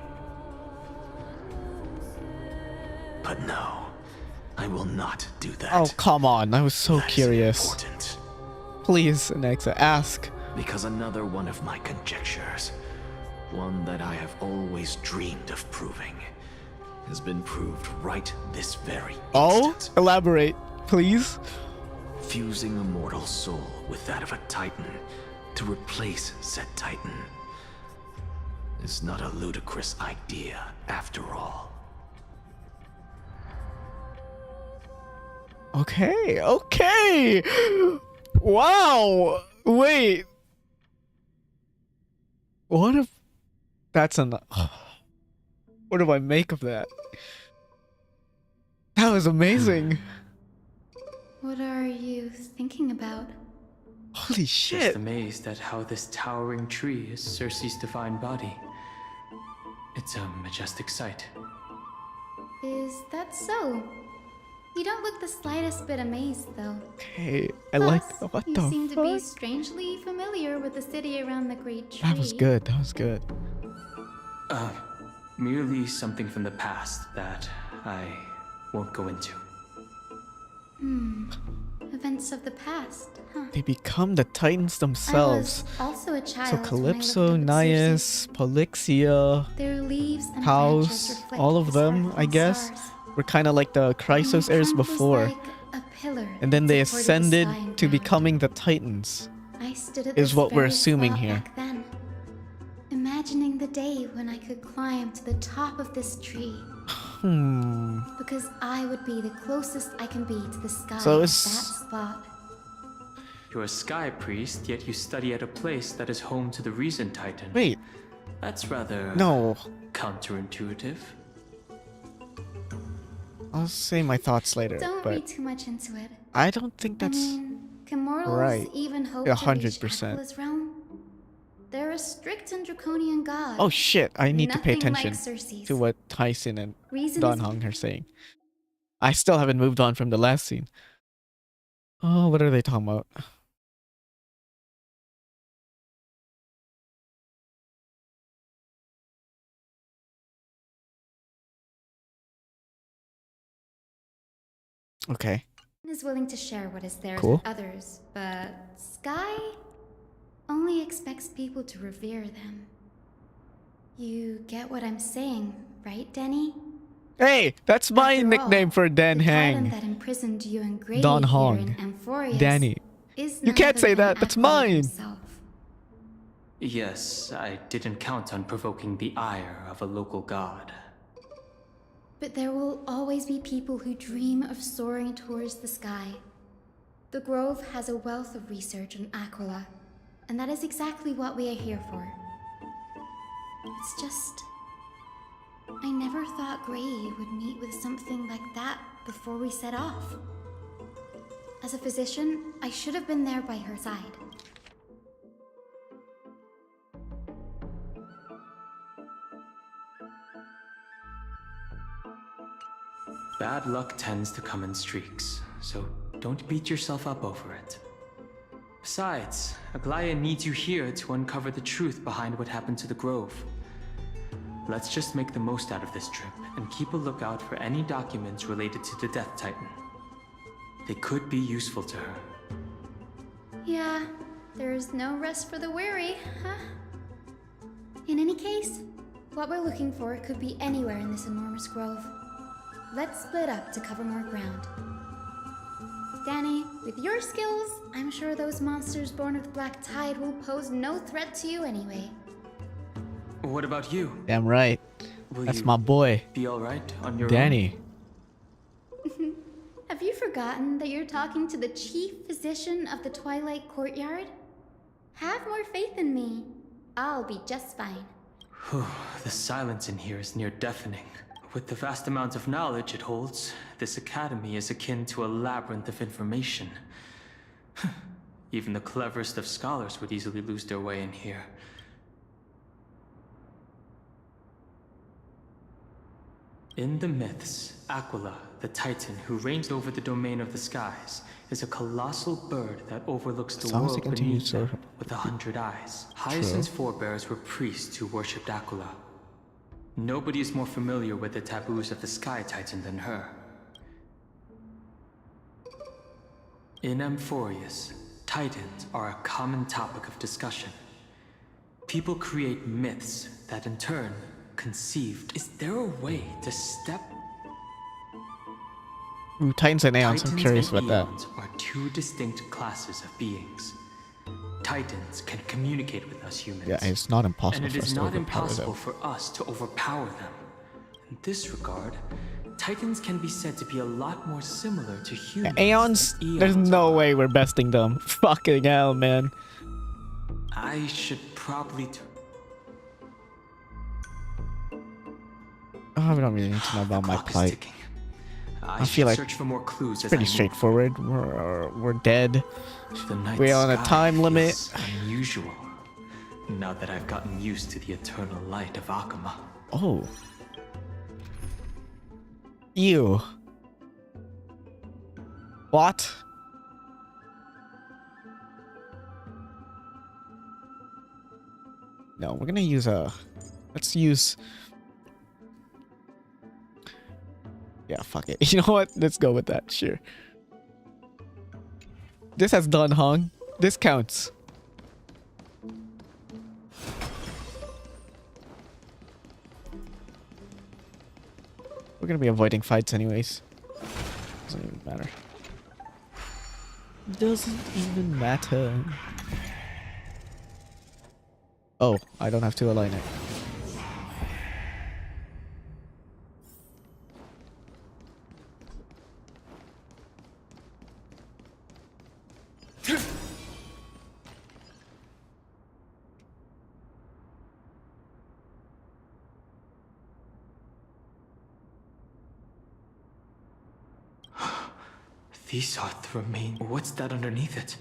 But no, I will not do that. Oh, come on. I was so That is curious. important. Please, Alexa, ask. Because another one of my conjectures, one that I have always dreamed of proving, has been proved right this very Oh? Elaborate, please. fusing a mortal soul with that of a titan to replace said titan is not a ludicrous idea after all. Okay, okay. Wow. Wait. What if that's an... What do I make of that? That was amazing. What are you thinking about? Holy Just shit. amazed at how this towering tree is Cersei's divine body. It's a majestic sight. Is that so? You don't look the slightest bit amazed, though. Okay, I like... What You the seem to be fuck? strangely familiar with the city around the Great Tree. That was good, that was good. Merely something from the past that I won't go into. Events of the past, huh? They become the Titans I themselves. was also a child So when I Calypso, looked up at Nias, Polixia, Their leaves and branches House, reflect all of the them, I sparkling guess, stars. were kind of like the Chrysos heirs camp was before. like a pillar And then that they supported the ascended sky and to ground. becoming the Titans. I stood at is this what we're very assuming spot here. back then, imagining the day when I could climb to the top of this tree, because I would be the closest I can be to the sky So at that it's- spot. You're a sky priest, yet you study at a place that is home to the Reason Titan. Wait. That's rather... No. counterintuitive. I'll say my thoughts later, Don't but read too much into it. I don't think that's Can mortals right. even hope Yeah, to reach 100%. Atlas realm? They're a strict and draconian god. Oh shit, I need to pay Nothing like attention Cersei's. to what Tyson and Reason Don is- Hong are saying. I still haven't moved on from the last scene. Oh, what are they talking about? Okay. Is willing to share what is theirs Cool. with others, but Sky only expects people to revere them. You get what I'm saying, right, Denny? Hey, that's my After nickname all, for Dan the titan Hang. that imprisoned you and Grady Don here Hong. in Amphorius Danny. is You none can't other say than that. That's Aquila mine. himself. Yes, I didn't count on provoking the ire of a local god. But there will always be people who dream of soaring towards the sky. The Grove has a wealth of research on Aquila, and that is exactly what we are here for. It's just... I never thought Grady would meet with something like that before we set off. As a physician, I should have been there by her side. Bad luck tends to come in streaks, so don't beat yourself up over it. Besides, Aglaya needs you here to uncover the truth behind what happened to the Grove. Let's just make the most out of this trip and keep a lookout for any documents related to the Death Titan. They could be useful to her. Yeah, there's no rest for the weary, huh? In any case, what we're looking for could be anywhere in this enormous grove. Let's split up to cover more ground. Danny, with your skills, I'm sure those monsters born of the Black Tide will pose no threat to you anyway. What about you? Damn right. Will That's you my boy. be alright on your Danny. Have you forgotten that you're talking to the chief physician of the Twilight Courtyard? Have more faith in me. I'll be just fine. own? The silence in here is near deafening. With the vast amount of knowledge it holds, this academy is akin to a labyrinth of information. Even the cleverest of scholars would easily lose their way in here. In the myths, Aquila, the Titan who reigns over the domain of the skies, is a colossal bird that overlooks the Sounds world like beneath continued them with 100 eyes. Hyacinth's forebears were priests who worshipped Aquila. Nobody is more familiar with the taboos of the Sky Titan than her. In Amphorius, Titans are a common topic of discussion. People create myths that in turn conceived. Is there a way to step? Ooh, Titans and Aeons. I'm Titans curious and about that. Aeons are two distinct classes of beings. Titans can communicate with us humans. Yeah, it's not impossible and for it us is to not overpower impossible them. for us to overpower them. In this regard, Titans can be said to be a lot more similar to humans. Aeons? than There's Eons no are. way we're besting them. Fucking hell, man. I should probably. Oh, we don't really need to know about my Clock is plight. ticking. I feel like search for more clues it's as pretty I move. straightforward. We're dead. The night We're on a sky time limit. feels unusual. Now that I've gotten used to the eternal light of Akama. Oh. Ew. What? No, we're gonna use a... Let's use... Yeah, fuck it. You know what? Let's go with that. Sure. This has done, Hong. This counts. We're gonna be avoiding fights anyways. Doesn't even matter. Doesn't even matter. Oh, I don't have to align it. These are the remains. What's that underneath it?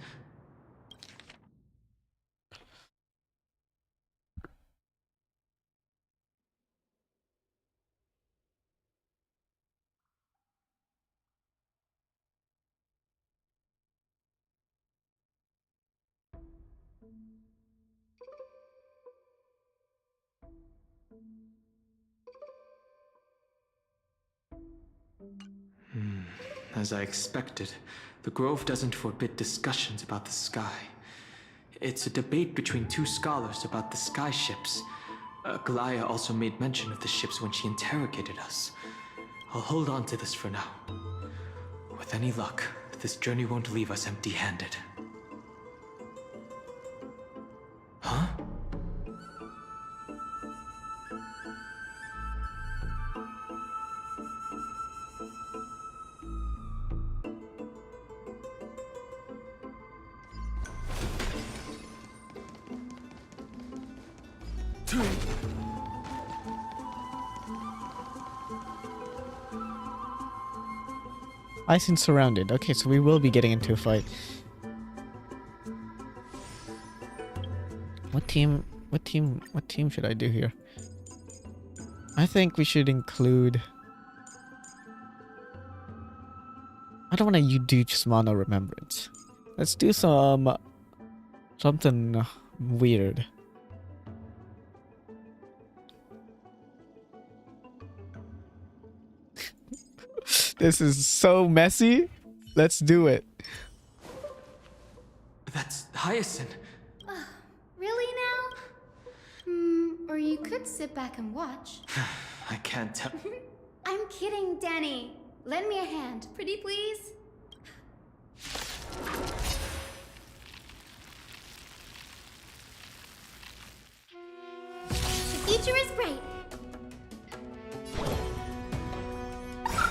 As I expected, the Grove doesn't forbid discussions about the sky. It's a debate between two scholars about the sky ships. Glaya also made mention of the ships when she interrogated us. I'll hold on to this for now. With any luck, this journey won't leave us empty-handed. Huh? Icing surrounded. Okay, so we will be getting into a fight. What team should I do here? I think we should include... I don't want to do just mono remembrance. Let's do something weird. This is so messy. Let's do it. That's Hyacinth. Really now? Or you could sit back and watch. I can't tell. I'm kidding, Danny. Lend me a hand, pretty please. The future is bright.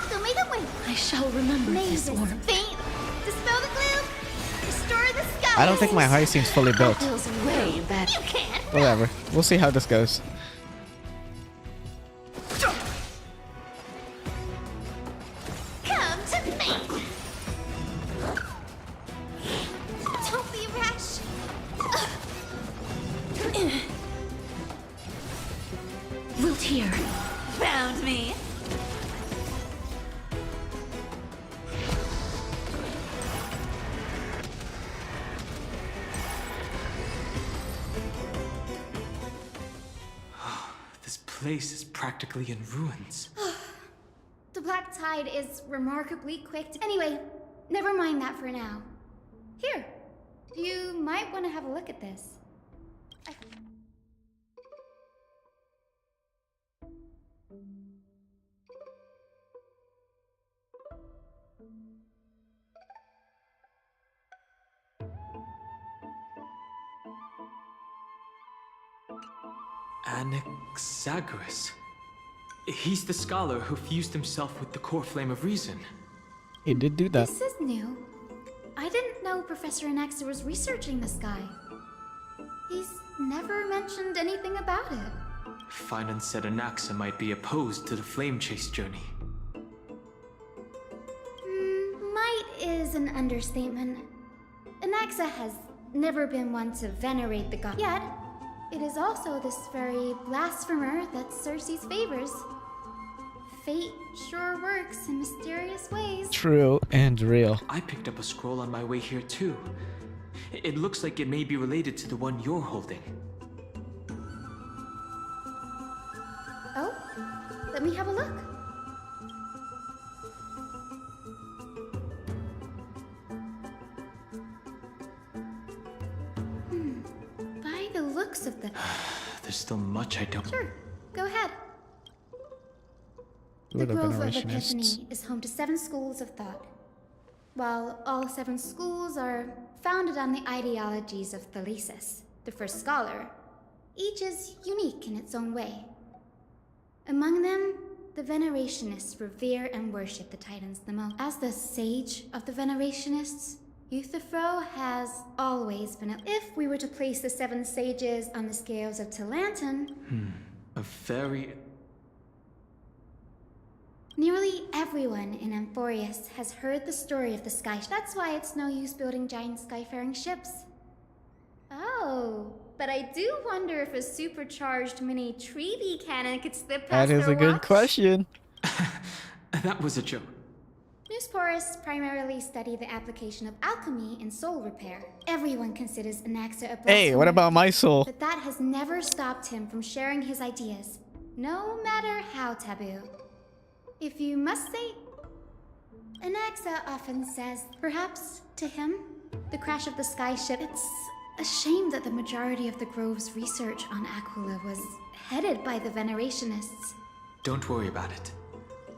So make a win. I shall remember May this this warmth. faint. Dispel the gloom. Restore the sky. I don't think my Hyacinth's fully built. Feels way better. You can't. Whatever. We'll see how this goes. Come to me. Don't be rash. Wilt here. Found me. This place is practically in ruins. The black tide is remarkably quick. Anyway, never mind that for now. Here, you might want to have a look at this. Anaxagoras. He's the scholar who fused himself with the core flame of reason. He did do that. This is new. I didn't know Professor Anaxa was researching this guy. He's never mentioned anything about it. Finan said Anaxa might be opposed to the flame chase journey. Might is an understatement. Anaxa has never been one to venerate the god. Yet, it is also this very blasphemer that Cersei's favors. Fate sure works in mysterious ways. True and real. I picked up a scroll on my way here too. It looks like it may be related to the one you're holding. Oh, let me have a look. By the looks of the... There's still much I don't... Sure, go ahead. The Little Grove of Venerationists. Epiphany is home to 7 schools of thought. While all 7 schools are founded on the ideologies of Thalesis, the first scholar, each is unique in its own way. Among them, the Venerationists revere and worship the Titans the most. As the sage of the Venerationists, Euthyphro has always been if we were to place the 7 sages on the scales of Talanton, A very... nearly everyone in Amphorius has heard the story of the sky. That's why it's no use building giant skyfaring ships. Oh, but I do wonder if a supercharged mini Treevy cannon could slip past That is their a good watch. question. That was a joke. Newsporists primarily study the application of alchemy in soul repair. Everyone considers Anaxa a Hey, what blasphemer, about my soul? but that has never stopped him from sharing his ideas, no matter how taboo. If you must say... Anaxa often says, perhaps to him, the crash of the skyship. It's a shame that the majority of the Grove's research on Aquila was headed by the Venerationists. Don't worry about it.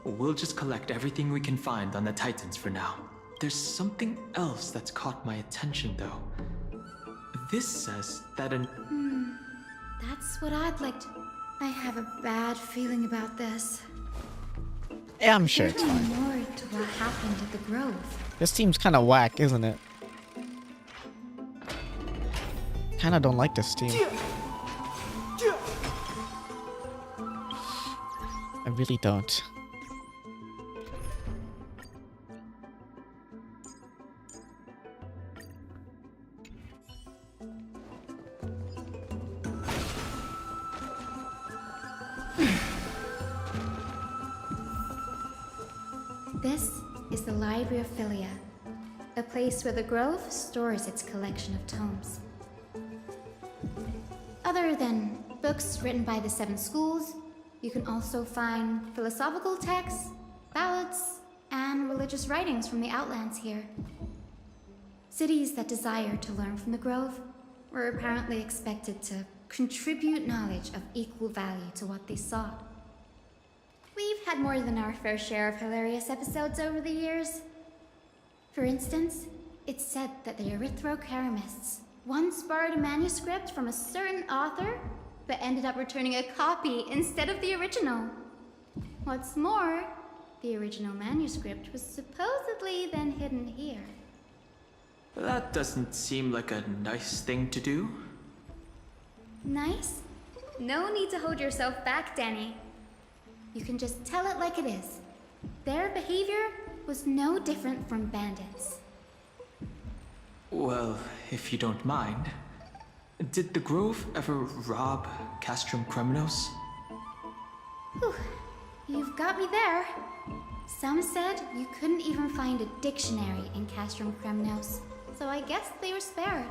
We'll just collect everything we can find on the Titans for now. There's something else that's caught my attention, though. This says that That's what I'd like to... I have a bad feeling about this. Yeah, I'm sure it's There's fine. more to what happened at the Grove. This seems kind of whack, isn't it? Kinda don't like this team. I really don't. This is the Library of Philia, a place where the Grove stores its collection of tomes. Other than books written by the 7 schools, you can also find philosophical texts, ballads, and religious writings from the Outlands here. Cities that desire to learn from the Grove were apparently expected to contribute knowledge of equal value to what they sought. We've had more than our fair share of hilarious episodes over the years. For instance, it's said that the Erythrocheramists once borrowed a manuscript from a certain author, but ended up returning a copy instead of the original. What's more, the original manuscript was supposedly then hidden here. that doesn't seem like a nice thing to do. Nice? No need to hold yourself back, Danny. You can just tell it like it is. Their behavior was no different from bandits. Well, if you don't mind, did the Grove ever rob Castrum Kremnos? Whew, you've got me there. Some said you couldn't even find a dictionary in Castrum Kremnos, so I guess they were spared.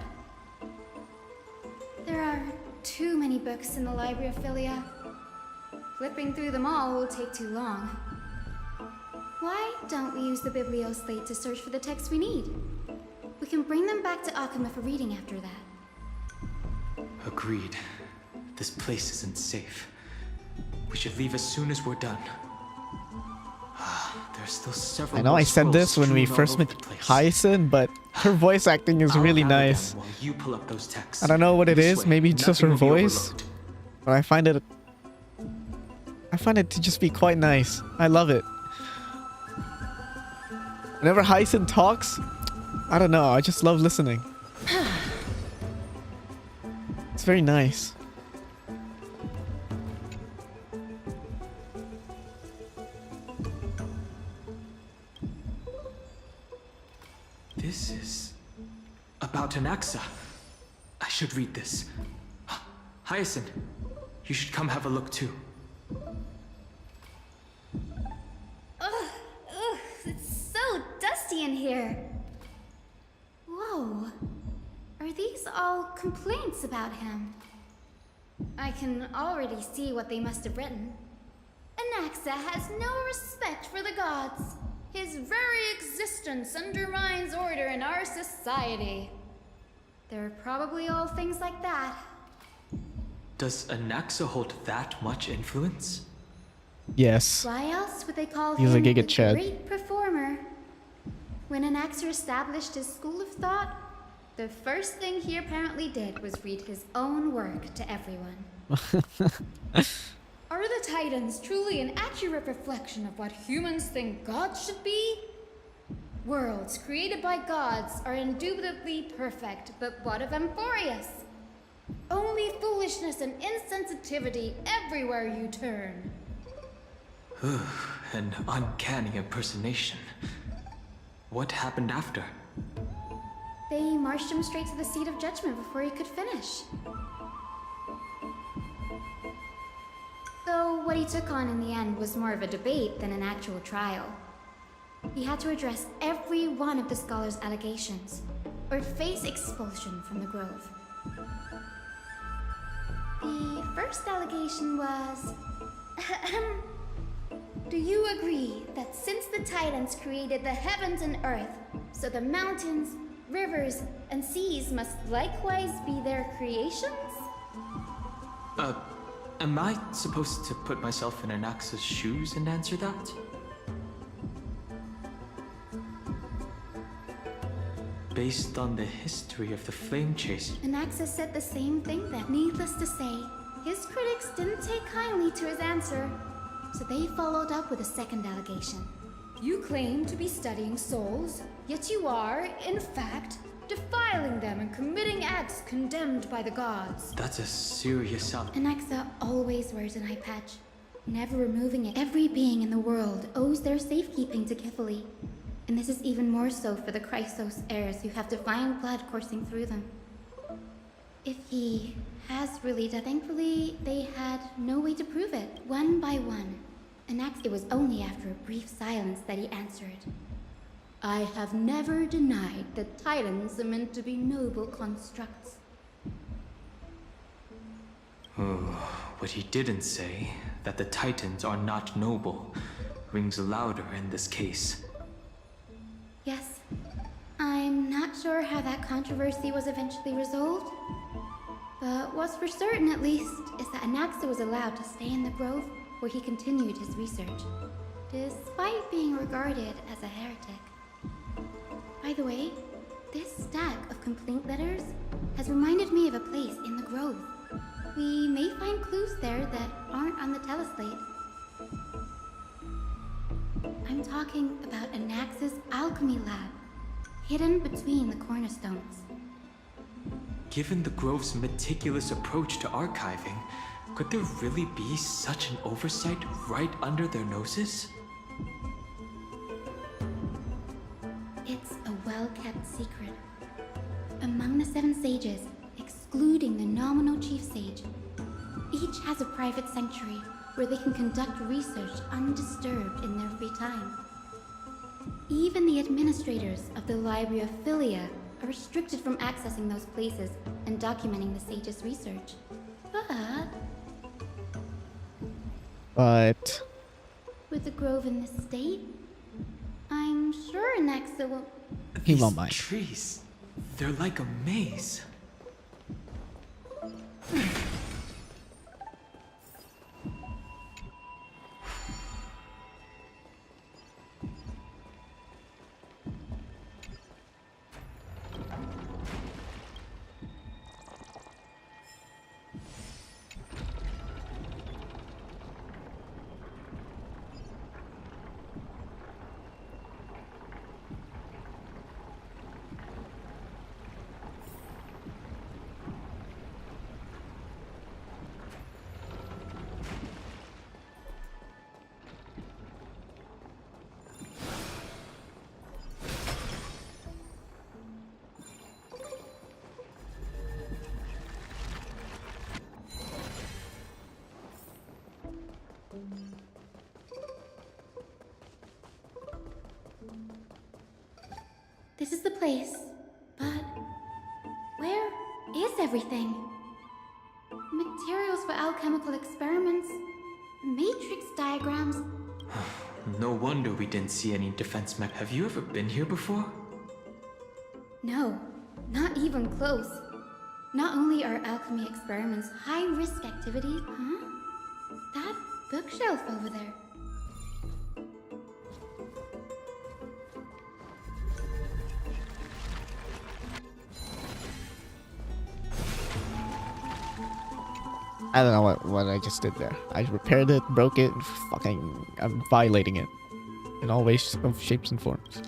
There are too many books in the Library of Philia. Flipping through them all will take too long. Why don't we use the Biblioslate to search for the texts we need? We can bring them back to Akuma for reading after that. Agreed. This place isn't safe. We should leave as soon as we're done. There's still several. I know I said this when we first met Hyacin, but her voice acting is really nice. You pull up those texts. I don't know what it is, maybe just her voice, but I find it to just be quite nice. I love it. Whenever Hyacin talks, I don't know, I just love listening. It's very nice. This is about Anaxa. I should read this. Hyacin, you should come have a look too. Ugh, it's so dusty in here. Whoa. Are these all complaints about him? I can already see what they must have written. Anaxa has no respect for the gods. His very existence undermines order in our society. They're probably all things like that. Does Anaxa hold that much influence? Yes. Why else would they call He's him a Giga the Chad. great performer? When Anaxa established his school of thought, the first thing he apparently did was read his own work to everyone. Are the Titans truly an accurate reflection of what humans think gods should be? Worlds created by gods are indubitably perfect, but what of Amphorius? Only foolishness and insensitivity everywhere you turn. An uncanny impersonation. What happened after? They marched him straight to the seat of judgment before he could finish. Though what he took on in the end was more of a debate than an actual trial. He had to address every one of the scholar's allegations, or face expulsion from the Grove. The first allegation was... Do you agree that since the Titans created the heavens and earth, so the mountains, rivers, and seas must likewise be their creations? Am I supposed to put myself in Anaxa's shoes and answer that? Based on the history of the Flame Chaser. Anaxa said the same thing then. Needless to say, his critics didn't take kindly to his answer, so they followed up with a second allegation. You claim to be studying souls, yet you are, in fact, defiling them and committing acts condemned by the gods. That's a serious Anaxa always wears an eye patch, never removing it. Every being in the world owes their safekeeping to Kifili, and this is even more so for the Chrysos heirs who have divine blood coursing through them. If he has really died, thankfully they had no way to prove it. One by one, Anaxa, it was only after a brief silence that he answered. I have never denied that Titans are meant to be noble constructs. Oh, what he didn't say, that the Titans are not noble, rings louder in this case. Yes. I'm not sure how that controversy was eventually resolved, but what's for certain at least is that Anaxa was allowed to stay in the grove where he continued his research, despite being regarded as a heretic. By the way, this stack of complaint letters has reminded me of a place in the grove. We may find clues there that aren't on the teleslate. I'm talking about Anaxa's alchemy lab, hidden between the cornerstones. Given the Grove's meticulous approach to archiving, could there really be such an oversight right under their noses? It's a well-kept secret. Among the 7 sages, excluding the nominal chief sage, each has a private sanctuary where they can conduct research undisturbed in their free time. Even the administrators of the Library of Philia are restricted from accessing those places and documenting the sage's research. But with the grove in this state, I'm sure Anaxa will... he won't mind. Trees, they're like a maze. This is the place, but where is everything? Materials for alchemical experiments, matrix diagrams. No wonder we didn't see any defense mech. Have you ever been here before? No, not even close. Not only are alchemy experiments high-risk activities, that bookshelf over there. I don't know what I just did there. I repaired it, broke it, I'm violating it. In all ways of shapes and forms.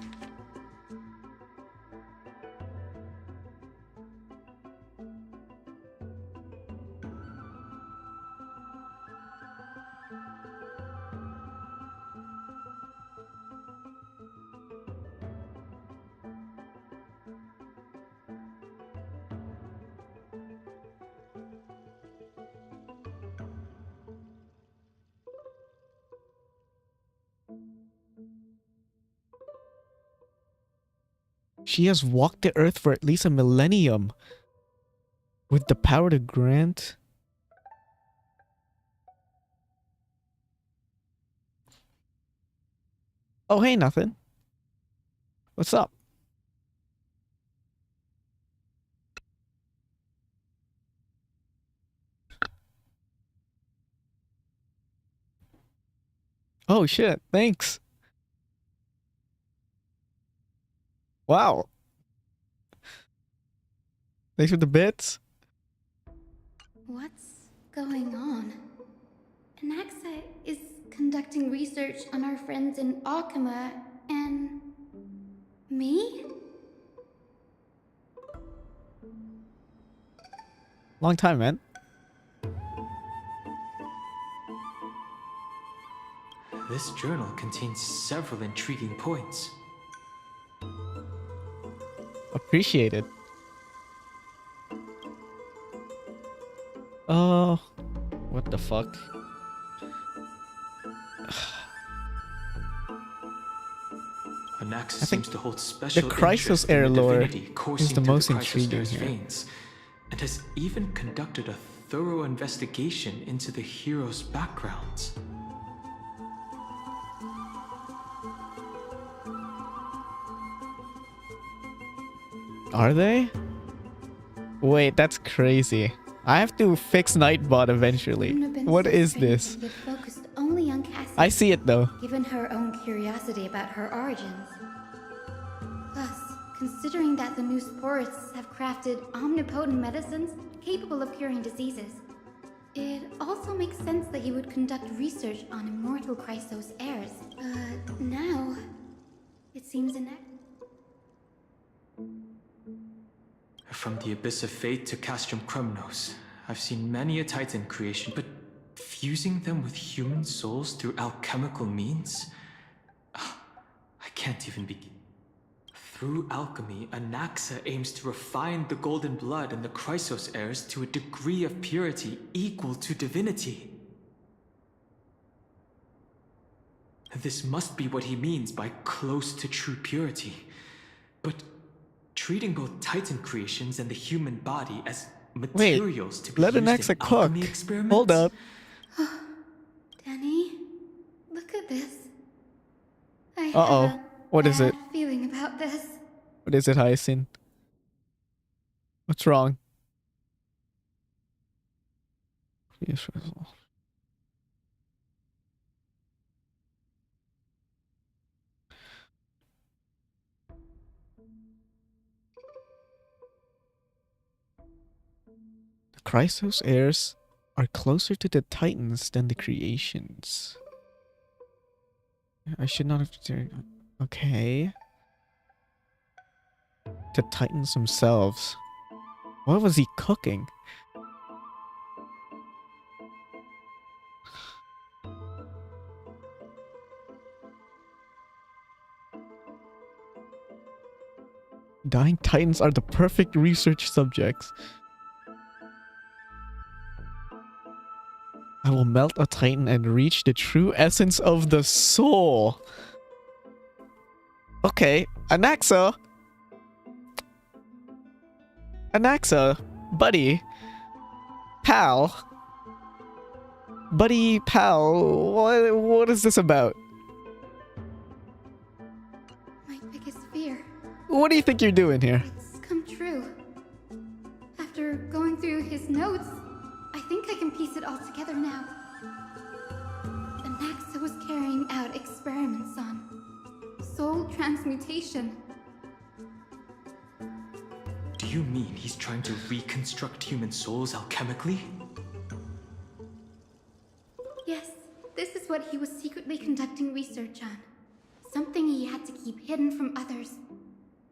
She has walked the earth for at least a millennium. With the power to grant... Oh, hey, nothing. What's up? Oh, shit. Thanks. Wow. Thanks for the bits. What's going on? Anaxa is conducting research on our friends in Alchema and... me? Long time, man. This journal contains several intriguing points. Appreciated. Oh, what the fuck? Anaxa I think seems to hold special the Chrysos interest in Air the lore divinity coursing is the through most Chrysos intriguing Air's here. veins, and has even conducted a thorough investigation into the heroes' backgrounds. Are they? Wait, that's crazy. I have to fix Nightbot eventually. What is this? Yet focused only on Cassie, I see it though. given her own curiosity about her origins. Plus, considering that the new sporists have crafted omnipotent medicines capable of curing diseases, it also makes sense that he would conduct research on immortal Chrysos heirs. But now, it seems From the Abyss of Fate to Castrum Krumnos, I've seen many a Titan creation, but fusing them with human souls through alchemical means? I can't even begin. Through alchemy, Anaxa aims to refine the golden blood in the Chrysos heirs to a degree of purity equal to divinity. This must be what he means by close to true purity. But treating both Titan creations and the human body as materials to be let used Anaxa in cook. alchemy experiments? Hold up. Danny, look at this. I have Uh-oh. a What is bad it? feeling about this. What is it, Hyacinth? What's wrong? Please resolve. The Chrysos heirs are closer to the Titans than the creations. I should not have... Okay. The Titans themselves. What was he cooking? Dying Titans are the perfect research subjects. I will melt a Titan and reach the true essence of the soul. Okay, Anaxa. Anaxa, buddy. Pal. Buddy, pal, what is this about? My biggest fear. What do you think you're doing here? It's come true. After going through his notes, I think I can piece it all together now. Anaxa was carrying out experiments on soul transmutation. Do you mean he's trying to reconstruct human souls alchemically? Yes, this is what he was secretly conducting research on. Something he had to keep hidden from others.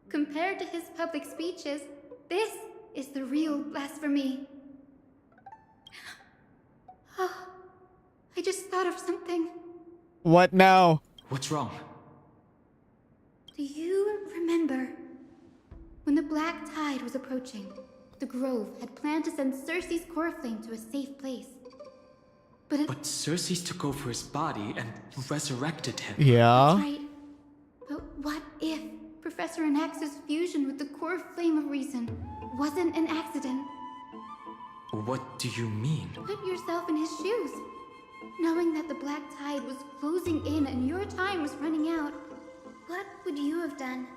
Compared to his public speeches, this is the real blasphemy. Oh, I just thought of something. What now? What's wrong? Do you remember when the Black Tide was approaching? The Grove had planned to send Cersei's core flame to a safe place. But Cersei took over his body and resurrected him. Yeah. That's right. But what if Professor Anaxa's fusion with the core flame of reason wasn't an accident? What do you mean? Put yourself in his shoes. Knowing that the Black Tide was closing in and your time was running out, What would you have done?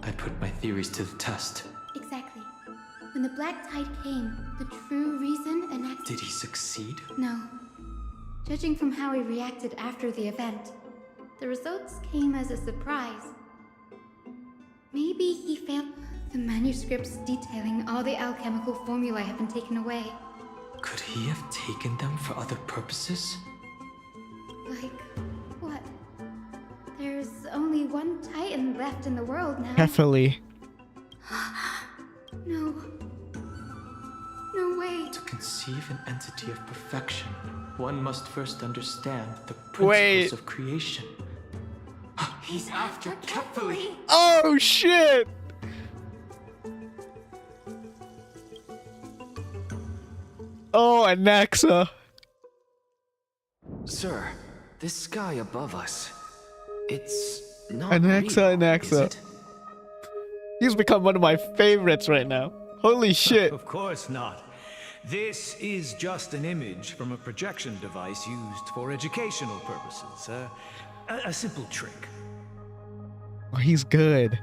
I put my theories to the test. Exactly. When the Black Tide came, the true reason enacted... Did he succeed? No. Judging from how he reacted after the event, the results came as a surprise. Maybe he failed. The manuscripts detailing all the alchemical formulae have been taken away. Could he have taken them for other purposes? Like, what? There's only one Titan left in the world now. Carefully. No. No way. To conceive an entity of perfection, one must first understand the principles Wait. of creation. He's after Kefali! Oh shit! Oh, Anaxa. Sir, this sky above us, it's not Anaxa, real, Anaxa. is it? He's become one of my favorites right now. Holy shit. Of course not. This is just an image from a projection device used for educational purposes. A simple trick. Oh, he's good.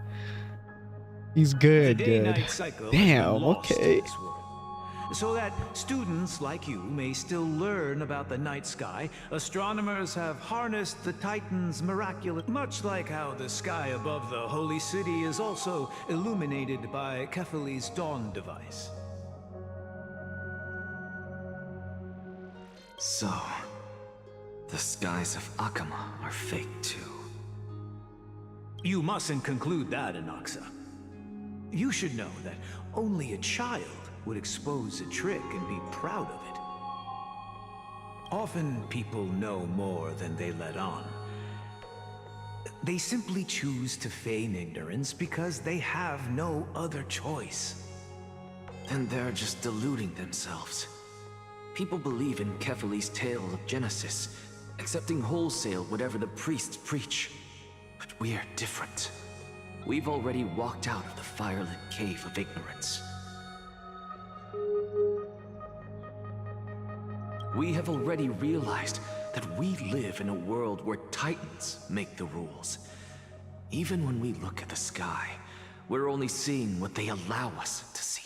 He's good, The good. day-night cycle has Damn, been lost okay. in this world. So that students like you may still learn about the night sky, astronomers have harnessed the Titan's miraculous... Much like how the sky above the Holy City is also illuminated by Kefali's dawn device. So, the skies of Akama are fake too. You mustn't conclude that, Anaxa. You should know that only a child would expose a trick and be proud of it. Often people know more than they let on. They simply choose to feign ignorance because they have no other choice. Then they're just deluding themselves. People believe in Kefali's tale of Genesis, accepting wholesale whatever the priests preach. But we're different. We've already walked out of the firelit cave of ignorance. We have already realized that we live in a world where Titans make the rules. Even when we look at the sky, we're only seeing what they allow us to see.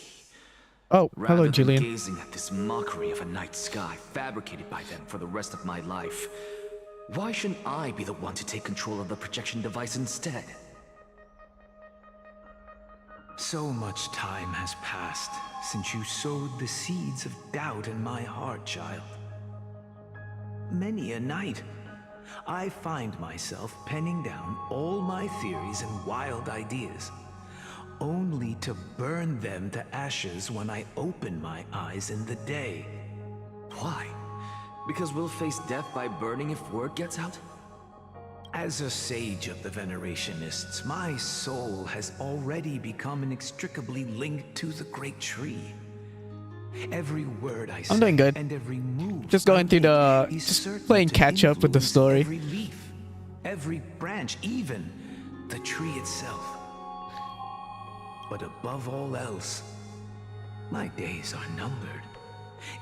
Oh, Rather hello, than Julian. gazing at this mockery of a night sky fabricated by them for the rest of my life, why shouldn't I be the one to take control of the projection device instead? So much time has passed since you sowed the seeds of doubt in my heart, child. Many a night, I find myself penning down all my theories and wild ideas, only to burn them to ashes when I open my eyes in the day. Why? Because we'll face death by burning if word gets out? As a sage of the Venerationists, my soul has already become inextricably linked to the great tree. Every word I say I'm doing good. and every move Just going through the... is Just certain playing to catch up with the influence story. Every leaf, every branch, even the tree itself. But above all else, my days are numbered.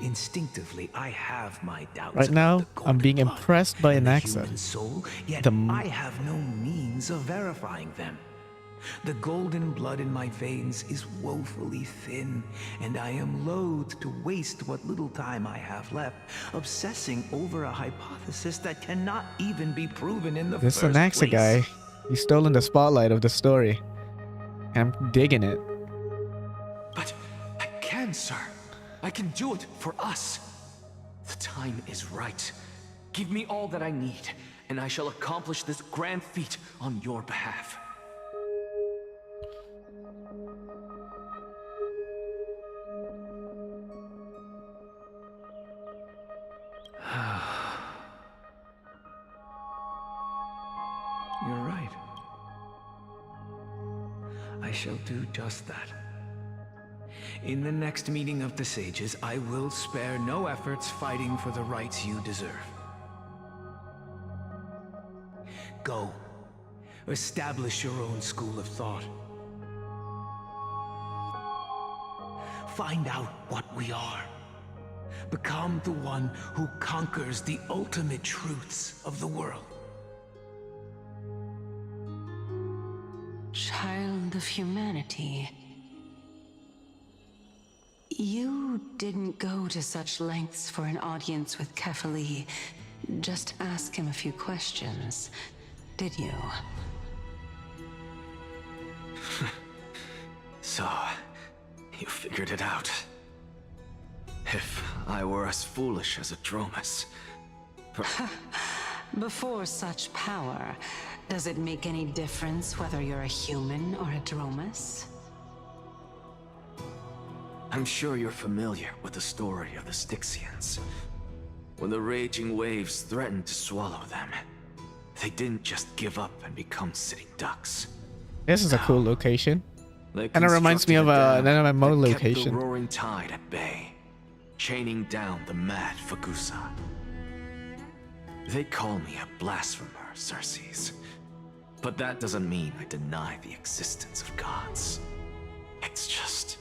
Instinctively, I have my doubts. Right now, about the I'm being golden impressed by blood and the Anaxa. human soul, yet The I have no means of verifying them. The golden blood in my veins is woefully thin, and I am loath to waste what little time I have left obsessing over a hypothesis that cannot even be proven in the This first Anaxa place. guy, he's stolen the spotlight of the story. I'm digging it. But I can, sir. I can do it for us. The time is right. Give me all that I need, and I shall accomplish this grand feat on your behalf. You're right. I shall do just that. In the next meeting of the sages, I will spare no efforts fighting for the rights you deserve. Go. Establish your own school of thought. Find out what we are. Become the one who conquers the ultimate truths of the world. Child of humanity. You didn't go to such lengths for an audience with Kefali. Just ask him a few questions, did you? So, you figured it out. If I were as foolish as a Dromus. Before such power, does it make any difference whether you're a human or a Dromus? I'm sure you're familiar with the story of the Styxians. When the raging waves threatened to swallow them, they didn't just give up and become sitting ducks. This is a cool location. They Kind of reminds me of an MMO that kept location. the roaring tide at bay, chaining down the mad Fagusa. They call me a blasphemer, Xerxes. But that doesn't mean I deny the existence of gods. It's just...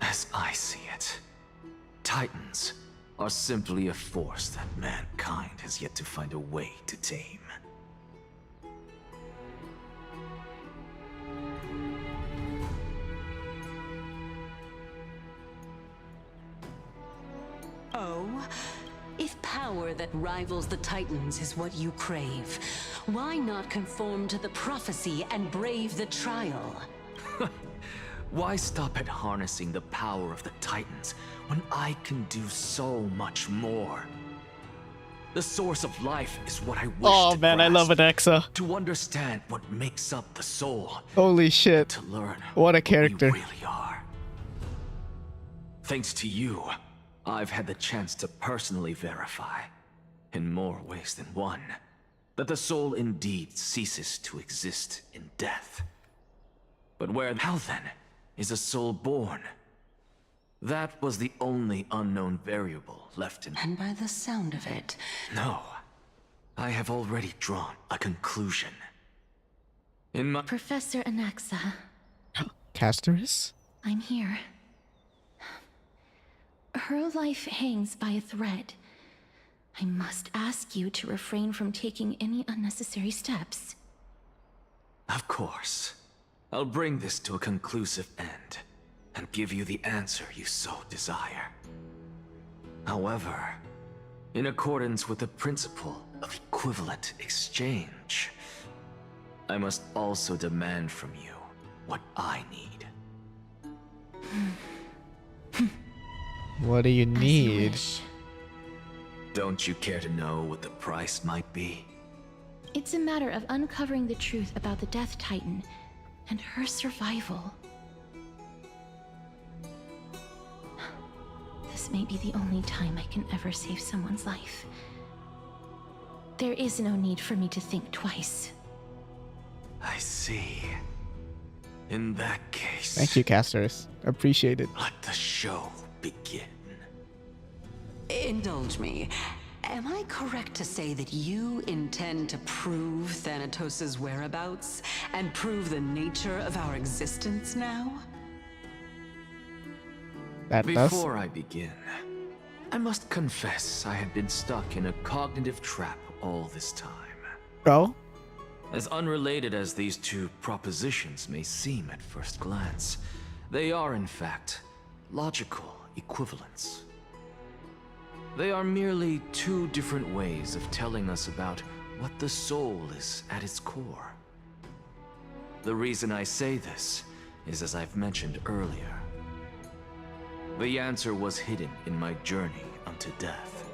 as I see it, Titans are simply a force that mankind has yet to find a way to tame. Oh? If power that rivals the Titans is what you crave, why not conform to the prophecy and brave the trial? Why stop at harnessing the power of the Titans when I can do so much more? The source of life is what I wish Oh to man, I love grasp, Anexa. to understand what makes up the soul. Holy shit. To learn What a character. what we really are. Thanks to you, I've had the chance to personally verify, in more ways than one, that the soul indeed ceases to exist in death. But how then is a soul born? That was the only unknown variable left in... And by the sound of it... No. I have already drawn a conclusion. In my... Professor Anaxa, Casterus? I'm here. Her life hangs by a thread. I must ask you to refrain from taking any unnecessary steps. Of course. I'll bring this to a conclusive end, and give you the answer you so desire. However, in accordance with the principle of equivalent exchange, I must also demand from you what I need. What do you need? Don't you care to know what the price might be? It's a matter of uncovering the truth about the Death Titan and her survival. This may be the only time I can ever save someone's life. There is no need for me to think twice. I see. In that case... Thank you, Casterus. Appreciate it. Let the show begin. Indulge me. Am I correct to say that you intend to prove Thanatos' whereabouts and prove the nature of our existence now? Before I begin, I must confess I had been stuck in a cognitive trap all this time. Oh? As unrelated as these two propositions may seem at first glance, they are in fact logical equivalents. They are merely two different ways of telling us about what the soul is at its core. The reason I say this is, as I've mentioned earlier, the answer was hidden in my journey unto death.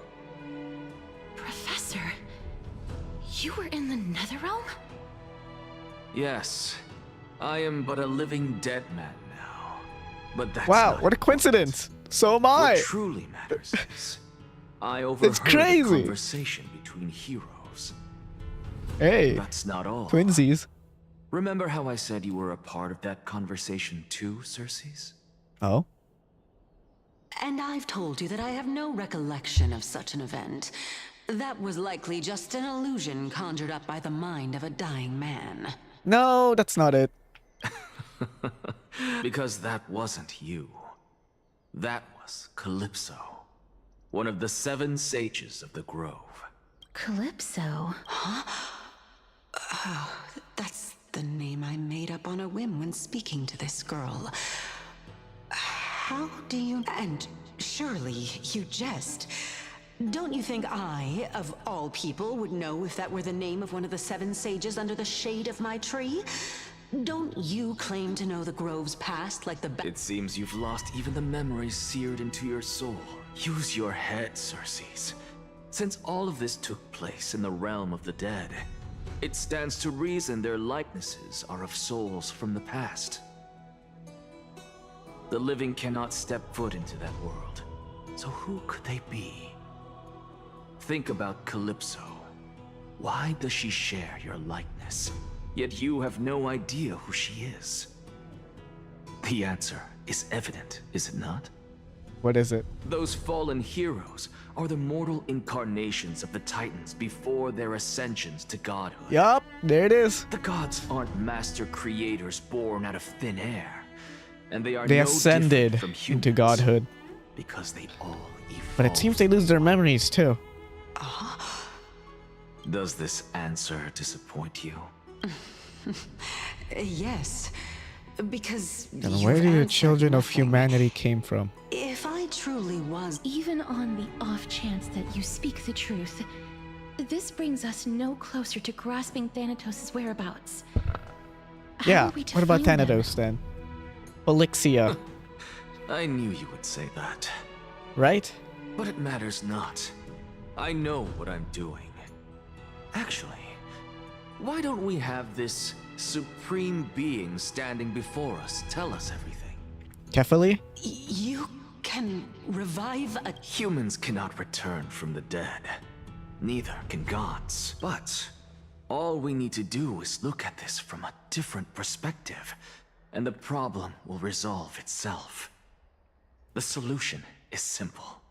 Professor, you were in the Netherrealm? Yes, I am but a living dead man now. But that's Wow, not what a coincidence! So am I! what truly matters is, I overheard crazy. a conversation between heroes. Hey, That's not all. twinsies. Remember how I said you were a part of that conversation too, Xerxes? Oh? And I've told you that I have no recollection of such an event. That was likely just an illusion conjured up by the mind of a dying man. No, that's not it. Because that wasn't you. That was Calypso, one of the 7 sages of the Grove. Calypso? Oh, that's the name I made up on a whim when speaking to this girl. How do you... And surely you jest. Don't you think I, of all people, would know if that were the name of one of the 7 sages under the shade of my tree? Don't you claim to know the Grove's past like the It seems you've lost even the memories seared into your soul. Use your head, Circes. Since all of this took place in the realm of the dead, it stands to reason their likenesses are of souls from the past. The living cannot step foot into that world, so who could they be? Think about Calypso. Why does she share your likeness? Yet you have no idea who she is. The answer is evident, is it not? What is it? Those fallen heroes are the mortal incarnations of the Titans before their ascensions to godhood. Yup, there it is. The gods aren't master creators born out of thin air, and they are They no ascended different from humans into godhood. because they all evolved. But it seems they lose their memories too. Does this answer disappoint you? Yes, because Then where do the children of humanity came from? if I truly was... Even on the off chance that you speak the truth, this brings us no closer to grasping Thanatos' whereabouts. How Yeah, are we to what about find them? Thanatos then? Elixia, I knew you would say that. right? But it matters not. I know what I'm doing. Actually, why don't we have this supreme being standing before us tell us everything? Kefali? You can revive a... Humans cannot return from the dead. Neither can gods. But all we need to do is look at this from a different perspective, and the problem will resolve itself. The solution is simple.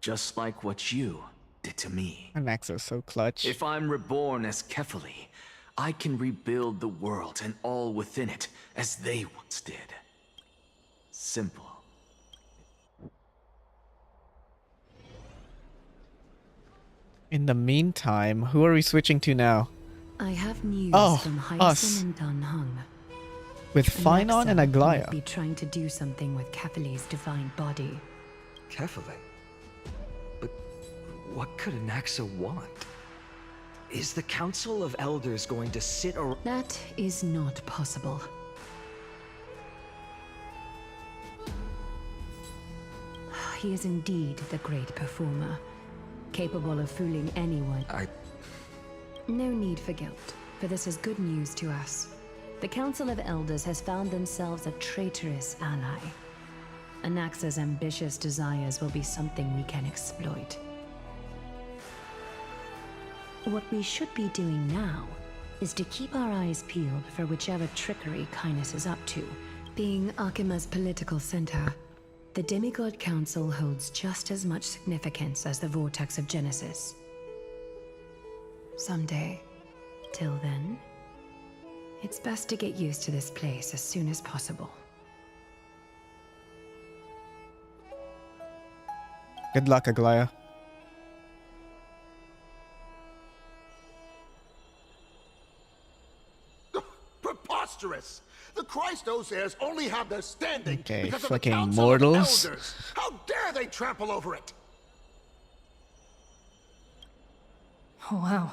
Just like what you did to me. Anaxa is so clutch. If I'm reborn as Kefali, I can rebuild the world and all within it as they once did. Simple. In the meantime, who are we switching to now? I have news Oh, from us. Hyson and Dunhung. With Phynon and Anaxa Aglaya. might be trying to do something with Kefali's divine body. Kefali? But what could Anaxa want? Is the Council of Elders going to sit around? That is not possible. He is indeed the great performer, capable of fooling anyone. No need for guilt, for this is good news to us. The Council of Elders has found themselves a traitorous ally. Anaxa's ambitious desires will be something we can exploit. What we should be doing now is to keep our eyes peeled for whichever trickery Kainis is up to. Being Akima's political center, the Demigod Council holds just as much significance as the Vortex of Genesis. Someday, till then, it's best to get used to this place as soon as possible. Good luck, Aglaya. Preposterous! The Christos heirs only have their standing Okay, because of the fucking Council mortals. of Elders. How dare they trample over it? Oh, wow.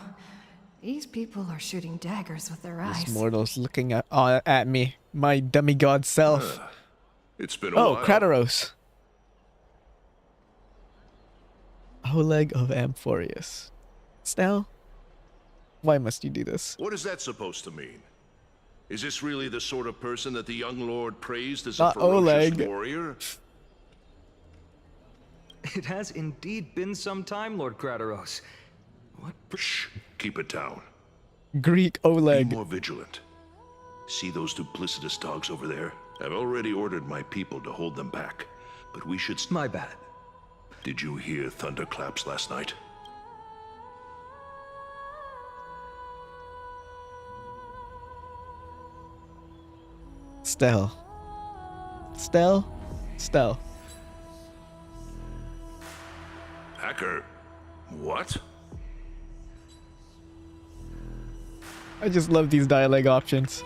These people are shooting daggers with their eyes. These mortals looking at me, my demigod self. It's been Oh, Krateros. Oleg of Amphorius. Snell, why must you do this? What is that supposed to mean? Is this really the sort of person that the young lord praised as Not a ferocious Oleg. warrior? It has indeed been some time, Lord Krateros. Shh, keep it down. Greek Oleg. Be more vigilant. See those duplicitous dogs over there? I've already ordered my people to hold them back, but we should... My bad. Did you hear thunderclaps last night? Stell. Stell? Stell. slacker. What? I just love these dialogue options.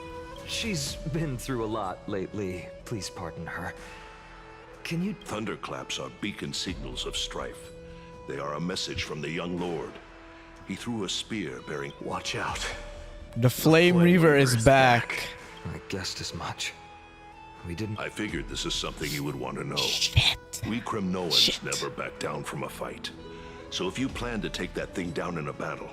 She's been through a lot lately. Please pardon her. Can you... Thunderclaps are beacon signals of strife. They are a message from the young lord. He threw a spear bearing... Watch out. The Flame Reaver is back. I guessed as much. We didn't... I figured this is something you would want to know. Shit. We Kremnoans Shit. never back down from a fight. So if you plan to take that thing down in a battle,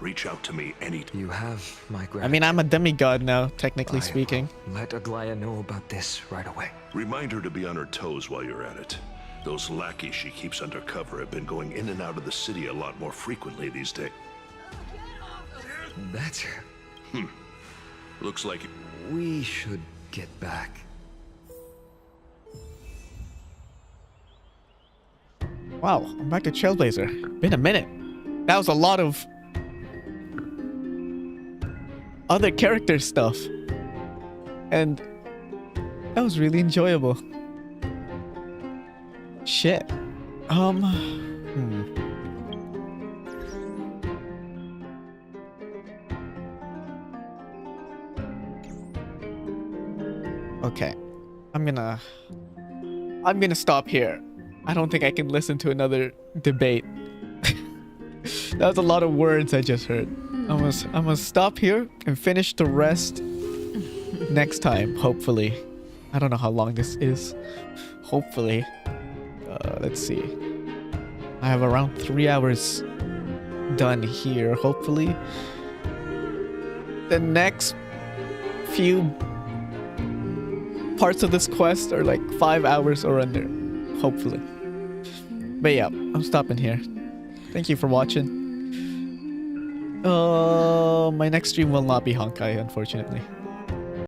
reach out to me anytime. You have my gratitude. I mean, I'm a demigod now, technically speaking. Let Aglaya know about this right away. Remind her to be on her toes while you're at it. Those lackeys she keeps undercover have been going in and out of the city a lot more frequently these days. That's her. Looks like... We should get back. Wow, I'm back to Trailblazer. Been a minute. That was a lot of other character stuff. And that was really enjoyable. Shit. Okay. I'm gonna stop here. I don't think I can listen to another debate. That was a lot of words I just heard. I'm gonna stop here and finish the rest next time, hopefully. I don't know how long this is. Hopefully. Let's see. I have around 3 hours done here, hopefully. The next few parts of this quest are like 5 hours or under, hopefully. But yeah, I'm stopping here. Thank you for watching. My next stream will not be Honkai, unfortunately.